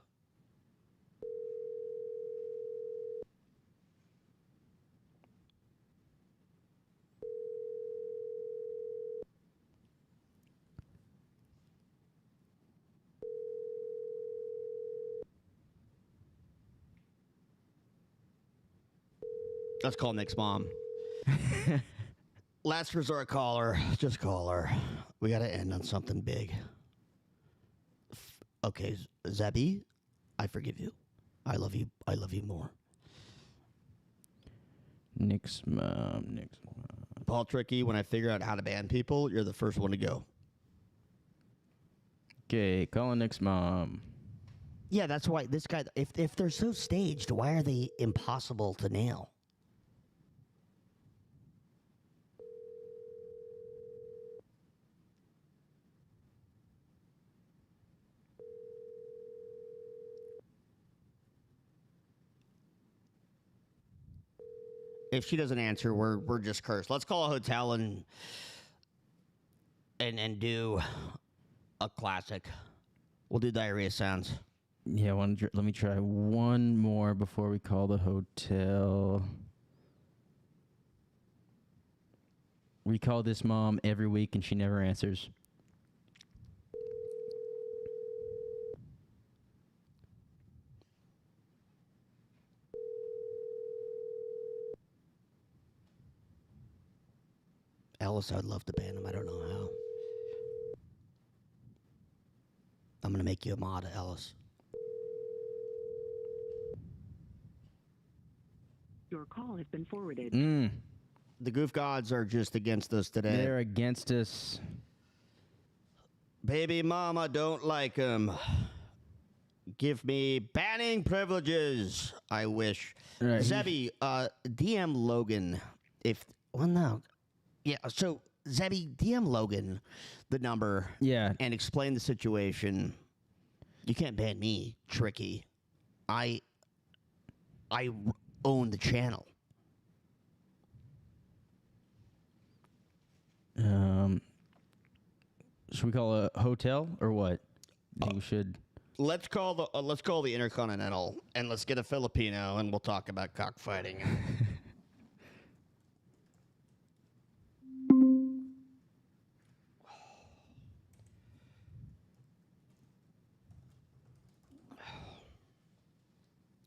S1: Let's call Nick's mom. Last resort caller. Just call her. We got to end on something big. Okay, Zebby, I forgive you. I love you. I love you more.
S3: Nick's mom.
S1: Paul Tricky, when I figure out how to ban people, you're the first one to go.
S3: Okay, calling Nick's mom.
S1: Yeah, that's why this guy, if they're so staged, why are they impossible to nail? If she doesn't answer, we're just cursed. Let's call a hotel and do a classic. We'll do diarrhea sounds.
S3: Yeah, let me try one more before we call the hotel. We call this mom every week and she never answers.
S1: Ellis, I'd love to ban him. I don't know how. I'm going to make you a mod, Ellis.
S4: Your call has been forwarded.
S1: The goof gods are just against us today.
S3: They're against us.
S1: Baby mama don't like him. Give me banning privileges. I wish.
S3: Right.
S1: Zebby, DM Logan. Yeah, so Zebby, DM Logan the number.
S3: Yeah.
S1: And explain the situation. You can't ban me, Tricky. I own the channel.
S3: Should we call a hotel or what? I think we should.
S1: Let's call the Intercontinental and let's get a Filipino and we'll talk about cockfighting.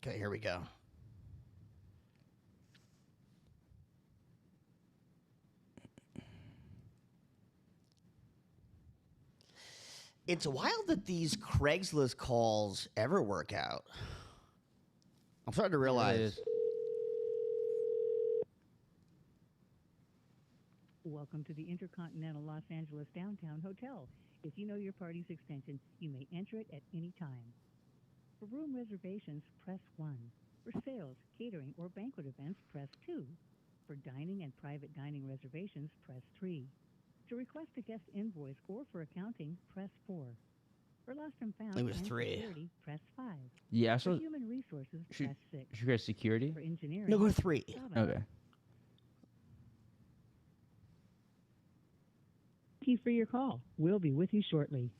S1: Okay, here we go. It's wild that these Craigslist calls ever work out. I'm starting to realize.
S4: Welcome to the Intercontinental Los Angeles Downtown Hotel. If you know your party's extension, you may enter it at any time. For room reservations, press 1. For sales, catering, or banquet events, press 2. For dining and private dining reservations, press 3. To request a guest invoice or for accounting, press 4. For lost and found
S1: It was
S4: and
S1: 3.
S4: security, press 5.
S3: Yeah,
S4: For
S3: so
S4: human resources, press 6.
S3: should we go security?
S4: For engineering,
S1: No, go 3.
S4: 7.
S3: Okay.
S4: Thank you for your call. We'll be with you shortly.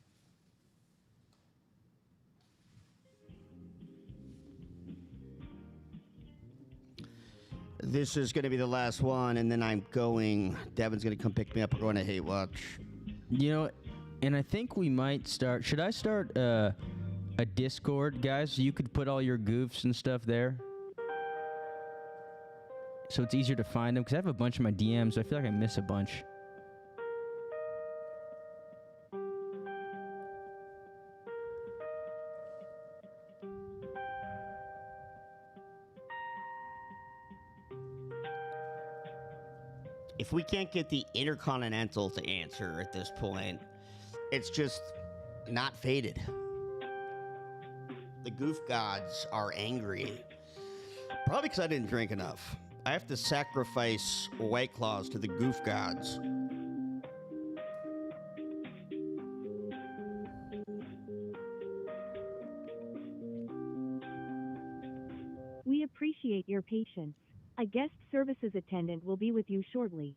S1: This is going to be the last one, and then I'm going. Devin's going to come pick me up. We're going to Hate Watch.
S3: You know, and I think we might start. Should I start a Discord, guys? So you could put all your goofs and stuff there. So it's easier to find them, because I have a bunch of my DMs. So I feel like I miss a bunch.
S1: If we can't get the Intercontinental to answer at this point, it's just not fated. The goof gods are angry. Probably because I didn't drink enough. I have to sacrifice White Claws to the goof gods.
S4: We appreciate your patience. A guest services attendant will be with you shortly.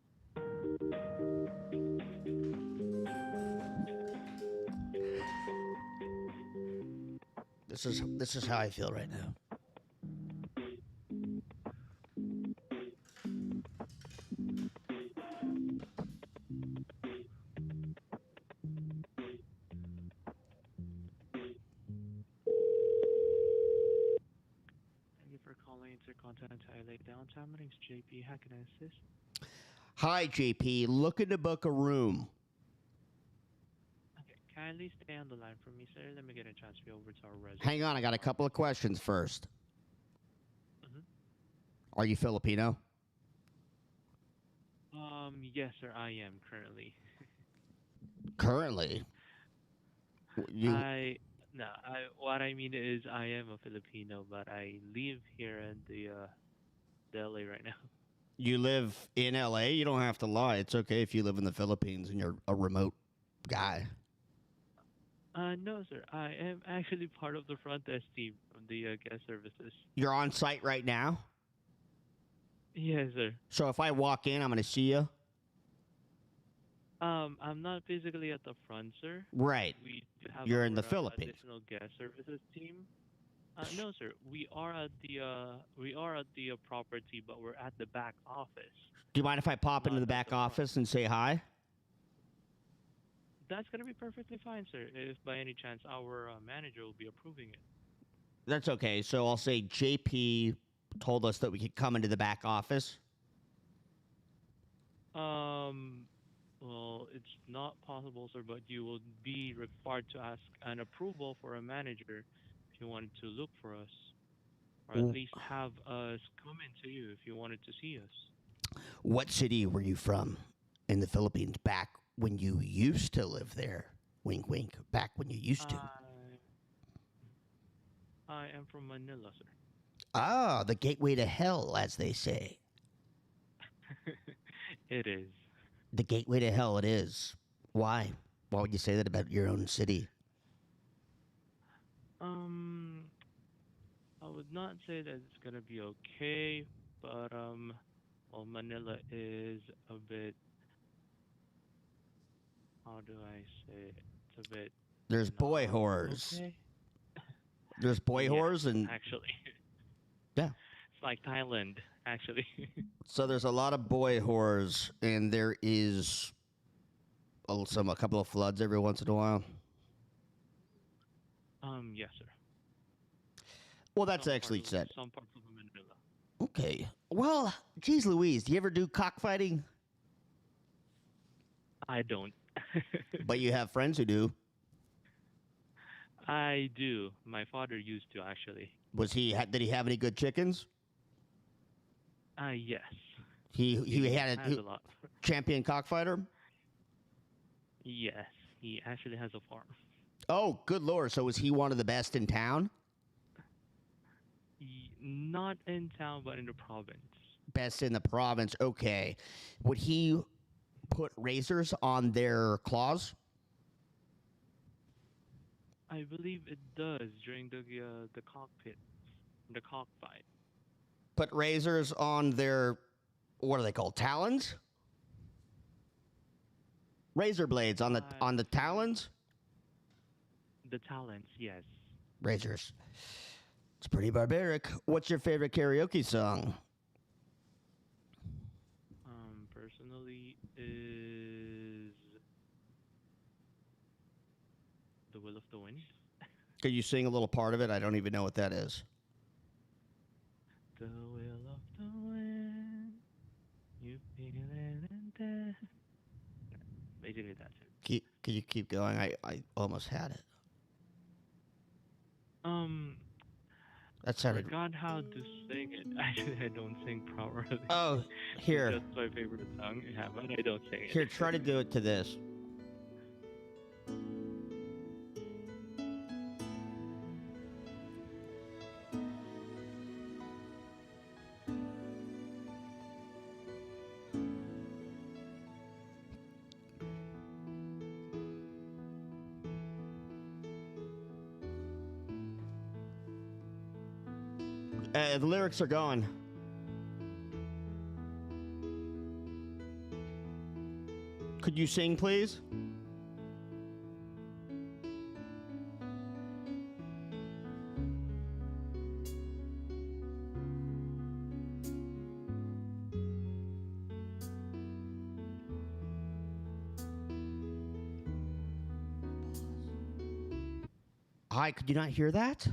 S1: This is how I feel right now.
S10: Thank you for calling Intercontinental LA Downtown. My name's JP. How can I assist?
S1: Hi, JP. Looking to book a room.
S10: Okay, kindly stay on the line for me, sir. Let me get a transfer over to our resident.
S1: Hang on, I got a couple of questions first.
S10: Mhm.
S1: Are you Filipino?
S10: Yes, sir. I am currently.
S1: Currently?
S10: What I mean is I am a Filipino, but I live here in the LA right now.
S1: You live in LA? You don't have to lie. It's okay if you live in the Philippines and you're a remote guy.
S10: No, sir. I am actually part of the front desk team from the guest services.
S1: You're on site right now?
S10: Yes, sir.
S1: So if I walk in, I'm going to see you?
S10: I'm not physically at the front, sir.
S1: Right.
S10: We do have
S1: You're in the
S10: our,
S1: Philippines.
S10: additional guest services team. No, sir. We are at the property, but we're at the back office.
S1: Do you mind if I pop into the back office and say hi?
S10: That's gonna be perfectly fine, sir. If by any chance our manager will be approving it.
S1: That's okay. So I'll say JP told us that we could come into the back office.
S10: Well, it's not possible, sir, but you will be required to ask an approval for a manager if you wanted to look for us, or at least have us come into you if you wanted to see us.
S1: What city were you from in the Philippines back when you used to live there? Wink, wink. Back when you used to.
S10: I am from Manila, sir.
S1: Ah, the gateway to hell, as they say.
S10: It is.
S1: The gateway to hell it is. Why? Why would you say that about your own city?
S10: I would not say that it's gonna be okay, but well, Manila is a bit. How do I say it? It's a bit.
S1: There's boy whores.
S10: Okay.
S1: There's boy whores and
S10: actually.
S1: Yeah.
S10: It's like Thailand, actually.
S1: So there's a lot of boy whores, and there is a couple of floods every once in a while.
S10: Yes, sir.
S1: Well, that's actually said.
S10: Some parts of Manila.
S1: Okay. Well, geez Louise, do you ever do cockfighting?
S10: I don't.
S1: But you have friends who do.
S10: I do. My father used to, actually.
S1: Did he have any good chickens?
S10: Yes.
S1: He had
S10: has a lot.
S1: Champion cockfighter?
S10: Yes, he actually has a farm.
S1: Oh, good lord. So was he one of the best in town?
S10: Not in town, but in the province.
S1: Best in the province. Okay. Would he put razors on their claws?
S10: I believe it does during the cockpit, the cockfight.
S1: Put razors on their, what are they called, talons? Razor blades on the talons?
S10: The talons, yes.
S1: Razors. It's pretty barbaric. What's your favorite karaoke song?
S10: Personally, is The Will of the Wind.
S1: Could you sing a little part of it? I don't even know what that is.
S10: The will of the wind, you feel it in there. Basically, that's it.
S1: Can you keep going? I almost had it. That
S10: I
S1: sounded.
S10: forgot how to sing it. Actually, I don't sing properly.
S1: Oh, here.
S10: That's my favorite song. Yeah, but I don't sing it.
S1: Here, try to do it to this. The lyrics are gone. Could you sing, please? Hi, could you not hear that?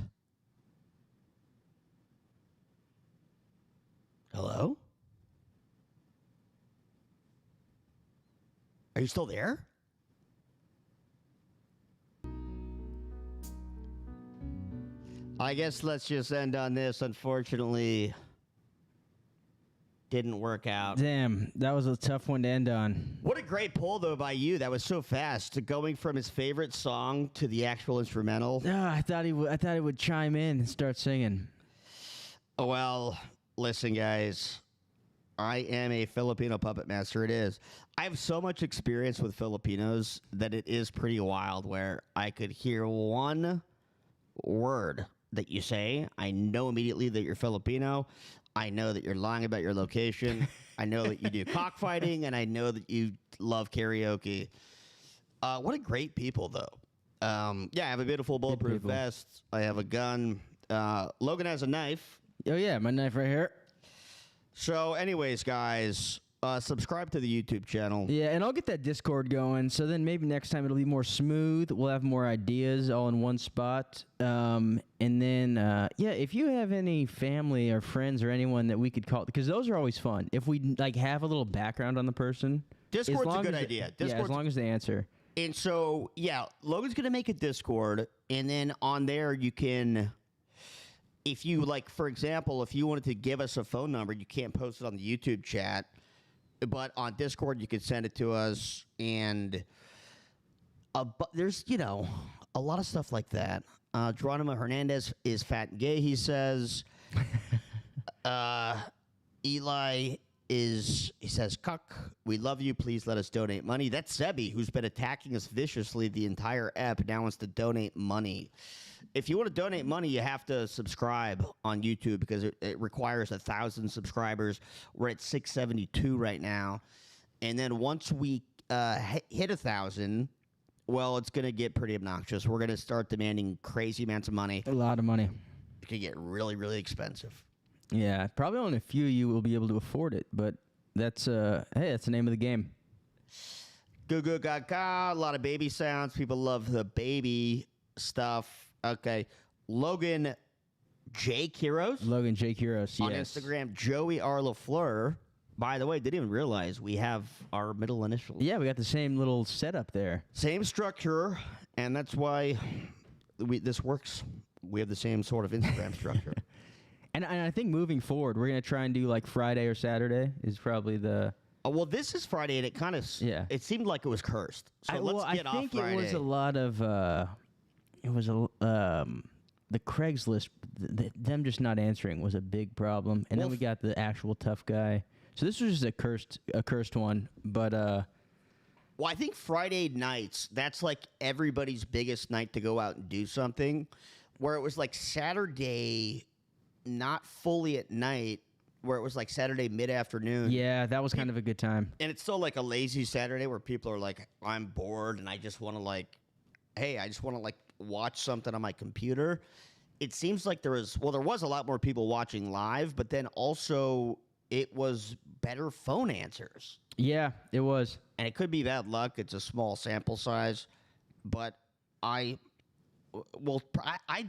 S1: Hello? Are you still there? I guess let's just end on this. Unfortunately, didn't work out.
S3: Damn, that was a tough one to end on.
S1: What a great poll, though, by you. That was so fast. Going from his favorite song to the actual instrumental.
S3: I thought he would chime in and start singing.
S1: Well, listen, guys. I am a Filipino puppet master. It is. I have so much experience with Filipinos that it is pretty wild where I could hear one word that you say. I know immediately that you're Filipino. I know that you're lying about your location. I know that you do cockfighting, and I know that you love karaoke. What a great people, though. Yeah, I have a beautiful bulletproof vest. I have a gun. Logan has a knife.
S3: Oh, yeah, my knife right here.
S1: So, anyways, guys, subscribe to the YouTube channel.
S3: Yeah, and I'll get that Discord going, so then maybe next time it'll be more smooth. We'll have more ideas all in one spot. And then, yeah, if you have any family or friends or anyone that we could call, because those are always fun. If we, like, have a little background on the person.
S1: Discord's a good idea.
S3: Yeah, as long as they answer.
S1: And so, yeah, Logan's going to make a Discord, and then on there you can... If you, like, for example, if you wanted to give us a phone number, you can't post it on the YouTube chat. But on Discord, you could send it to us. And but there's, you know, a lot of stuff like that. Geronimo Hernandez is fat and gay, he says. Eli he says, cuck, we love you. Please let us donate money. That's Sebi, who's been attacking us viciously the entire ep, now wants to donate money. If you want to donate money, you have to subscribe on YouTube because it requires 1,000 subscribers. We're at 672 right now. And then once we hit 1,000, well, it's going to get pretty obnoxious. We're going to start demanding crazy amounts of money.
S3: A lot of money.
S1: It could get really, really expensive.
S3: Yeah, probably only a few of you will be able to afford it, but that's, hey, that's the name of the game.
S1: Goo goo gaga, a lot of baby sounds. People love the baby stuff. Okay, Logan J. Kiros.
S3: Logan J. Kiros, yes.
S1: On Instagram, Joey R. LaFleur. By the way, didn't even realize we have our middle initials.
S3: Yeah, we got the same little setup there.
S1: Same structure, and that's why this works. We have the same sort of Instagram structure.
S3: And I think moving forward, we're going to try and do like Friday or Saturday is probably the...
S1: well, this is Friday, and it kind of... Yeah. It seemed like it was cursed. So let's get off Friday.
S3: I think it was a lot of... the Craigslist, them just not answering was a big problem, and then we got the actual tough guy. So this was just a cursed one, but
S1: well, I think Friday nights, that's like everybody's biggest night to go out and do something, where it was like Saturday, not fully at night, where it was like Saturday mid-afternoon.
S3: Yeah, that was kind of a good time.
S1: And it's still like a lazy Saturday where people are like, I'm bored and I just want to like, hey, I just want to like watch something on my computer. It seems like there was a lot more people watching live, but then also it was better phone answers.
S3: Yeah, it was.
S1: And it could be bad luck. It's a small sample size, but I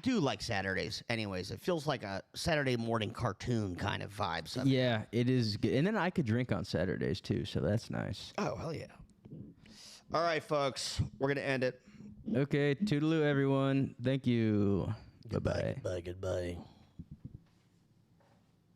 S1: do like Saturdays anyways. It feels like a Saturday morning cartoon kind of vibe. Somehow.
S3: Yeah, it is good. And then I could drink on Saturdays too, so that's nice.
S1: Oh, hell yeah. All right, folks, we're going to end it.
S3: Okay, toodaloo, everyone. Thank you.
S1: Goodbye. Goodbye.